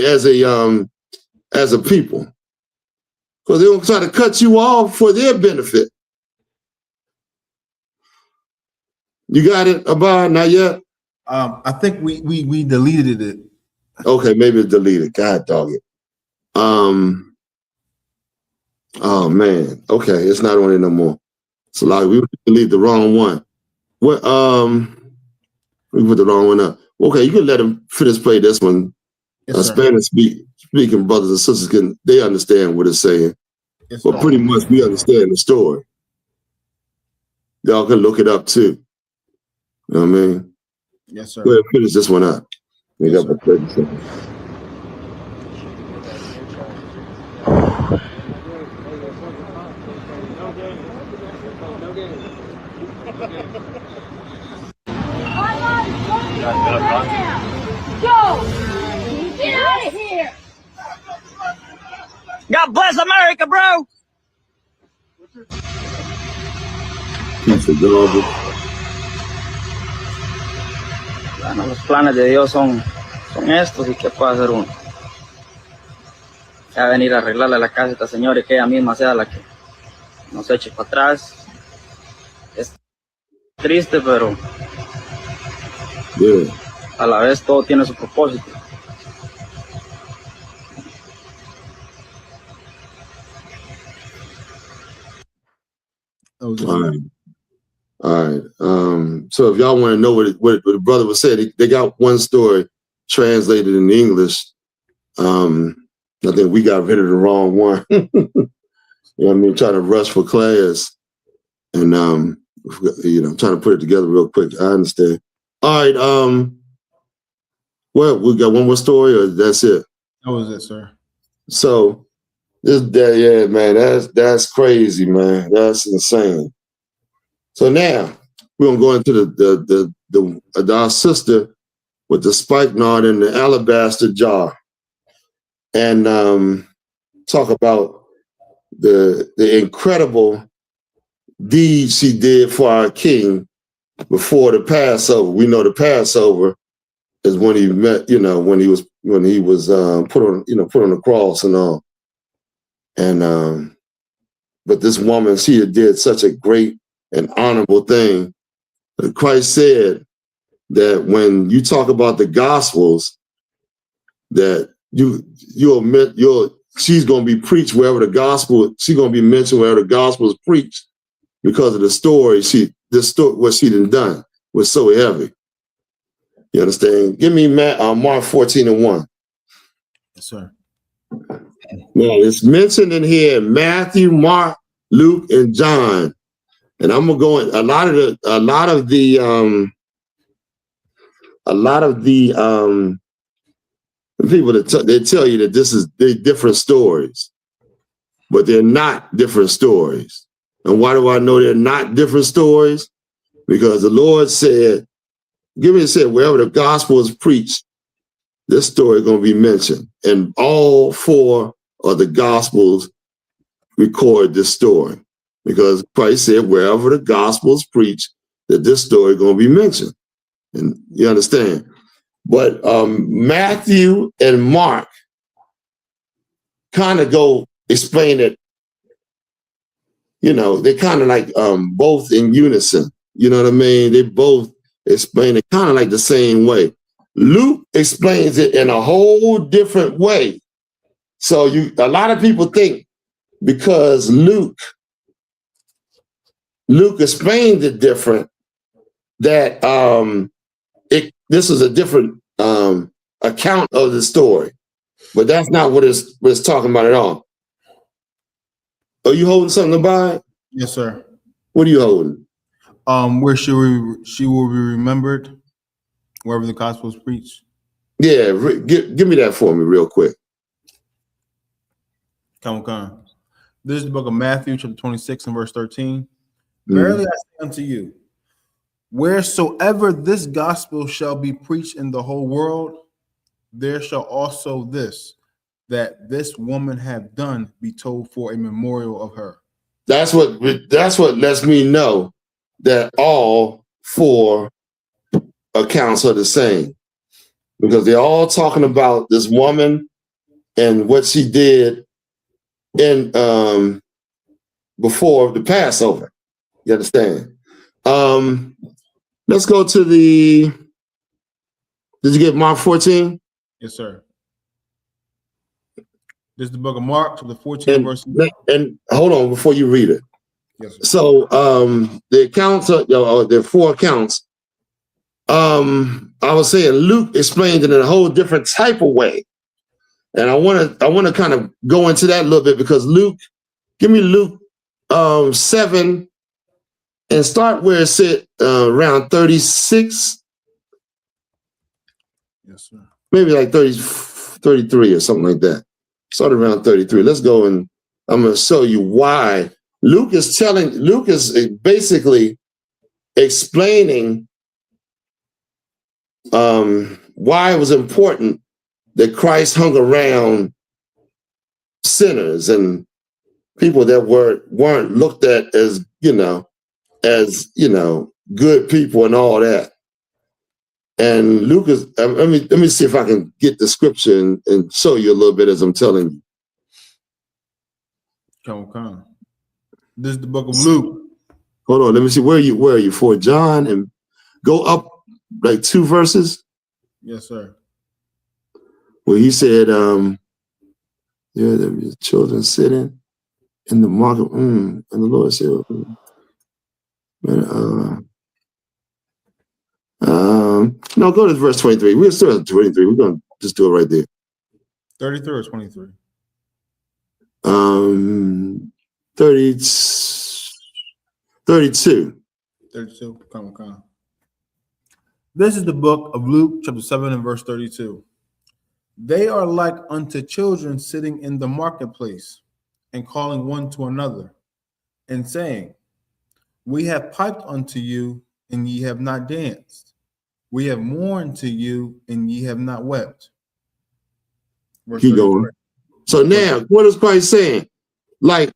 a people. Because they don't try to cut you off for their benefit. You got it, Abba? Not yet? I think we deleted it. Okay, maybe it's deleted. God dog it. Oh man. Okay, it's not on it no more. So like we delete the wrong one. What we put the wrong one up. Okay, you can let them finish play this one. Yes, Spanish speaking brothers and sisters they understand what it's saying. Yes, but pretty much we understand the story. Y'all can look it up too. You know what I mean? Yes, sir. Go ahead and finish this one up. We got about 30 seconds. Get out of here! God bless America, bro! Piece of garbage. Bueno, los planes de Dios son estos y qué puede hacer uno. Ya venir a arreglarle la casa a esta señora y que ella misma sea la que nos eche para atrás. Es triste, pero a la vez todo tiene su propósito. All right. So if y'all want to know what the brother was saying, they got one story translated in English. I think we got rid of the wrong one. You know what I mean? Trying to rush for class and trying to put it together real quick. I understand. All right. Well, we got one more story, or that's it? That was it, sir. So man, that's crazy, man. That's insane. So now we're gonna go into our sister with the spikenard in the alabaster jar, and talk about the incredible deed she did for our King before the Passover. We know the Passover is when he met, when he was put on the cross and all. And but this woman, she did such a great and honorable thing. Christ said that when you talk about the Gospels, that she's going to be preached wherever the gospel, she's going to be mentioned wherever the gospel is preached, because of the story what she done was so heavy. You understand? Give me Mark 14:1. Yes, sir. Now it's mentioned in here Matthew, Mark, Luke, and John. And I'm gonna go in a lot of the people that they tell you that they're different stories, but they're not different stories. And why do I know they're not different stories? Because the Lord said, wherever the gospel is preached, this story is going to be mentioned. And all four of the gospels record this story, because Christ said, wherever the gospel is preached, that this story is going to be mentioned. And you understand? But Matthew and Mark kind of go explain it, they kind of like both in unison. You know what I mean? They both explain it kind of like the same way. Luke explains it in a whole different way. So a lot of people think because Luke explained it different, that this is a different account of the story. But that's not what it's talking about at all. Are you holding something to buy? Yes, sir. What are you holding? Where she will be remembered, wherever the gospel is preached. Yeah, give me that for me real quick. Come on. This is the book of Matthew, chapter 26 and verse 13. Verily I say unto you, wheresoever this gospel shall be preached in the whole world, there shall also that this woman have done be told for a memorial of her. That's what lets me know that all four accounts are the same. because they're all talking about this woman and what she did in before the Passover. You understand? Let's go to the. Did you get Mark 14? Yes, sir. This is the book of Mark, chapter 14, verse. And hold on before you read it. Yes, sir. So the accounts are, there are 4 accounts. I was saying Luke explained it in a whole different type of way, and I want to kind of go into that a little bit, because Luke, give me Luke 7 and start where it said around 36. Yes, sir. Maybe like 33 or something like that. Start around 33. Let's go, and I'm going to show you why. Luke is basically explaining why it was important that Christ hung around sinners and people that weren't looked at as good people and all that. And Luke is, let me see if I can get the scripture and show you a little bit as I'm telling you. Come on. This is the book of Luke. Hold on, let me see. Where are you? For John, and go up like 2 verses. Yes, sir. Where he said, there the children sitting in the market, and the Lord said, no, go to verse 23. We're still at 23. We're going to just do it right there. 33 or 23? 32. 32. Come on. This is the book of Luke, chapter 7 and verse 32. They are like unto children sitting in the marketplace and calling one to another and saying, we have piped unto you, and ye have not danced. We have mourned to you, and ye have not wept. Keep going. So now, what is Christ saying? Like,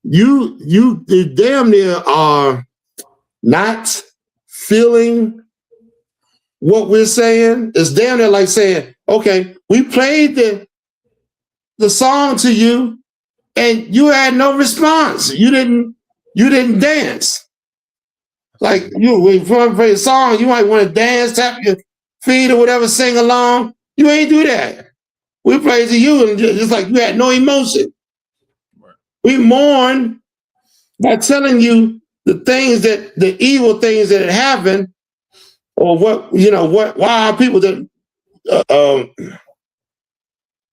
you damn near are not feeling what we're saying. It's damn near like saying, okay, we played the song to you, and you had no response. You didn't dance. Like when you play a song, you might want to dance, tap your feet or whatever, sing along. You ain't do that. We played to you, and just like you had no emotion. Right. We mourn by telling you the evil things that had happened, or why are people that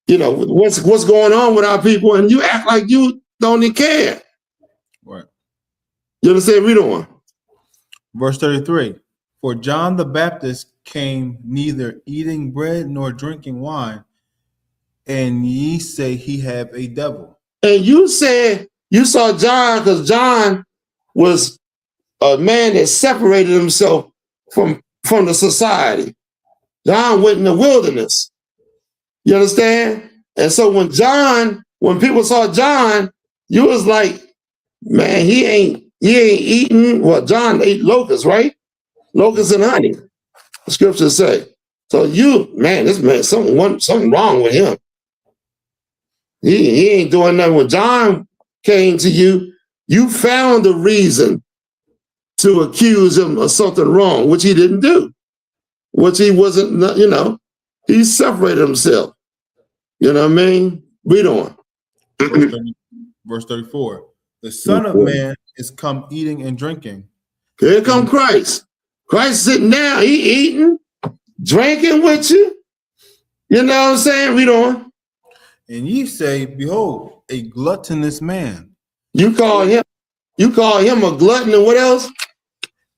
what's going on with our people, and you act like you don't even care. Right. You understand? Read on. Verse 33. For John the Baptist came neither eating bread nor drinking wine, and ye say he have a devil. And you said you saw John, because John was a man that separated himself from the society. John went in the wilderness. You understand? And so when people saw John, you was like, man, he ain't eating. Well, John ate locusts, right? Locusts and honey, the scriptures say. So this man, something wrong with him. He ain't doing nothing. When John came to you, you found a reason to accuse him of something wrong, which he didn't do, which he wasn't, he separated himself. You know what I mean? Read on. Verse 34. The Son of Man is come eating and drinking. Here come Christ. Christ sitting down, he eating, drinking with you. You know what I'm saying? Read on. And ye say, behold, a gluttonous man. You call him a glutton, and what else?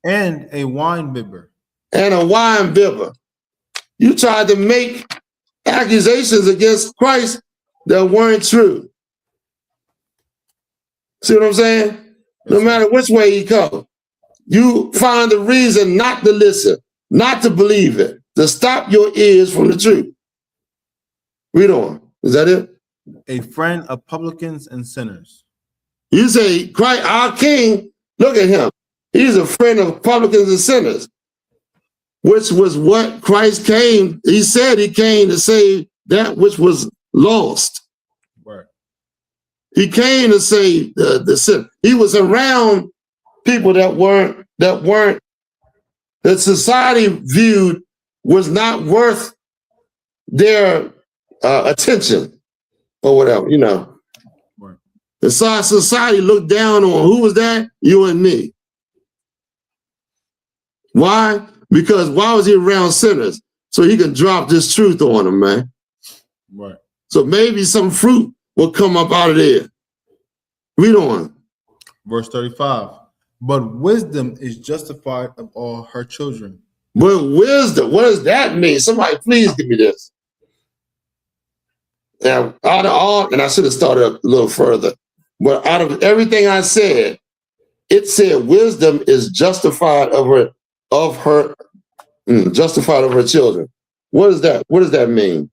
And a wine bibber. And a wine bibber. You tried to make accusations against Christ that weren't true. See what I'm saying? No matter which way he comes, you find a reason not to listen, not to believe it, to stop your ears from the truth. Read on. Is that it? A friend of publicans and sinners. You say, Christ, our King, look at him. He's a friend of publicans and sinners. which was what Christ came. He said he came to save that which was lost. Right. He came to save the sin. He was around people that society viewed was not worth their attention or whatever, you know. Right. The society looked down on, who was that? You and me. Why? Because why was he around sinners? So he could drop this truth on them, man. Right. So maybe some fruit will come up out of there. Read on. Verse 35. But wisdom is justified of all her children. But wisdom, what does that mean? Somebody please give me this. Now, out of all, and I should have started a little further, but out of everything I said, it said wisdom is justified of her children. What is that? What does that mean?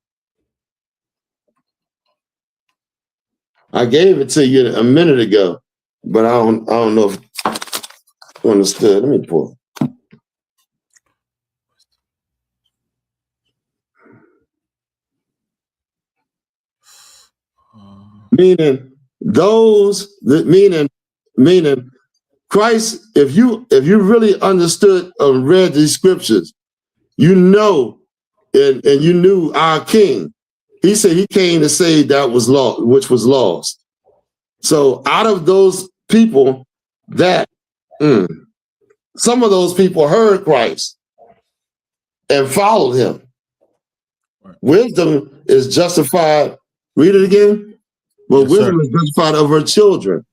I gave it to you a minute ago, but I don't know if you understood. Let me pull. Meaning Christ, if you really understood and read these scriptures, you know, and you knew our King. He said he came to save that was lost, which was lost. So out of those people that some of those people heard Christ and followed him. Right. Wisdom is justified. Read it again. But yes, wisdom is justified of her children.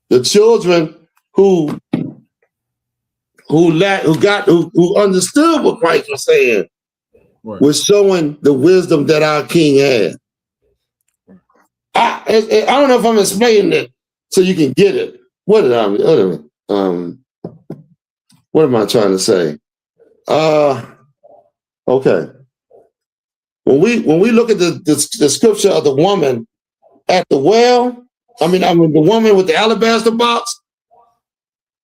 The children who understood what Christ was saying, right, was showing the wisdom that our King had. I don't know if I'm explaining it so you can get it. What am I trying to say? Okay. When we look at the scripture of the woman at the well, I mean the woman with the alabaster box,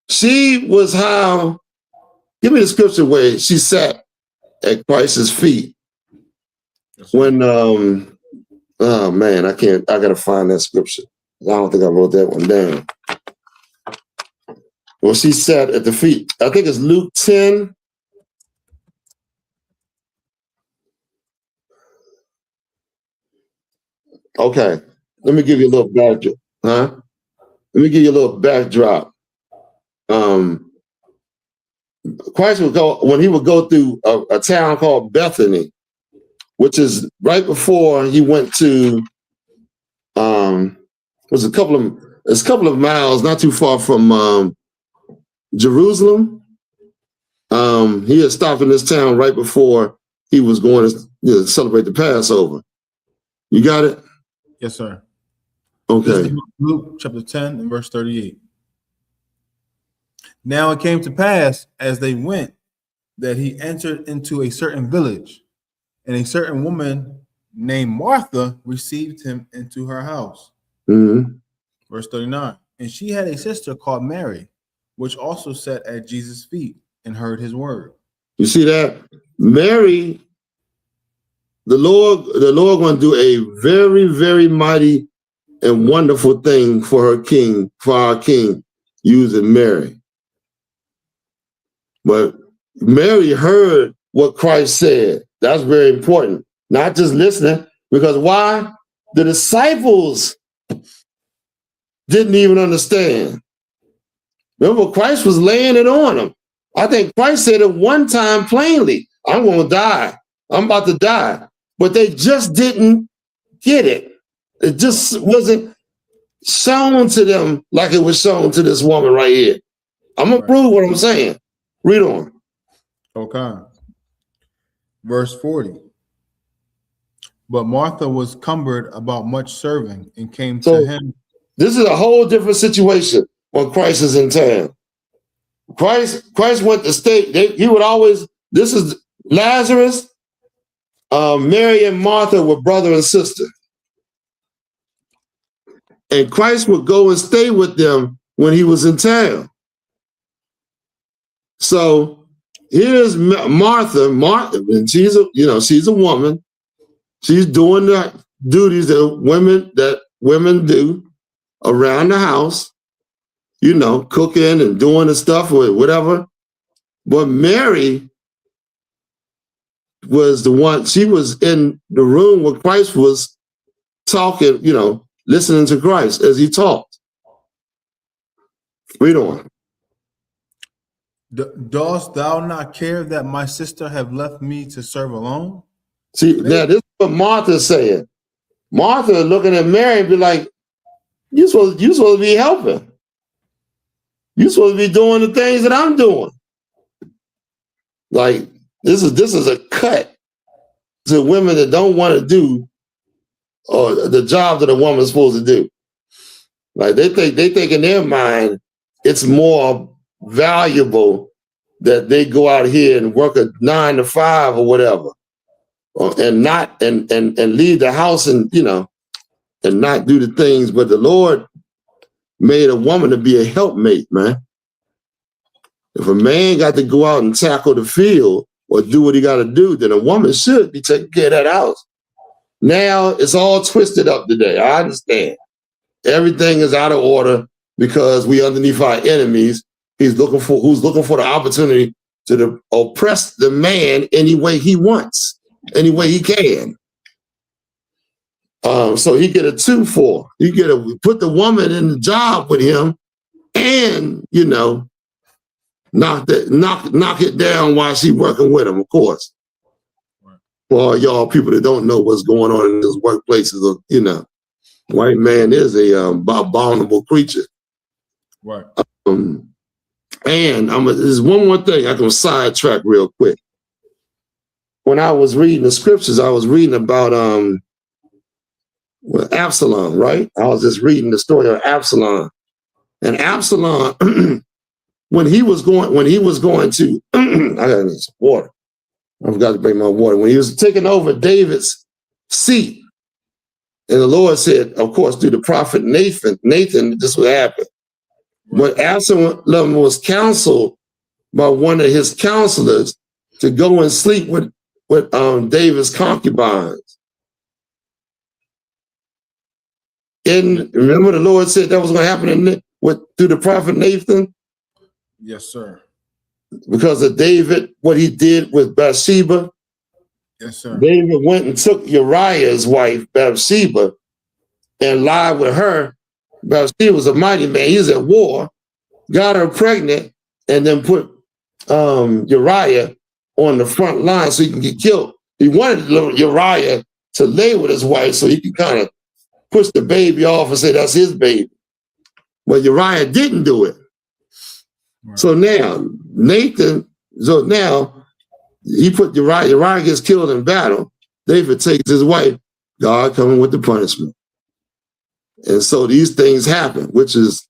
she was how. Give me the scripture where she sat at Christ's feet. When oh man, I gotta find that scripture. I don't think I wrote that one down. Well, she sat at the feet. I think it's Luke 10. Okay, let me give you a little backdrop. Let me give you a little backdrop. Christ would go, when he would go through a town called Bethany, which is right before he went to, it's a couple of miles, not too far from Jerusalem. He had stopped in this town right before he was going to celebrate the Passover. You got it? Yes, sir. Okay. Luke chapter 10 and verse 38. Now it came to pass as they went that he entered into a certain village, and a certain woman named Martha received him into her house. Mm-hmm. Verse 39. And she had a sister called Mary, which also sat at Jesus' feet and heard his word. You see that? Mary, the Lord going to do a very, very mighty and wonderful thing for her King, for our King, using Mary. But Mary heard what Christ said. That's very important. Not just listening, because why? The disciples didn't even understand. Remember, Christ was laying it on them. I think Christ said it one time plainly, I'm going to die. I'm about to die. But they just didn't get it. It just wasn't shown to them like it was shown to this woman right here. I'm going to prove what I'm saying. Read on. Okay. Verse 40. But Martha was cumbered about much serving and came to him. This is a whole different situation when Christ is in town. Christ went to stay. He would always, this is Lazarus, Mary and Martha were brother and sister. And Christ would go and stay with them when he was in town. So here's Martha, and she's a woman. She's doing the duties that women do around the house, cooking and doing the stuff or whatever. But Mary was the one, she was in the room where Christ was talking, listening to Christ as he talked. Read on. Dost thou not care that my sister have left me to serve alone? See, now this is what Martha's saying. Martha looking at Mary and be like, you supposed to be helping. You supposed to be doing the things that I'm doing. Like, this is a cut to women that don't want to do the job that a woman's supposed to do. Like they think in their mind it's more valuable that they go out here and work a 9 to 5 or whatever, and not and leave the house and and not do the things. But the Lord made a woman to be a helpmate, man. If a man got to go out and tackle the field or do what he got to do, then a woman should be taking care of that house. Now it's all twisted up today. I understand. Everything is out of order because we underneath our enemies. Who's looking for the opportunity to oppress the man any way he wants, any way he can. So he get a 2-4. He put the woman in the job with him, and knock it down while she working with him. Of course, for all y'all people that don't know what's going on in those workplaces, white man is a abominable creature. Right. And there's one more thing I can sidetrack real quick. When I was reading the scriptures, I was reading about Absalom, right? I was just reading the story of Absalom. And Absalom, when he was going to, I gotta need some water. I forgot to bring my water. When he was taking over David's seat, and the Lord said, of course, through the prophet Nathan, this would happen. But Absalom was counseled by one of his counselors to go and sleep with David's concubines. And remember the Lord said that was going to happen through the prophet Nathan? Yes, sir. Because of David, what he did with Bathsheba. Yes, sir. David went and took Uriah's wife, Bathsheba, and lied with her. Bathsheba was a mighty man. He was at war, got her pregnant, and then put Uriah on the front line so he can get killed. He wanted Uriah to lay with his wife so he could kind of push the baby off and say that's his baby. But Uriah didn't do it. Right. So now he put Uriah gets killed in battle. David takes his wife, God coming with the punishment. And so these things happen, which is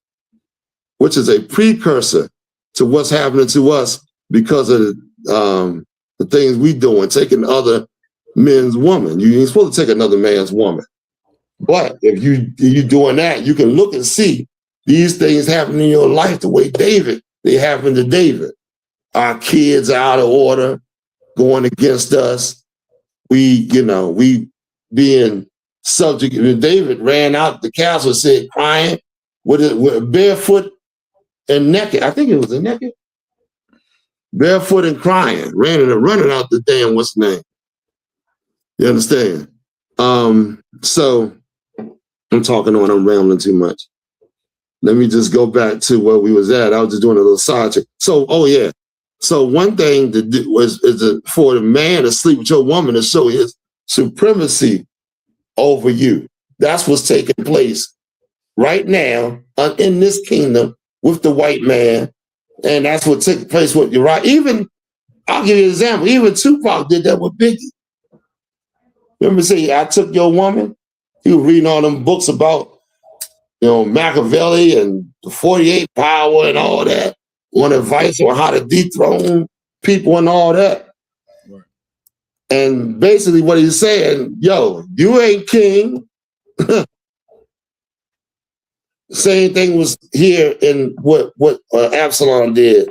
a precursor to what's happening to us because of the things we doing, taking other men's woman. You ain't supposed to take another man's woman. But if you doing that, you can look and see these things happening in your life the way they happened to David. Our kids are out of order, going against us. We being subject. David ran out the castle, said, crying, with barefoot and naked. I think it was naked. Barefoot and crying, running out the damn, what's the name? You understand? So I'm talking on, I'm rambling too much. Let me just go back to where we was at. I was just doing a little side check. So, So one thing to do is for the man to sleep with your woman to show his supremacy over you. That's what's taking place right now in this kingdom with the white man. And that's what took place with Uriah. I'll give you an example. Even Tupac did that with Biggie. Remember say, I took your woman? He was reading all them books about, Machiavelli and the 48 power and all that. Want advice on how to dethrone people and all that. Right. And basically what he's saying, you ain't king. Same thing was here in what Absalom did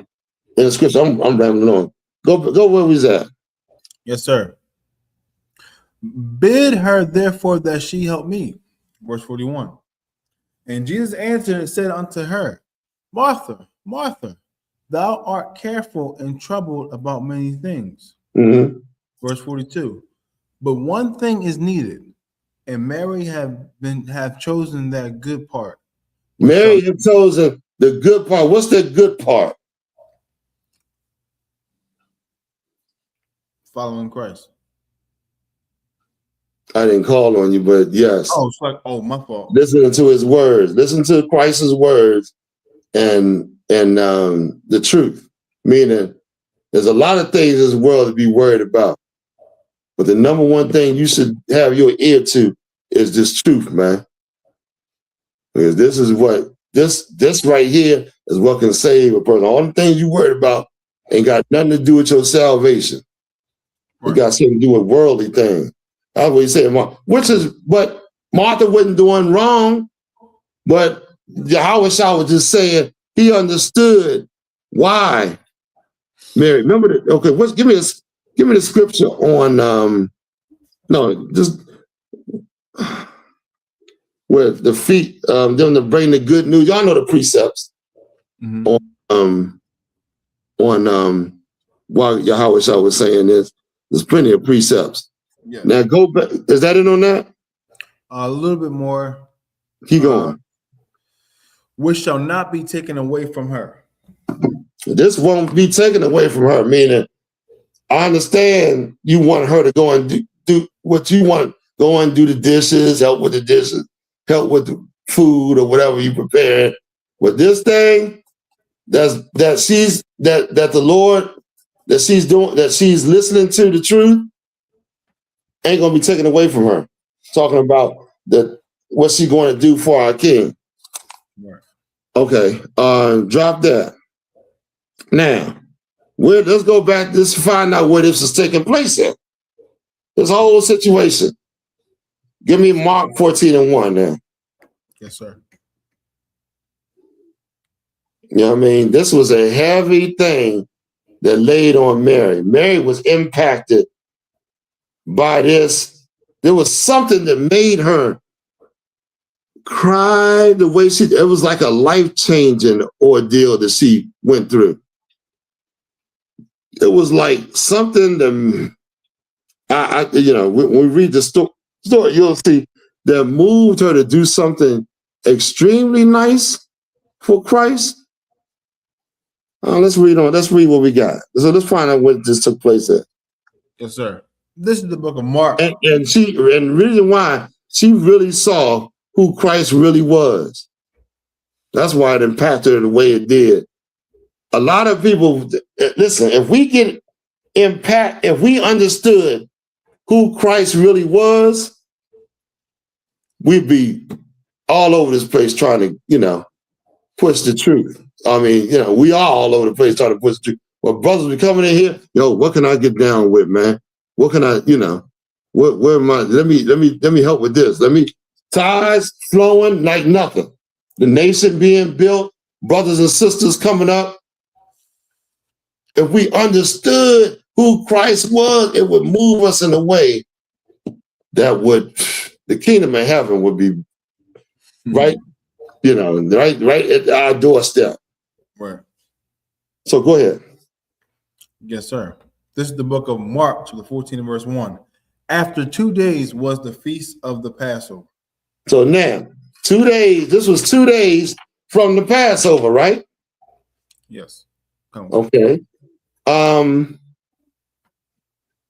in the scripture. I'm rambling on. Go where we was at. Yes, sir. Bid her therefore that she help me. Verse 41. And Jesus answered and said unto her, Martha, Martha, thou art careful and troubled about many things. Mm-hmm. Verse 42. But one thing is needed, and Mary have chosen that good part. Mary have chosen the good part. What's the good part? Following Christ. I didn't call on you, but yes. Oh, it's like, oh, my fault. Listening to his words. Listen to Christ's words and the truth. Meaning, there's a lot of things in this world to be worried about. But the number one thing you should have your ear to is this truth, man. Because this is what, this right here is what can save a person. All the things you worried about ain't got nothing to do with your salvation. It got something to do with worldly things. That's what he said, which is what Martha wasn't doing wrong, but YAHANNA was just saying he understood why Mary. Remember that? Okay, give me the scripture on just where the feet them to bring the good news. Y'all know the precepts on while YAHANNA was saying this. There's plenty of precepts. Yeah. Now go back. Is that it on that? A little bit more. Keep going. Which shall not be taken away from her. This won't be taken away from her. Meaning, I understand you want her to go and do what you want. Go and do the dishes, help with the dishes, help with the food or whatever you prepare. But this thing, that the Lord, that she's doing, that she's listening to the truth, ain't gonna be taken away from her. Talking about what she's going to do for our King. Right. Okay, drop that. Now, let's go back. Let's find out where this is taking place at. This whole situation. Give me Mark 14:1 now. Yes, sir. You know what I mean? This was a heavy thing that laid on Mary. Mary was impacted by this. There was something that made her cry the way it was like a life-changing ordeal that she went through. It was like something that when we read the story, you'll see that moved her to do something extremely nice for Christ. Let's read what we got. So let's find out what this took place at. Yes, sir. This is the book of Mark. And the reason why she really saw who Christ really was. That's why it impacted her the way it did. A lot of people, listen, if we understood who Christ really was, we'd be all over this place trying to, push the truth. I mean, we are all over the place trying to push the truth. Well, brothers be coming in here, what can I get down with, man? What can I, where am I? Let me help with this. Ties flowing like nothing. The nation being built, brothers and sisters coming up. If we understood who Christ was, it would move us in a way that the kingdom of heaven would be right, right at our doorstep. Right. So go ahead. Yes, sir. This is the book of Mark, chapter 14 and verse 1. After 2 days was the feast of the Passover. So now, 2 days, this was 2 days from the Passover, right? Yes. Okay.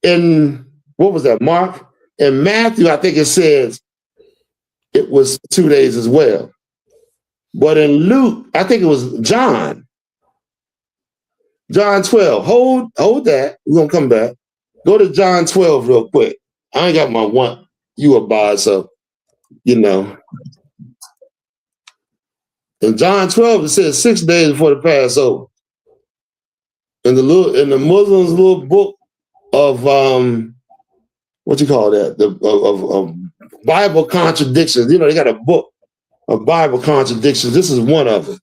In what was that, Mark? In Matthew, I think it says it was 2 days as well. But in Luke, I think it was John 12. Hold that. We're gonna come back. Go to John 12 real quick. I ain't got my abide, so in John 12, it says 6 days before the Passover. In the Muslims' little book of what you call that? Of Bible contradictions. They got a book of Bible contradictions. This is one of them.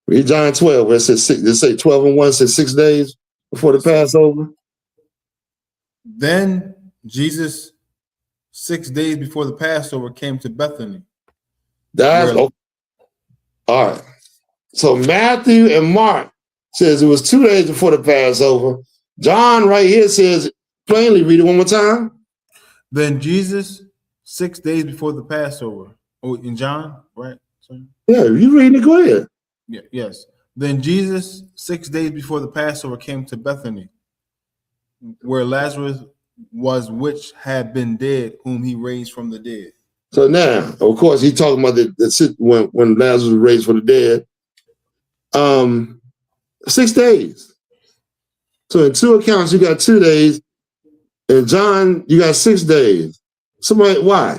Read John 12, where it says six, they say 12 and 1 says 6 days before the Passover. Then Jesus, 6 days before the Passover, came to Bethany. That's all right. So Matthew and Mark says it was 2 days before the Passover. John right here says plainly, read it one more time. Then Jesus, 6 days before the Passover. Oh, in John, right? Yeah, you reading it, go ahead. Yeah, yes. Then Jesus, 6 days before the Passover, came to Bethany, where Lazarus was, which had been dead, whom he raised from the dead. So now, of course, he's talking about when Lazarus was raised from the dead. 6 days. So in two accounts, you got 2 days. In John, you got 6 days. Somebody, why?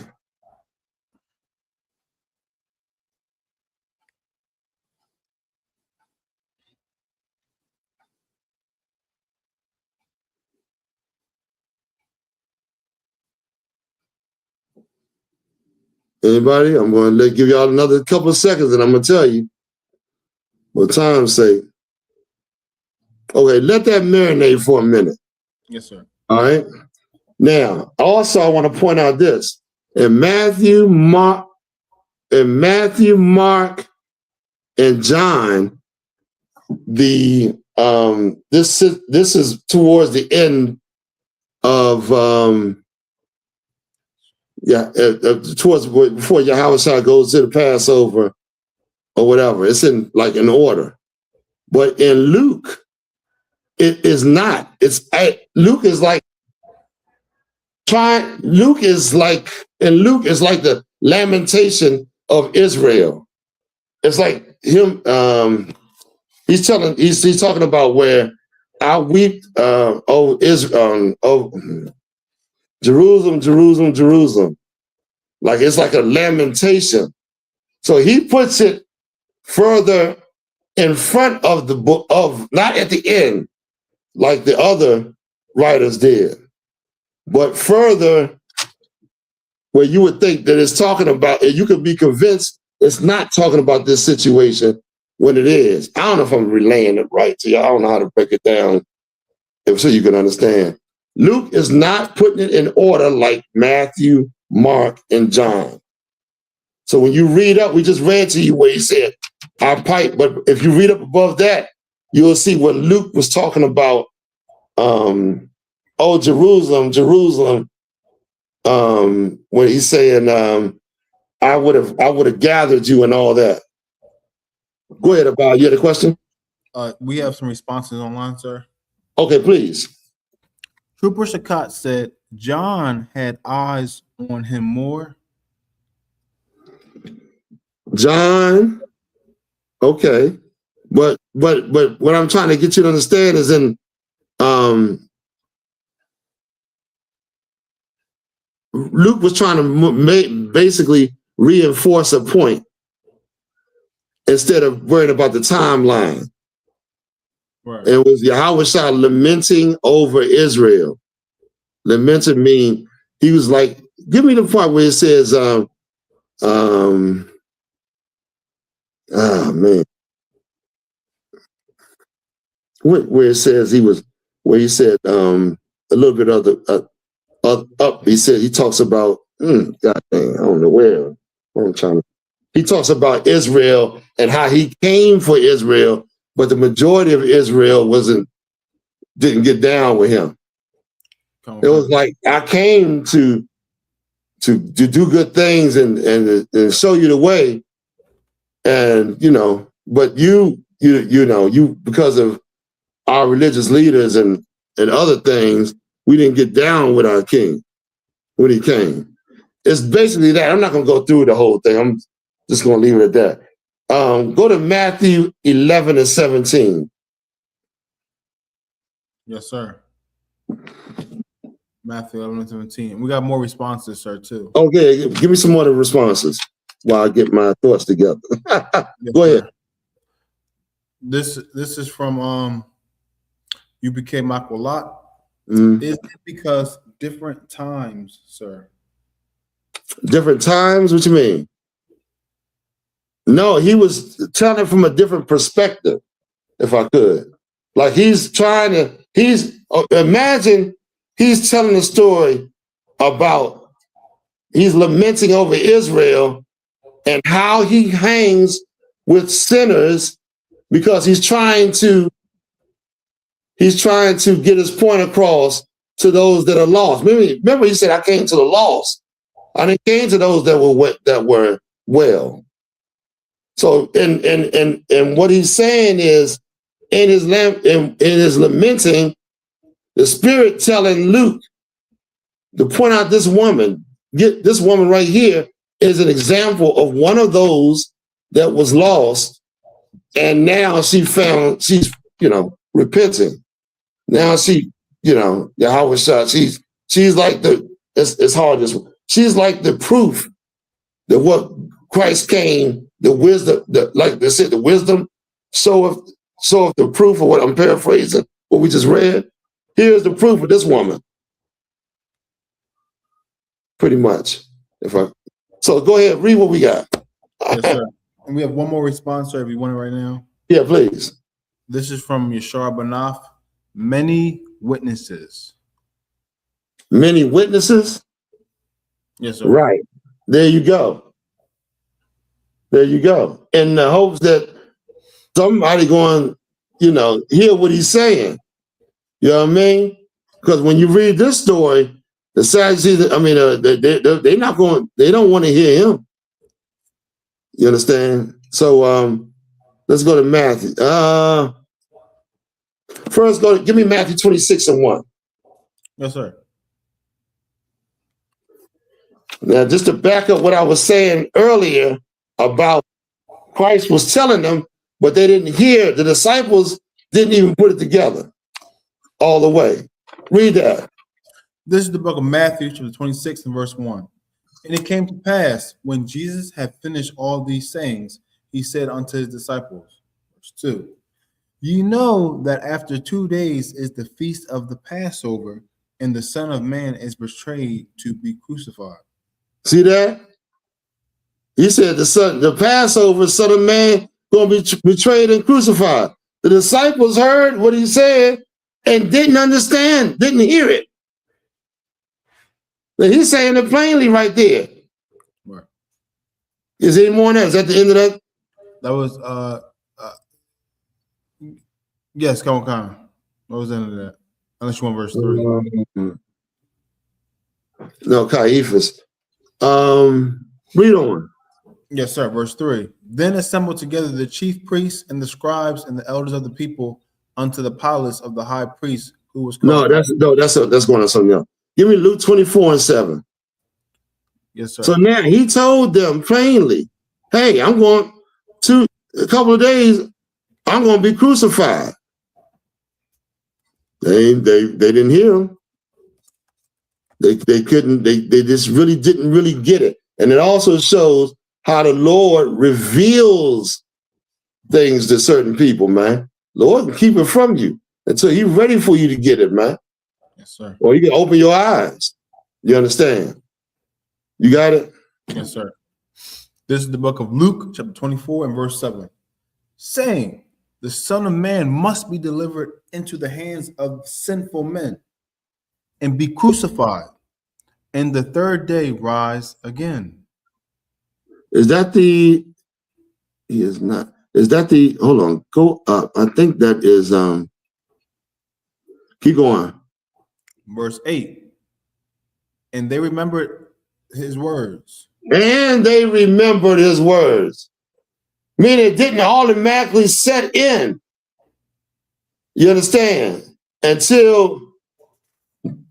Anybody? I'm going to give y'all another couple of seconds, and I'm going to tell you what time's sake. Okay, let that marinate for a minute. Yes, sir. All right. Now, also, I want to point out this: in Matthew, Mark, and John, this is towards the end of towards before YAHANNA goes to the Passover or whatever. It's in order, but in Luke, it is not. Luke is like the lamentation of Israel. It's like him. He's talking about where I weep. Jerusalem, Jerusalem, Jerusalem. Like it's like a lamentation. So he puts it further in front of the book, not at the end, like the other writers did, but further where you would think that it's talking about, and you could be convinced it's not talking about this situation when it is. I don't know if I'm relaying it right to you. I don't know how to break it down so you can understand. Luke is not putting it in order like Matthew, Mark, and John. So when you read up, we just read to you where he said, I pipe, but if you read up above that, you'll see what Luke was talking about. Jerusalem, Jerusalem. When he's saying, I would have gathered you and all that. Go ahead, Abba. You had a question? We have some responses online, sir. Okay, please. Trooper Shakat said John had eyes on him more. John, okay, but what I'm trying to get you to understand is in Luke was trying to basically reinforce a point instead of worrying about the timeline. Right. It was YAHANNA lamenting over Israel. Lamenting mean he was like, give me the part where it says, oh man, where it says where he said a little bit of the up. He said he talks about God dang, I don't know where I'm trying to. He talks about Israel and how he came for Israel, but the majority of Israel didn't get down with him. It was like, I came to do good things and show you the way, and but you because of our religious leaders and other things, we didn't get down with our king when he came. It's basically that. I'm not going to go through the whole thing. I'm just going to leave it at that. Go to Matthew 11 and 17. Yes, sir. Matthew 11 and 17. We got more responses, sir, too. Okay, give me some more of the responses while I get my thoughts together. Go ahead. This is from I.S.U.P.K. Makwalat. Is it because different times, sir? Different times? What you mean? No, he was telling it from a different perspective, if I could. Like imagine he's telling a story about, he's lamenting over Israel and how he hangs with sinners because he's trying to get his point across to those that are lost. Remember he said, I came to the lost. I didn't came to those that were well. So and what he's saying is, in his lamenting, the Spirit telling Luke to point out this woman. Get this woman right here is an example of one of those that was lost, and now she's repenting. Now Yahweh, she's like it's hard this one. She's like the proof that what Christ came, the wisdom, like they said, the wisdom, so if the proof of what I'm paraphrasing, what we just read, here's the proof of this woman. Pretty much. So go ahead, read what we got. Yes, sir. And we have one more response, sir, if you want it right now. Yeah, please. This is from Yashar Banaf. Many witnesses. Many witnesses? Yes, sir. Right. There you go. There you go. In the hopes that somebody going, hear what he's saying. You know what I mean? Because when you read this story, the Sadducees, they're not going, they don't want to hear him. You understand? So let's go to Matthew. First, give me Matthew 26:1. Yes, sir. Now, just to back up what I was saying earlier about Christ was telling them, but they didn't hear. The disciples didn't even put it together all the way. Read that. This is the book of Matthew, chapter 26 and verse 1. And it came to pass, when Jesus had finished all these sayings, he said unto his disciples, verse 2, ye know that after 2 days is the feast of the Passover, and the Son of Man is betrayed to be crucified. See that? He said the Passover, Son of Man, going to be betrayed and crucified. The disciples heard what he said and didn't understand, didn't hear it. But he's saying it plainly right there. Right. Is there any more on that? Is that the end of that? That was yes, come on. What was the end of that? Unless you want verse 3. No, Caiaphas. Read on. Yes, sir. Verse 3. Then assembled together the chief priests and the scribes and the elders of the people unto the palace of the high priest, who was called. That's going on something else. Give me Luke 24:7. Yes, sir. So now he told them plainly, hey, I'm going to a couple of days, I'm going to be crucified. They didn't hear him. They couldn't, they just really didn't really get it. And it also shows how the Lord reveals things to certain people, man. Lord can keep it from you until he's ready for you to get it, man. Yes, sir. Or you can open your eyes. You understand? You got it? Yes, sir. This is the book of Luke, chapter 24 and verse 7. Saying, the Son of Man must be delivered into the hands of sinful men and be crucified, and the third day rise again. Is that the, he is not, is that the, hold on, go up. I think that is, keep going. Verse 8. And they remembered his words. And they remembered his words. Meaning it didn't automatically set in. You understand? Until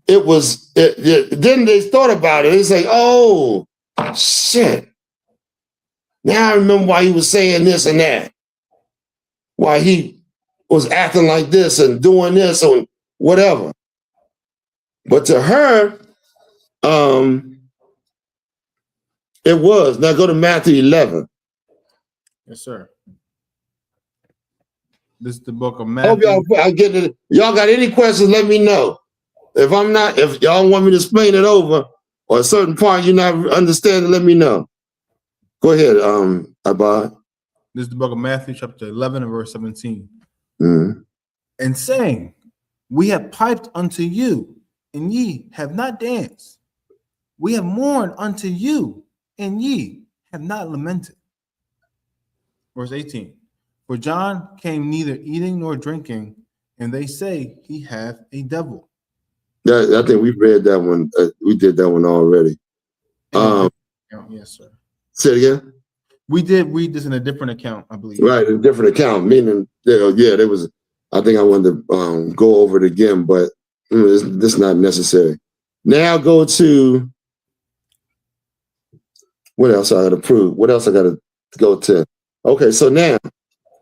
it was, then they thought about it. They say, oh, shit. Now I remember why he was saying this and that. Why he was acting like this and doing this or whatever. But to her, it was. Now go to Matthew 11. Yes, sir. This is the book of Matthew. Hope y'all get it. Y'all got any questions, let me know. If y'all want me to explain it over or a certain part you're not understanding, let me know. Go ahead, Abad. This is the book of Matthew, chapter 11 and verse 17. Mm-hmm. And saying, we have piped unto you, and ye have not danced. We have mourned unto you, and ye have not lamented. Verse 18. For John came neither eating nor drinking, and they say he hath a devil. I think we read that one. We did that one already. Yes, sir. Say it again. We did read this in a different account, I believe. Right, a different account. Meaning, there was. I think I wanted to go over it again, but this is not necessary. Now go to what else I got to prove? What else I got to go to? Okay, so now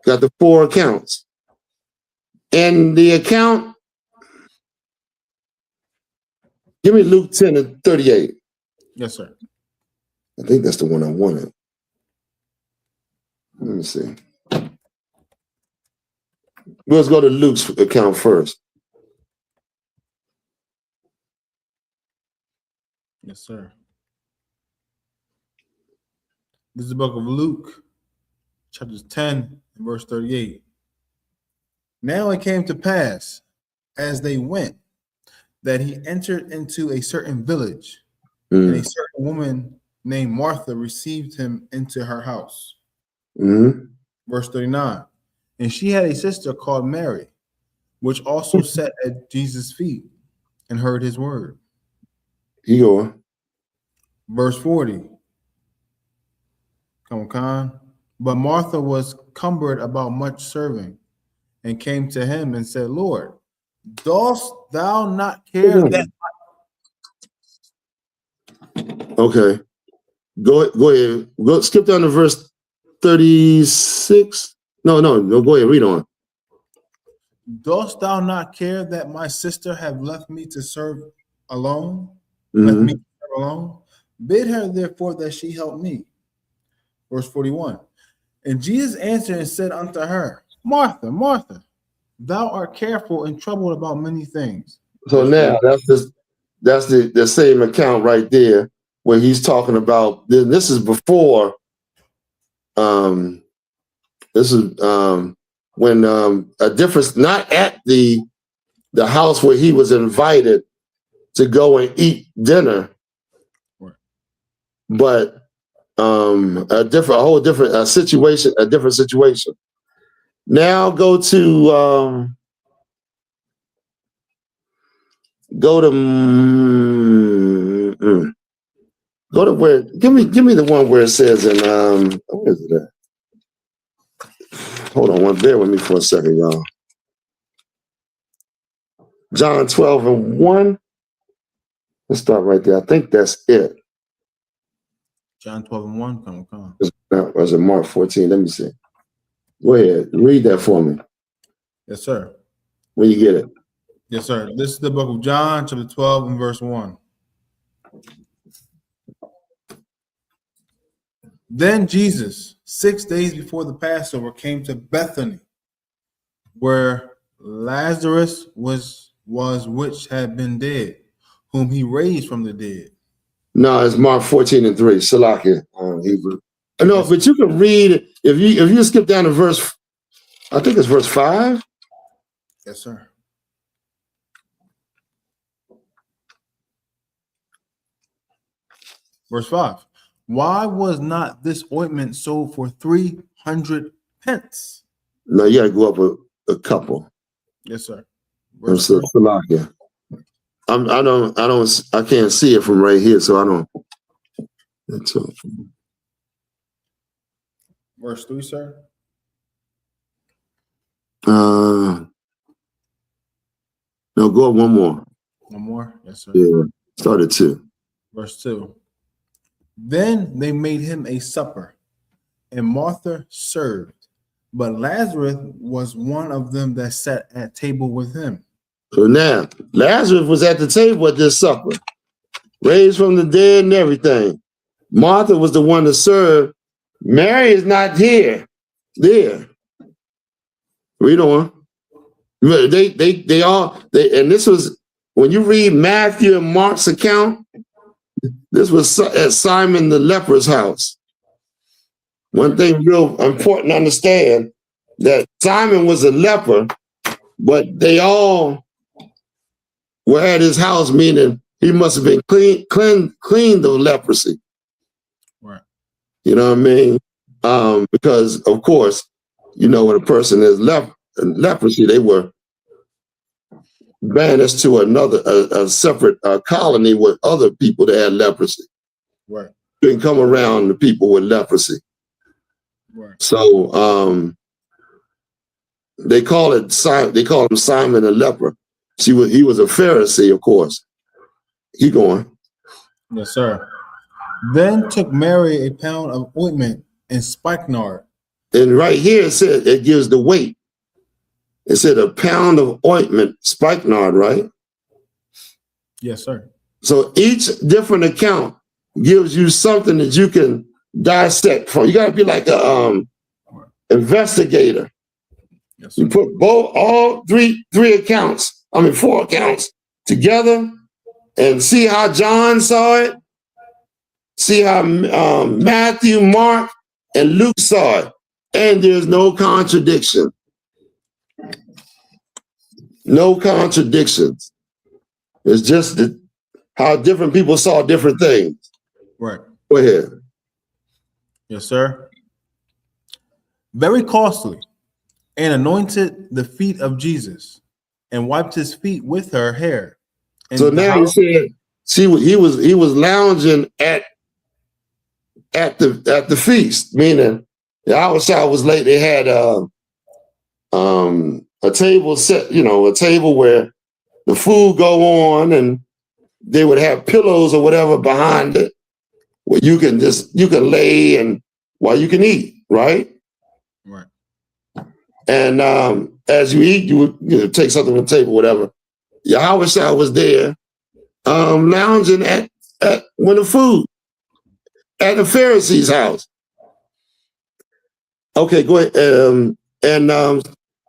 got the 4 accounts, and the account. Give me Luke 10 and 38. Yes, sir. I think that's the one I wanted. Let me see. Let's go to Luke's account first. Yes, sir. This is the book of Luke, chapter 10, and verse 38. Now it came to pass, as they went, that he entered into a certain village, and a certain woman named Martha received him into her house. Verse 39. And she had a sister called Mary, which also sat at Jesus' feet and heard his word. You go. Verse 40. Come on, Khan. But Martha was cumbered about much serving, and came to him and said, Lord, dost thou not care that? Okay. Go ahead. Go skip down to verse 36. No, go ahead. Read on. Dost thou not care that my sister have left me to serve alone? Mm-hmm. Left me to serve alone? Bid her therefore that she help me. Verse 41. And Jesus answered and said unto her, Martha, Martha, thou art careful and troubled about many things. So now that's the same account right there where he's talking about. This is before. This is when a difference, not at the house where he was invited to go and eat dinner, but a whole different situation, a different situation. Now go to where. Give me the one where it says in where is it at? Hold on, bear with me for a second, y'all. John 12 and 1. Let's start right there. I think that's it. John 12 and 1. Come on. Or is it Mark 14? Let me see. Go ahead. Read that for me. Yes, sir. When you get it. Yes, sir. This is the book of John, chapter 12 and verse 1. Then Jesus, 6 days before the Passover, came to Bethany, where Lazarus was which had been dead, whom he raised from the dead. No, it's Mark 14 and 3. Salakia, Hebrew. No, but you can read if you skip down to verse. I think it's verse 5. Yes, sir. Verse 5. Why was not this ointment sold for 300 pence? No, you gotta go up a couple. Yes, sir. Verse Salakia. I can't see it from right here, so I don't. That's all. Verse 3, sir. No, go up one more. One more? Yes, sir. Yeah, start at 2. Verse 2. Then they made him a supper, and Martha served, but Lazarus was one of them that sat at table with him. So now, Lazarus was at the table at this supper, raised from the dead and everything. Martha was the one to serve. Mary is not here. There. Read on. They all, and this was, when you read Matthew and Mark's account, this was at Simon the leper's house. One thing real important to understand, that Simon was a leper, but they all were at his house, meaning he must have been cleaned of leprosy. Right. You know what I mean? Because of course, you know, when a person is leprosy, they were banished to a separate colony with other people that had leprosy. Right. Didn't come around the people with leprosy. Right. So they call him Simon the leper. He was a Pharisee, of course. Keep going. Yes, sir. Then took Mary a pound of ointment and spikenard. And right here it said it gives the weight. It said a pound of ointment, spikenard, right? Yes, sir. So each different account gives you something that you can dissect from. You got to be like a investigator. Yes, you put all four accounts together and see how John saw it, see how Matthew, Mark, and Luke saw it, and there's no contradiction. No contradictions. It's just how different people saw different things. Right. Go ahead. Yes, sir. Very costly, and anointed the feet of Jesus, and wiped his feet with her hair. And so now you said, see, he was lounging at the feast, meaning the outside was late. They had a table set, a table where the food go on, and they would have pillows or whatever behind it, where you can lay and while you can eat, right? Right. And as you eat, you would take something from the table, whatever. Yahweh was there, lounging at the food at the Pharisee's house. Okay, go ahead.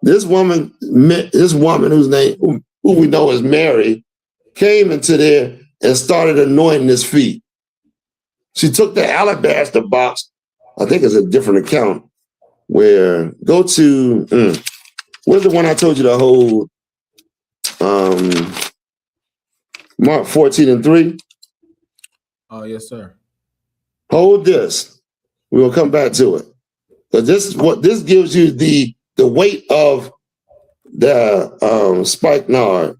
This woman who we know as Mary, came into there and started anointing his feet. She took the alabaster box. I think it's a different account. Where go to where's the one I told you to hold? Mark 14:3. Oh, yes, sir. Hold this. We will come back to it. But this gives you the weight of the spikenard.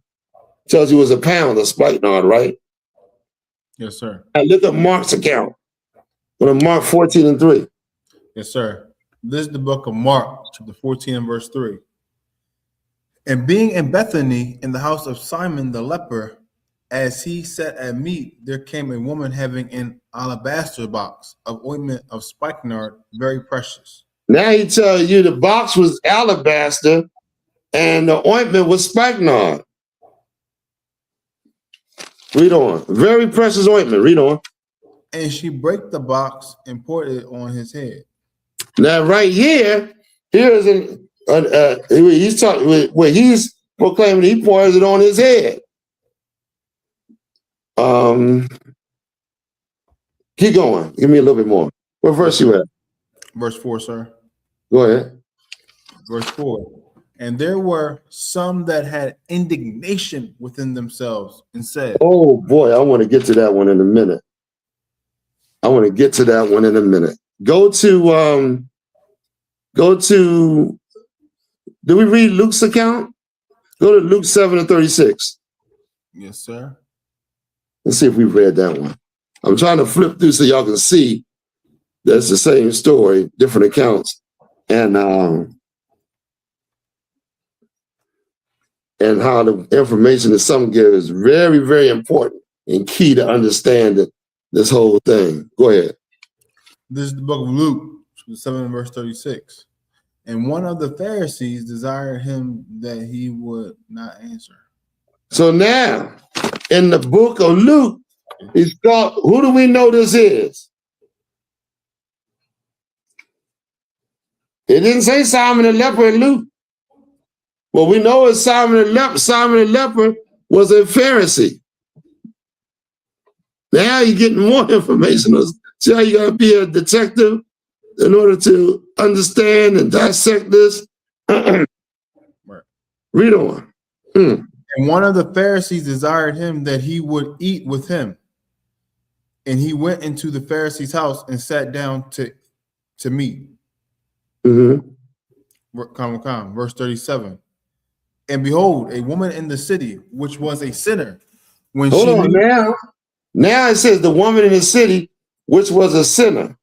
Tells you it was a pound of spikenard, right? Yes, sir. Now look at Mark's account. Go to Mark 14:3. Yes, sir. This is the book of Mark, chapter 14 and verse 3. And being in Bethany in the house of Simon the leper, as he sat at meat, there came a woman having an alabaster box of ointment of spikenard, very precious. Now he tells you the box was alabaster and the ointment was spikenard. Read on. Very precious ointment. Read on. And she brake the box and poured it on his head. Now, right here is he's talking where he's proclaiming he pours it on his head. Keep going. Give me a little bit more. What verse you at? Verse 4, sir. Go ahead. Verse 4. And there were some that had indignation within themselves and said, oh boy, I want to get to that one in a minute. Go to, do we read Luke's account? Go to Luke 7:36. Yes, sir. Let's see if we've read that one. I'm trying to flip through so y'all can see that's the same story, different accounts. And how the information that some give is very, very important and key to understand this whole thing. Go ahead. This is the book of Luke, 7 verse 36. And one of the Pharisees desired him that he would not answer. So now, in the book of Luke, it's called, who do we know this is? It didn't say Simon the leper in Luke. Well, we know it's Simon the leper. Simon the leper was a Pharisee. Now you're getting more information. See how you gotta be a detective in order to understand and dissect this. Read on. And one of the Pharisees desired him that he would eat with him. And he went into the Pharisee's house and sat down to meat. Verse 37. And behold, a woman in the city, which was a sinner, when Hold on now. Now it says the woman in the city, which was a sinner.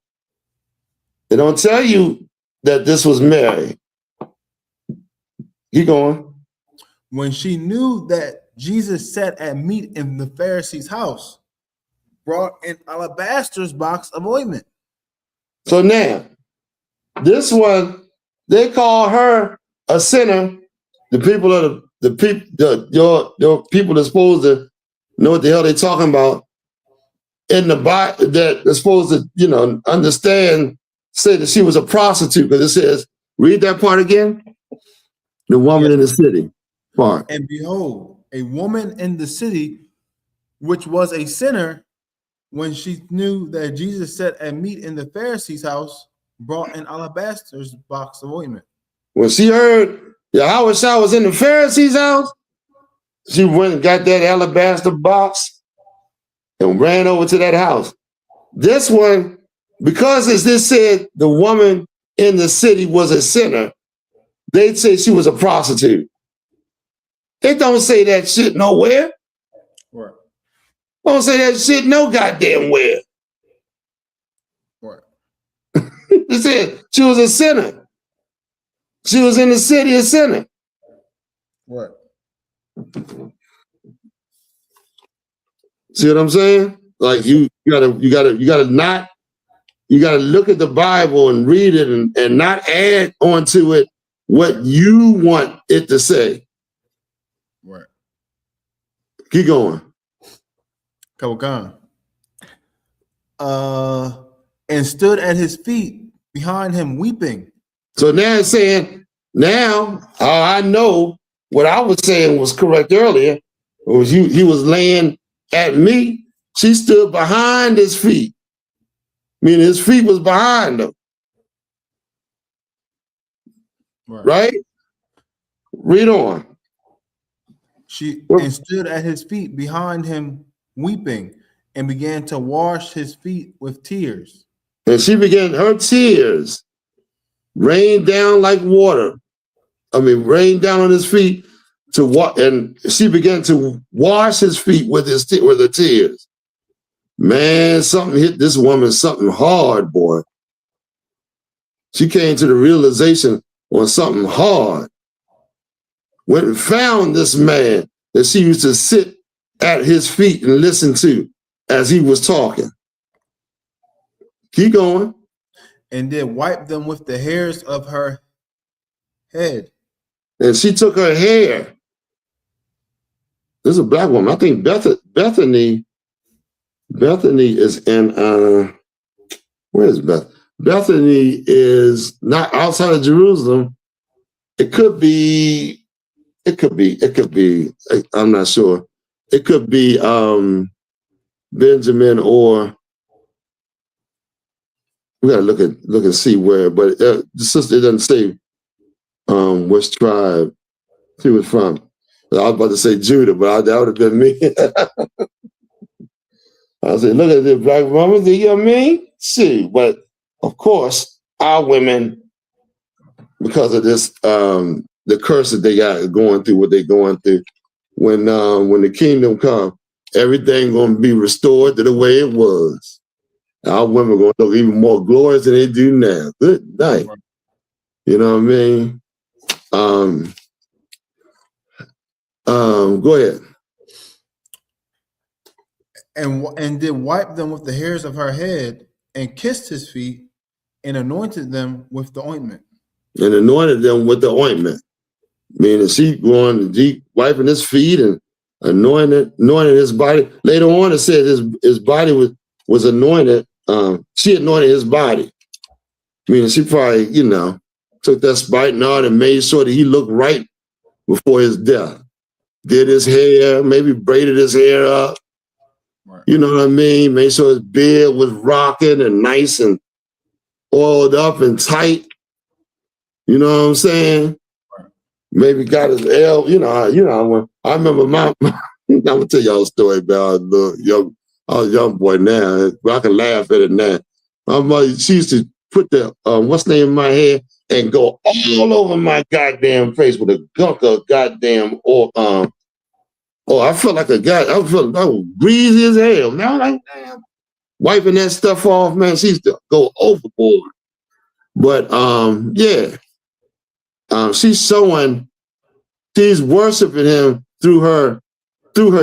They don't tell you that this was Mary. Keep going. When she knew that Jesus sat at meat in the Pharisee's house, brought an alabaster's box of ointment. So now, this one, they call her a sinner. The people of your people are supposed to know what the hell they're talking about. In the Bible, that they're supposed to, understand, say that she was a prostitute, because it says, read that part again. The woman in the city part. And behold, a woman in the city, which was a sinner, when she knew that Jesus sat at meat in the Pharisee's house, brought an alabaster's box of ointment. When she heard YAHANNA was in the Pharisee's house, she went and got that alabaster box and ran over to that house. This one, because as this said, the woman in the city was a sinner, they'd say she was a prostitute. They don't say that shit nowhere. Right. Don't say that shit no goddamn where. Right. It said she was a sinner. She was in the city a sinner. Right. See what I'm saying? Like you gotta look at the Bible and read it and not add onto it what you want it to say. Right. Keep going. And stood at his feet behind him weeping. So now it's saying, now I know what I was saying was correct earlier. Was he was laying at me. She stood behind his feet. Meaning his feet was behind him. Right? Read on. And stood at his feet behind him weeping, and began to wash his feet with tears. And she began, her tears rained down like water. Rained down on his feet and she began to wash his feet with her tears. Man, something hit this woman, something hard, boy. She came to the realization on something hard. Went and found this man that she used to sit at his feet and listen to as he was talking. Keep going. And did wipe them with the hairs of her head. And she took her hair. This is a black woman. I think Bethany is in, where is Bethany? Bethany is not outside of Jerusalem. It could be, I'm not sure. It could be Benjamin, or we gotta look and see where, but the sister doesn't say which tribe she was from. I was about to say Judah, but that would have been me. I said, look at this black woman, you know what I mean? See, but of course, our women, because of this, the curse that they got going through what they're going through, when the kingdom comes, everything gonna be restored to the way it was. Our women are gonna look even more glorious than they do now. Good night. You know what I mean? Go ahead. And did wipe them with the hairs of her head, and kissed his feet, and anointed them with the ointment. And anointed them with the ointment. Meaning she wiping his feet and anointing his body. Later on it said his body was anointed. She anointed his body. Meaning she probably, took that spikenard and made sure that he looked right before his death. Did his hair, maybe braided his hair up. Right. You know what I mean? Made sure his beard was rocking and nice and oiled up and tight. You know what I'm saying? Maybe got his L. When I remember I'm gonna tell y'all a story about I was a young boy now, but I can laugh at it now. My mother, she used to put the what's name in my hair and go all over my goddamn face with a gunk of goddamn I felt like I was greasy as hell. Now like damn, wiping that stuff off, man. She used to go overboard. But she's worshiping him through her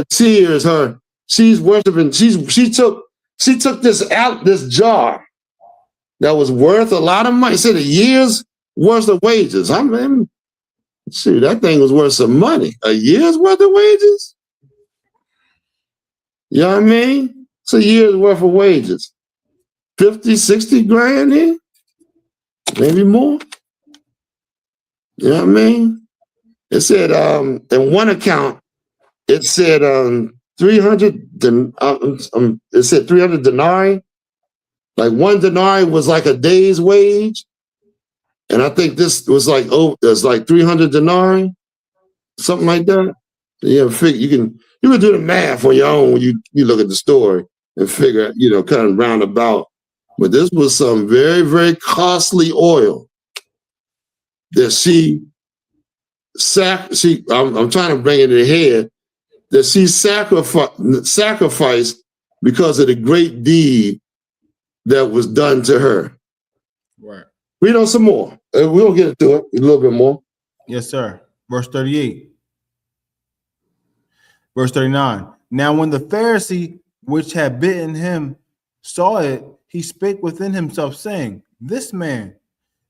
tears. She's worshiping. She took this jar that was worth a lot of money. Said a year's worth of wages. I mean, shoot, that thing was worth some money. A year's worth of wages. You know what I mean? It's a year's worth of wages. 50, 60 grand here, maybe more. You know what I mean? It said in one account, it said 300. It said 300 denarii. Like one denarii was like a day's wage, and I think this was like it's like 300 denarii, something like that. Yeah, you can do the math on your own when you look at the story and figure, kind of roundabout. But this was some very, very costly oil that I'm trying to bring it to the head, that she sacrificed because of the great deed that was done to her. Right. Read on some more. We'll get into it a little bit more. Yes, sir. Verse 38. Verse 39. Now when the Pharisee which had bitten him saw it, he spake within himself, saying, This man,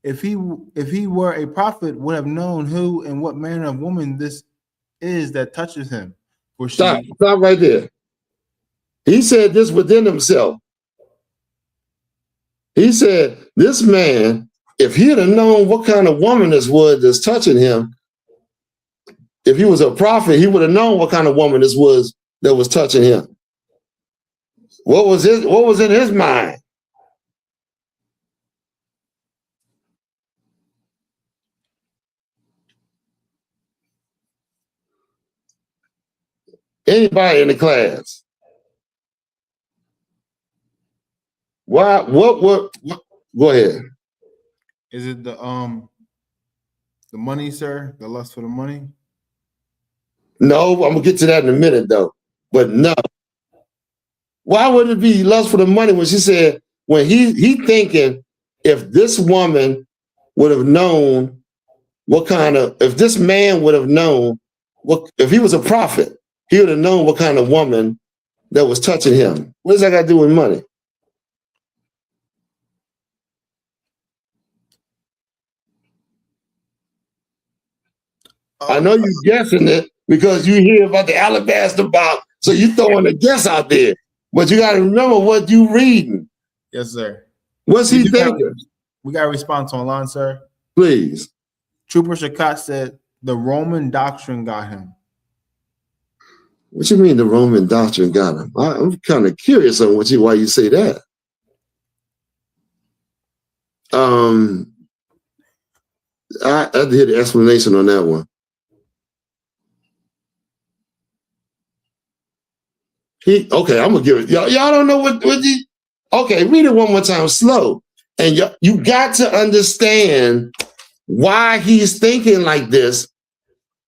if he were a prophet, would have known who and what manner of woman this is that touches him. For stop right there. He said this within himself. He said, this man, if he'd have known what kind of woman this was that's touching him, if he was a prophet, he would have known what kind of woman this was that was touching him. What was in his mind? Anybody in the class? Why? What? Go ahead. Is it the money, sir? The lust for the money? No, I'm gonna get to that in a minute, though. But no. Why would it be lust for the money when she said, when he thinking, if this woman would have known if this man would have known if he was a prophet, he would have known what kind of woman that was touching him. What does that got to do with money? I know you're guessing it because you hear about the alabaster box, so you throwing a guess out there. But you got to remember what you reading. Yes, sir. What's he thinking? We got a response online, sir. Please. Trooper Shakat said the Roman doctrine got him. What you mean the Roman doctrine got him? I'm kind of curious on why you say that. I did an explanation on that one. Okay, I'm gonna give it. Y'all don't know what he. Okay, read it one more time, slow, and you got to understand why he's thinking like this,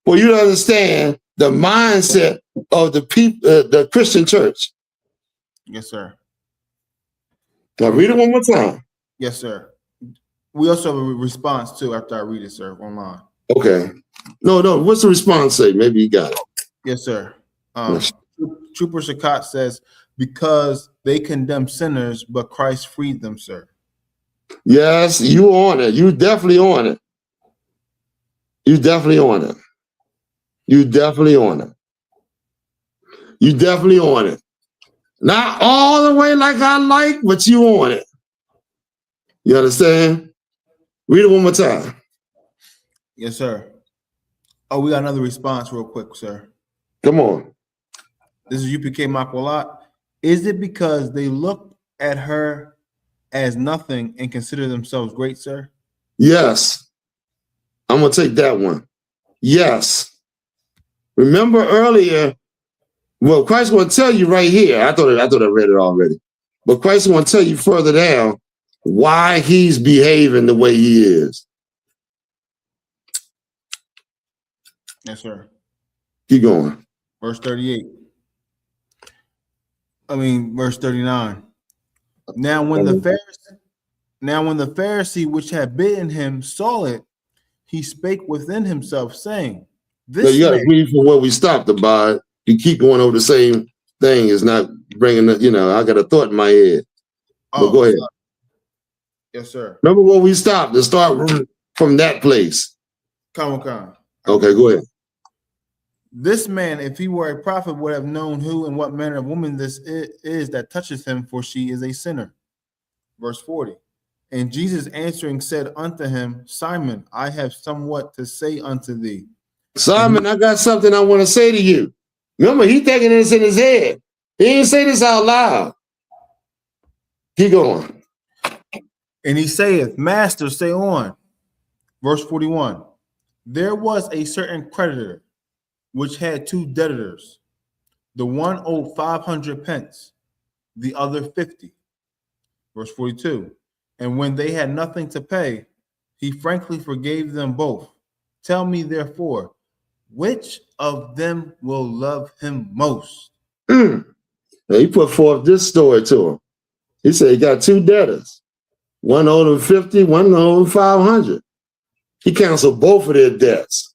for you to understand the mindset of the people, the Christian church. Yes, sir. Now read it one more time. Yes, sir. We also have a response too after I read it, sir, online. Okay. No. What's the response say? Maybe you got it. Yes, sir. Trooper Shakat says, because they condemn sinners, but Christ freed them, sir. Yes, you on it. You definitely on it. You definitely on it. You definitely on it. You definitely on it. Not all the way like I like, but you on it. You understand? Read it one more time. Yes, sir. Oh, we got another response real quick, sir. Come on. This is UPK Makwalat. Is it because they looked at her as nothing and consider themselves great, sir? Yes. I'm going to take that one. Yes. Remember earlier, well, Christ going to tell you right here. I thought I read it already. But Christ going to tell you further down why he's behaving the way he is. Yes, sir. Keep going. Verse 38. Verse 39. Now when the Pharisee which had bidden him saw it, he spake within himself, saying, "This you got to read from where we stopped about. You keep going over the same thing is not bringing the, I got a thought in my head. But go ahead. Yes, sir. Remember where we stopped to start from that place. Come on. Okay, go ahead. This man, if he were a prophet, would have known who and what manner of woman this is that touches him, for she is a sinner." Verse 40. And Jesus answering said unto him, "Simon, I have somewhat to say unto thee." Simon, I got something I want to say to you. Remember, he thinking this in his head. He didn't say this out loud. Keep going. And he saith, "Master, say on." Verse 41. There was a certain creditor which had two debtors. The one owed 500 pence, the other 50. Verse 42. And when they had nothing to pay, he frankly forgave them both. Tell me therefore, which of them will love him most? Now he put forth this story to him. He said he got two debtors. One owed him 50, one owed him 500. He canceled both of their debts.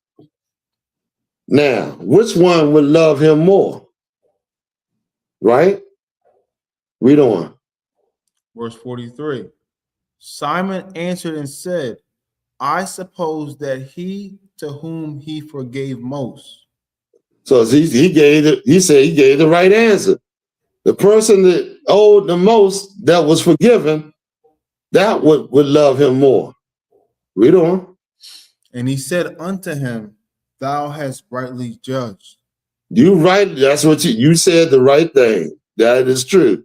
Now, which one would love him more? Right? Read on. Verse 43. Simon answered and said, I suppose that he to whom he forgave most. So he said he gave the right answer. The person that owed the most that was forgiven, that would love him more. Read on. And he said unto him, thou hast rightly judged. You right. That's what you said the right thing. That is true.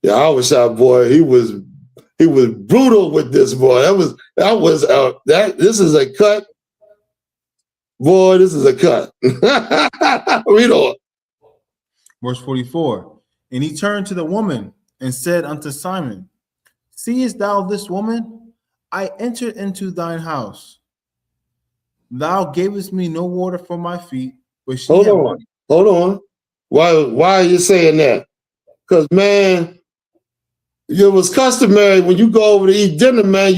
The I.S.U.P.K boy, he was brutal with this boy. This is a cut. Boy, this is a cut. Read on. Verse 44. And he turned to the woman and said unto Simon, seest thou this woman? I entered into thine house. Thou gavest me no water for my feet, but she Hold on. Why are you saying that? Because, man, it was customary when you go over to eat dinner, man,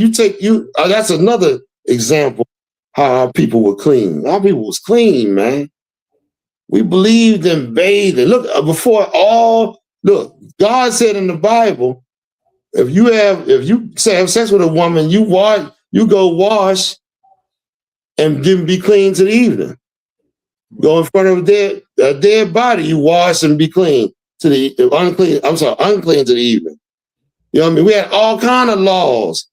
that's another example how our people were clean. Our people was clean, man. We believed in bathing. Look, God said in the Bible, if you have sex with a woman, you go wash and be clean to the evening. Go in front of a dead body, you wash and be clean to the unclean to the evening. You know what I mean? We had all kind of laws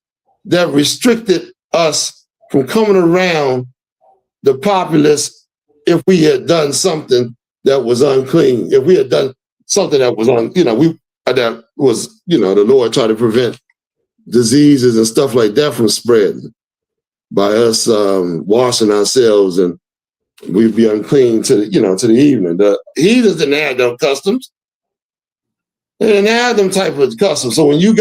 that restricted us from coming around the populace if we had done something that was unclean. If we had done something that was the Lord tried to prevent diseases and stuff like that from spreading by us washing ourselves, and we'd be unclean to the evening. The heathens didn't have them customs. They didn't have them type of customs. So when you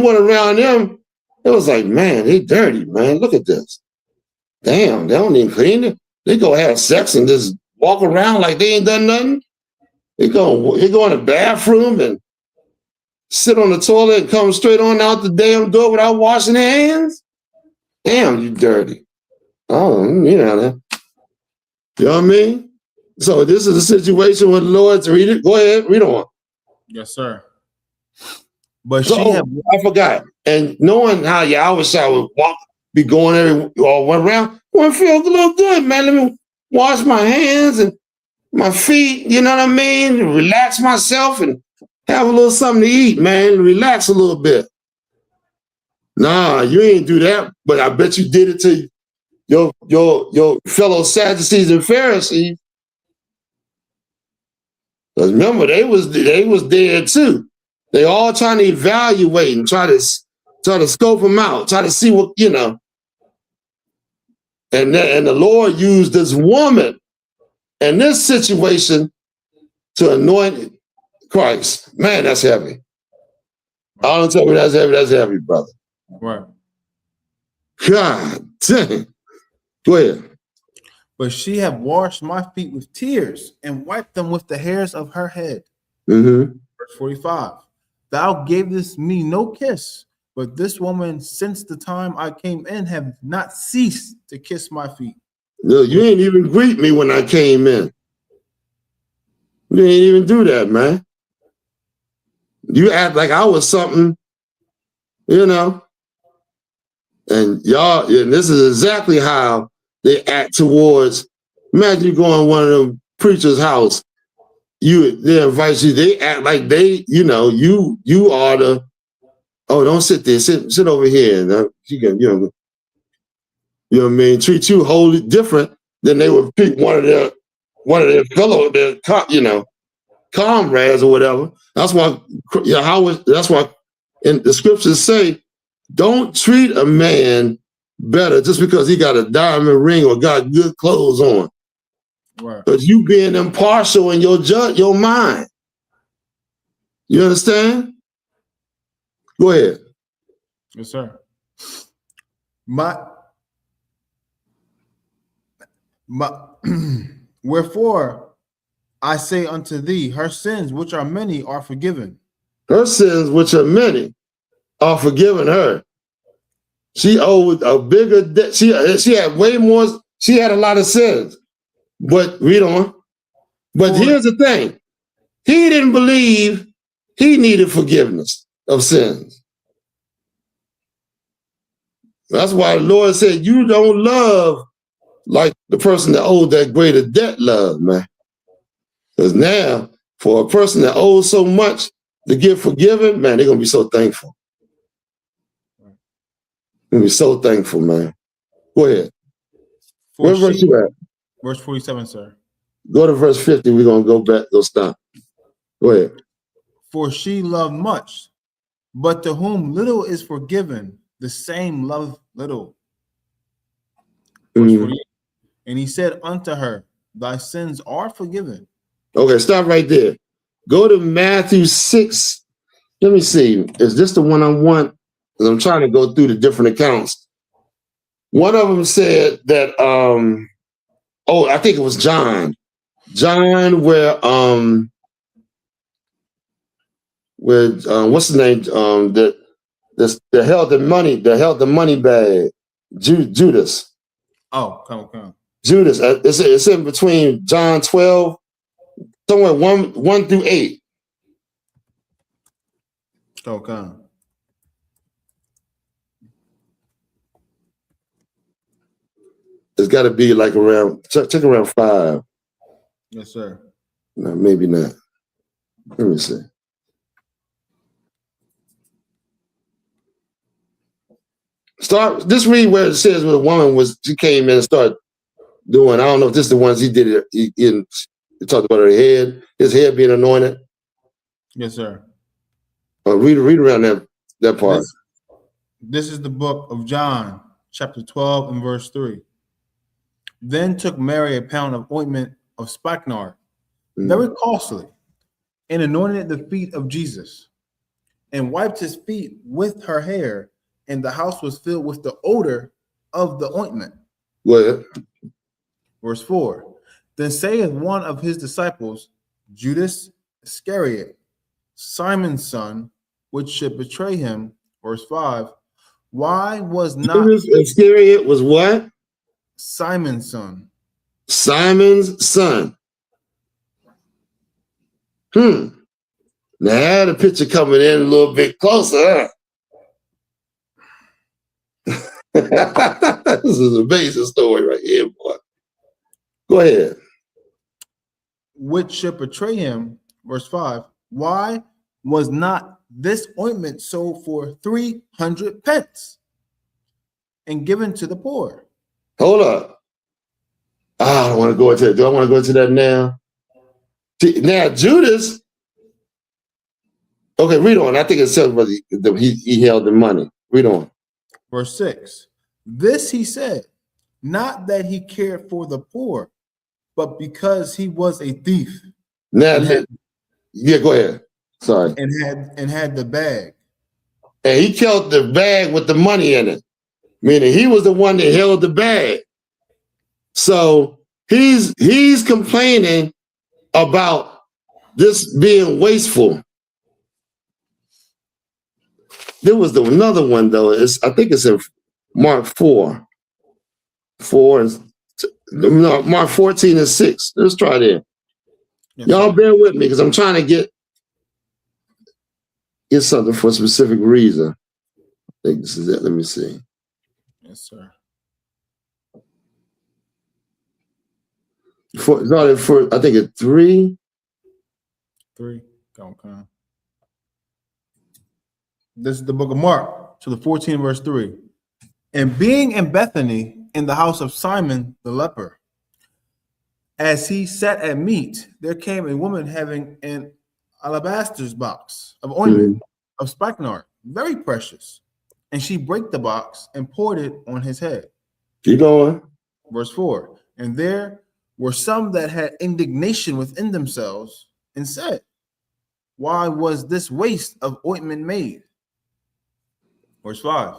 went around them, it was like, man, they dirty, man. Look at this. Damn, they don't even clean it. They go have sex and just walk around like they ain't done nothing. They go in the bathroom and sit on the toilet and come straight on out the damn door without washing their hands. Damn, you dirty. Oh, you know that. You know what I mean? So this is a situation where the Lord's read it. Go ahead, read on. Yes, sir. But I forgot. And knowing how YAHANNA would be going all around, I feel a little good, man. Let me wash my hands and my feet, you know what I mean? Relax myself and have a little something to eat, man. Relax a little bit. Nah, you ain't do that, but I bet you did it to your fellow Sadducees and Pharisees. Because remember, they was there too. They all trying to evaluate and try to scope them out, try to see what, you know. And the Lord used this woman in this situation to anoint Christ. Man, that's heavy. I don't tell me that's heavy, brother. Right. God dang. Go ahead. But she have washed my feet with tears and wiped them with the hairs of her head. Mm-hmm. Verse 45. Thou gavest me no kiss, but this woman, since the time I came in, have not ceased to kiss my feet. No, you ain't even greet me when I came in. You ain't even do that, man. You act like I was something, you know. And y'all, and this is exactly how they act towards. Imagine you go in one of them preachers' house. They invite you. They act like they, you know, you are the. Oh, don't sit there. Sit over here. And you can, you know what I mean. Treat you wholly different than they would treat one of their fellow, you know, comrades or whatever. That's why, that's why, in the scriptures say, don't treat a man better just because he got a diamond ring or got good clothes on. Right. Because you being impartial in your mind. You understand? Go ahead. Yes, sir. Wherefore I say unto thee, her sins, which are many, are forgiven. Her sins, which are many, are forgiven her. She owed a bigger debt. She had way more. She had a lot of sins. But read on. But here's the thing. He didn't believe he needed forgiveness of sins. That's why the Lord said, you don't love like the person that owed that greater debt love, man. Because now, for a person that owes so much to get forgiven, man, they're going to be so thankful. They're going to be so thankful, man. Go ahead. Where verse you at? Verse 47, sir. Go to verse 50. We're going to go back. Go stop. Go ahead. For she loved much, but to whom little is forgiven, the same love little. Verse 48. And he said unto her, thy sins are forgiven. Okay, stop right there. Go to Matthew 6. Let me see. Is this the one I want? Because I'm trying to go through the different accounts. One of them said that, I think it was John. John, where what's the name? That held the money bag. Judas. Oh, come. Judas. It's in between John 12, somewhere 1 through 8. Okay. It's got to be like around 5. Yes, sir. No, maybe not. Let me see. Just read where it says where the woman she came in and started doing. I don't know if this is the ones he did it. He talked about her head, his head being anointed. Yes, sir. Read around that part. This is the book of John, chapter 12 and verse 3. Then took Mary a pound of ointment of spikenard, very costly, and anointed the feet of Jesus, and wiped his feet with her hair, and the house was filled with the odor of the ointment. Well, verse 4. Then saith one of his disciples, Judas Iscariot, Simon's son, which should betray him. Verse 5. Why was not Judas Iscariot was what? Simon's son. Simon's son. Now I had a picture coming in a little bit closer. This is an amazing story right here, boy. Go ahead. Which should betray him. Verse 5. Why was not this ointment sold for 300 pence and given to the poor? Hold up. I don't want to go into that. Do I want to go into that now? See, now, Judas Okay, read on. I think it says whether he held the money. Read on. Verse 6. This he said, not that he cared for the poor, but because he was a thief. Now, yeah, go ahead. Sorry. And had the bag. And he kept the bag with the money in it, meaning he was the one that held the bag. So he's complaining about this being wasteful. There was another one though. I think it's in Mark 4. Mark 14 and 6. Let's try there. Yes, y'all bear with me because I'm trying to get something for a specific reason. I think this is it. Let me see. Yes, sir. I think it's 3. 3. Okay. This is the book of Mark, to the 14 verse 3. And being in Bethany in the house of Simon the leper, as he sat at meat, there came a woman having an alabaster box of ointment of spikenard, very precious. And she brake the box and poured it on his head. Keep going. Verse 4. And there were some that had indignation within themselves and said, why was this waste of ointment made? Verse 5.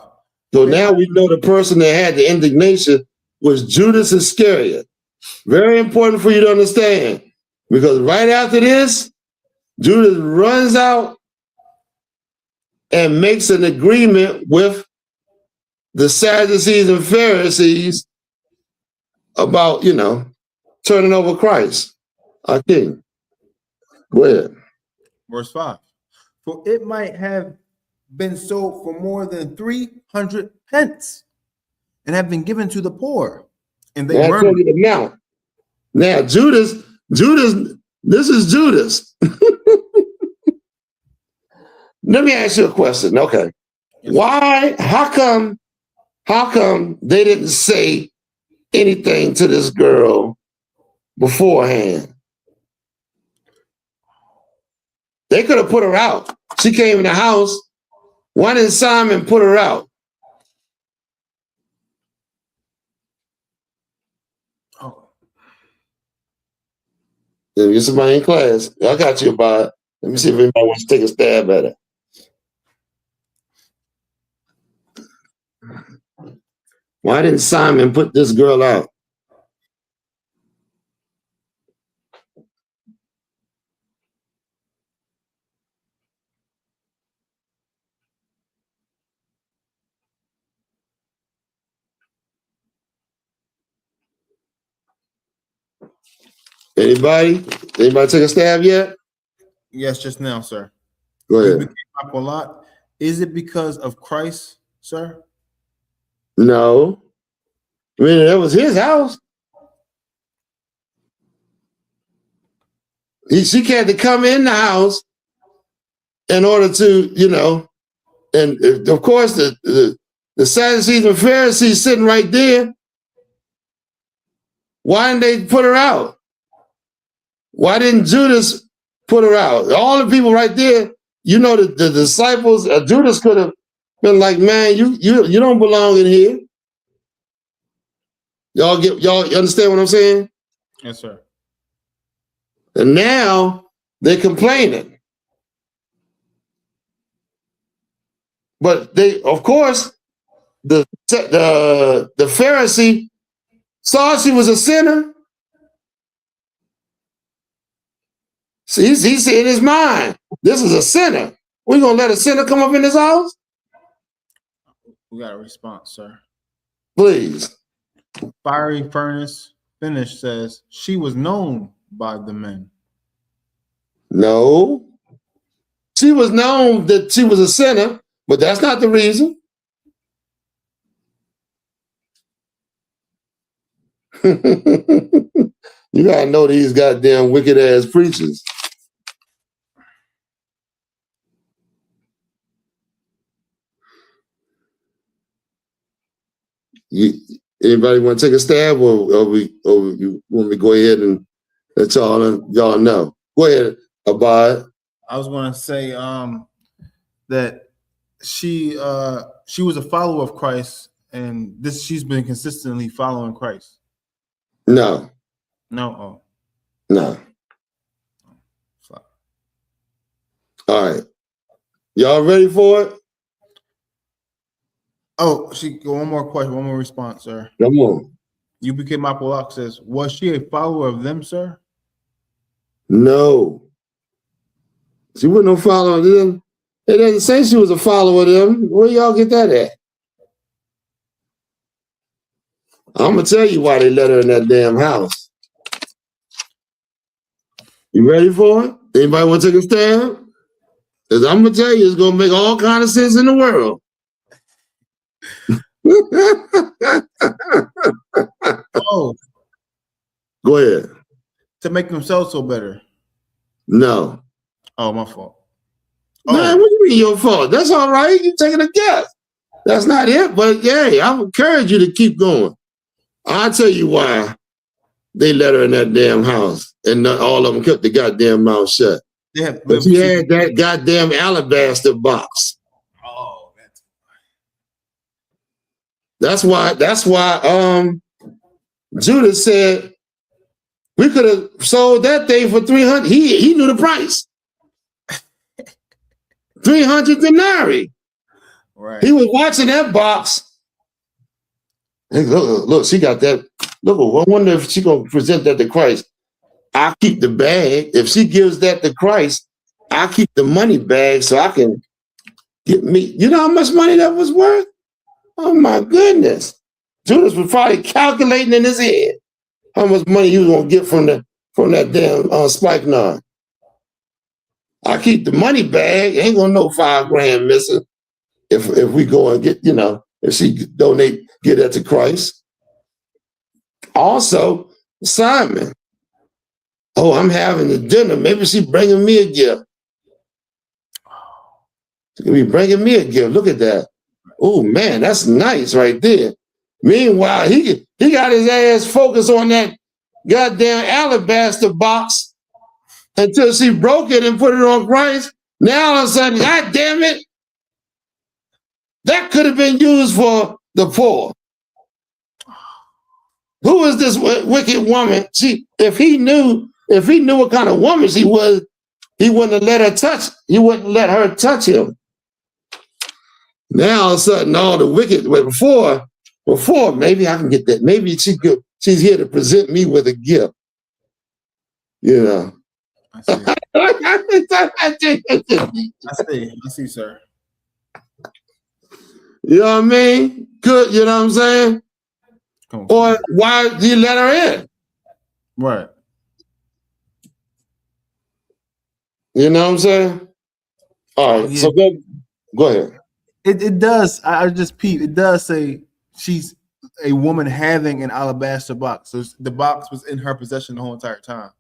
So now we know the person that had the indignation was Judas Iscariot. Very important for you to understand, because right after this, Judas runs out and makes an agreement with the Sadducees and Pharisees about, turning over Christ, our king. Go ahead. Verse 5. For it might have been sold for more than 300 pence and have been given to the poor. And they murmured. Now, Judas, this is Judas. Let me ask you a question. Okay. Why, how come they didn't say anything to this girl beforehand? They could have put her out. She came in the house. Why didn't Simon put her out? Oh. Let me get somebody in class. I got you about it. Let me see if anybody wants to take a stab at it. Why didn't Simon put this girl out? Anybody? Anybody take a stab yet? Yes, just now, sir. Go ahead. A lot. Is it because of Christ, sir? No. I mean, that was his house. She had to come in the house in order to, and of course the Sadducees and Pharisees sitting right there. Why didn't they put her out? Why didn't Judas put her out? All the people right there, the disciples, Judas could have been like, man, you don't belong in here. Y'all understand what I'm saying? Yes, sir. And now they're complaining. But they, of course, the Pharisee saw she was a sinner. So he said in his mind, this is a sinner. We're going to let a sinner come up in this house? We got a response, sir. Please. Fiery Furnace Finish says she was known by the men. No. She was known that she was a sinner, but that's not the reason. You got to know these goddamn wicked ass preachers. Anybody want to take a stab, or you want me to go ahead and let y'all know? Go ahead, Abad. I was going to say, that she was a follower of Christ, and she's been consistently following Christ? No. No. No. All right. Y'all ready for it? Oh, one more question, one more response, sir. Come on. U.P.K. Mapolak says, was she a follower of them, sir? No. She wasn't no follower of them. It doesn't say she was a follower of them. Where y'all get that at? I'm going to tell you why they let her in that damn house. You ready for it? Anybody want to take a stand? Because I'm going to tell you, it's going to make all kind of sense in the world. Oh. Go ahead. To make themselves feel better. No. Oh, my fault. Man, what do you mean your fault? That's all right. You're taking a guess. That's not it. But yeah, I encourage you to keep going. I'll tell you why they let her in that damn house, and not all of them kept the goddamn mouth shut. But she had that goddamn alabaster box. Oh, that's why Judas said we could have sold that thing for 300. He knew the price. 300 denarii. Right. He was watching that box. Hey, look, she got that. Look, I wonder if she gonna present that to Christ. I'll keep the bag. If she gives that to Christ, I'll keep the money bag so I can get me. You know how much money that was worth? Oh my goodness. Judas was probably calculating in his head how much money he was gonna get from that damn spikenard. I keep the money bag. Ain't gonna know $5 grand missing if we go and get, if she get that to Christ. Also, Simon. Oh, I'm having a dinner. Maybe she's bringing me a gift. She could be bringing me a gift. Look at that. Oh man, that's nice right there. Meanwhile, he got his ass focused on that goddamn alabaster box until she broke it and put it on Christ. Now all of a sudden, God damn it, that could have been used for the poor. Who is this wicked woman? If he knew what kind of woman she was, he wouldn't have let her touch. He wouldn't let her touch him. Now all of a sudden, all the wicked. Before maybe I can get that. Maybe she's here to present me with a gift. You know. I see, sir. You know what I mean? Good. You know what I'm saying? Or why did you let her in? Right. You know what I'm saying? All right. Yeah. So go ahead. It does. I just peeped. It does say she's a woman having an alabaster box. So the box was in her possession the whole entire time.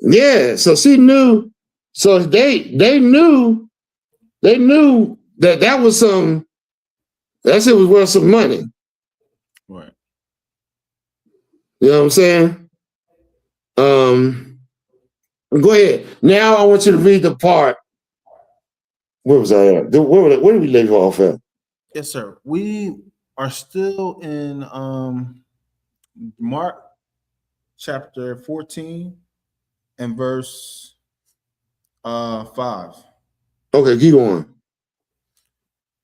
Yeah. So she knew. So they knew. They knew that was some. That shit was worth some money. Right. You know what I'm saying? Go ahead. Now I want you to read the part. Where was I at? Where did we leave off at? Yes, sir. We are still in Mark chapter 14 and verse 5. Okay, keep going.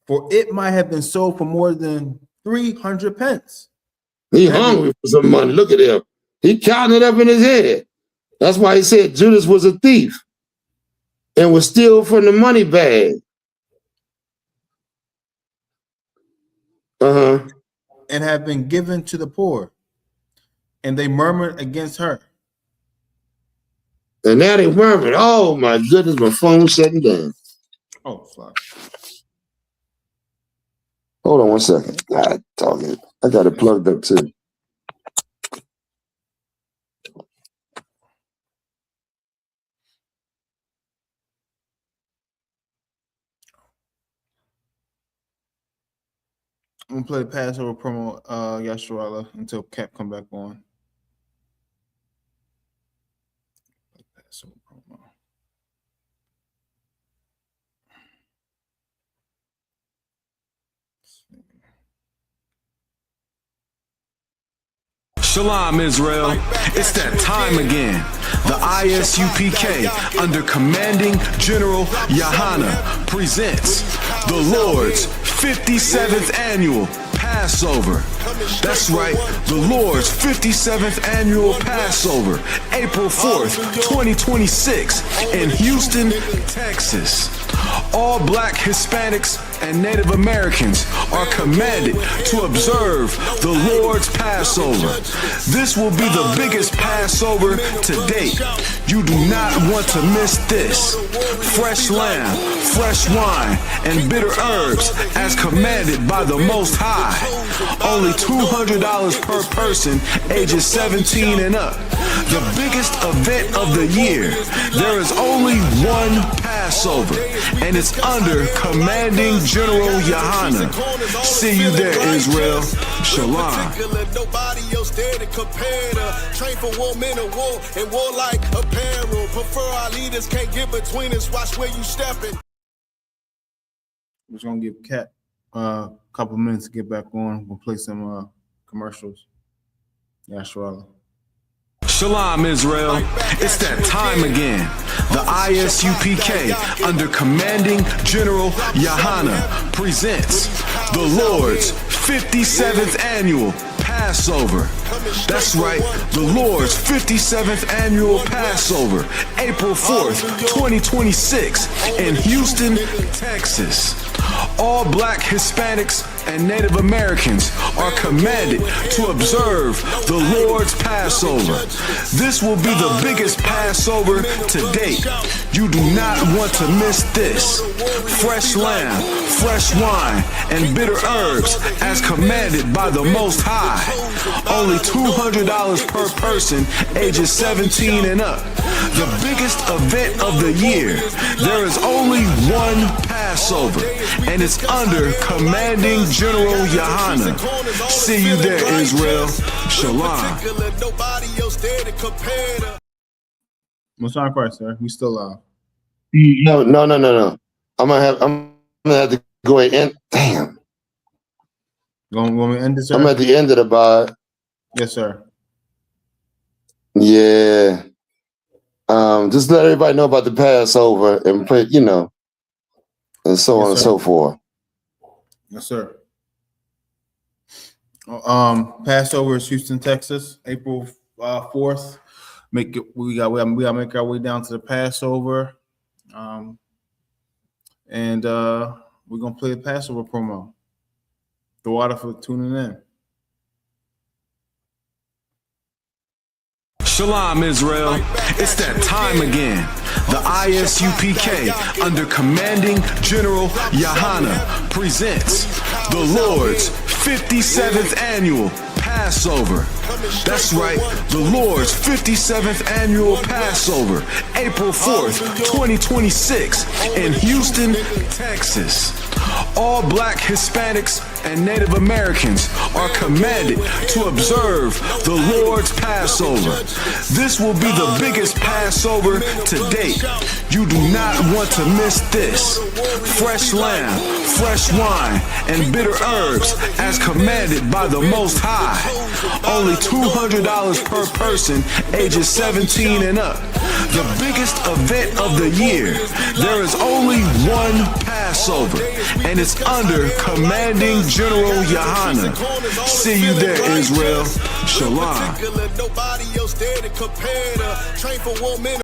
For it might have been sold for more than 300 pence. He hungry for some money. Look at him. He counting it up in his head. That's why he said Judas was a thief and was steal from the money bag. And have been given to the poor. And they murmured against her. And now they murmured. Oh my goodness, my phone's shutting down. Oh, fuck. Hold on one second. God, talking. I got it plugged up too. I'm gonna play the Passover promo, Yasharala, until Cap come back on. Passover promo. Shalom, Israel. It's that time again. The I.S.U.P.K. under commanding General YAHANNA presents the Lord's 57th annual Passover. That's right, the Lord's 57th annual Passover, April 4th, 2026 in Houston, Texas. All Black, Hispanics, and Native Americans are commanded to observe the Lord's Passover. This will be the biggest Passover to date. You do not want to miss this. Fresh lamb, fresh wine, and bitter herbs as commanded by the Most High. Only $200 per person ages 17 and up. The biggest event of the year. There is only one Passover, and it's under commanding General YAHANNA. See you there, Israel. Shalom. Nobody else there to compare to. Train for war, men of war, and warlike apparel. Prefer our leaders, can't get between us. Watch where you stepping. We're gonna give Kat a couple minutes to get back on. We'll play some commercials. Yeah, sure. Shalom, Israel. It's that time again. The I.S.U.P.K. under commanding General YAHANNA presents the Lord's 57th annual Passover. That's right, the Lord's 57th annual Passover, April 4th, 2026 in Houston, Texas. All Black, Hispanics, and Native Americans are commanded to observe the Lord's Passover. This will be the biggest Passover to date. You do not want to miss this. Fresh lamb, fresh wine, and bitter herbs as commanded by the Most High. Only $200 per person ages 17 and up. The biggest event of the year. There is only one Passover, and it's under commanding General YAHANNA. See you there, Israel. Shalom. What's on Christ, sir? We still live. No. I'm gonna have to go ahead and damn. Want me to end this, sir? I'm at the end of the bye. Yes, sir. Yeah. Just let everybody know about the Passover and put, and so on and so forth. Yes, sir. Passover is Houston, Texas, April 4th. We gotta make our way down to the Passover. And we're gonna play the Passover promo. The water for tuning in. Shalom, Israel. It's that time again. The I.S.U.P.K. under commanding General YAHANNA presents the Lord's 57th annual Passover. That's right, the Lord's 57th annual Passover, April 4th, 2026 in Houston, Texas. All Black, Hispanics, and Native Americans are commanded to observe the Lord's Passover. This will be the biggest Passover to date. You do not want to miss this. Fresh lamb, fresh wine, and bitter herbs as commanded by the Most High. Only $200 per person ages 17 and up. The biggest event of the year. There is only one Passover, and it's under commanding General YAHANNA. See you there, Israel. Shalom. Nobody else there to compare to. Train for war, men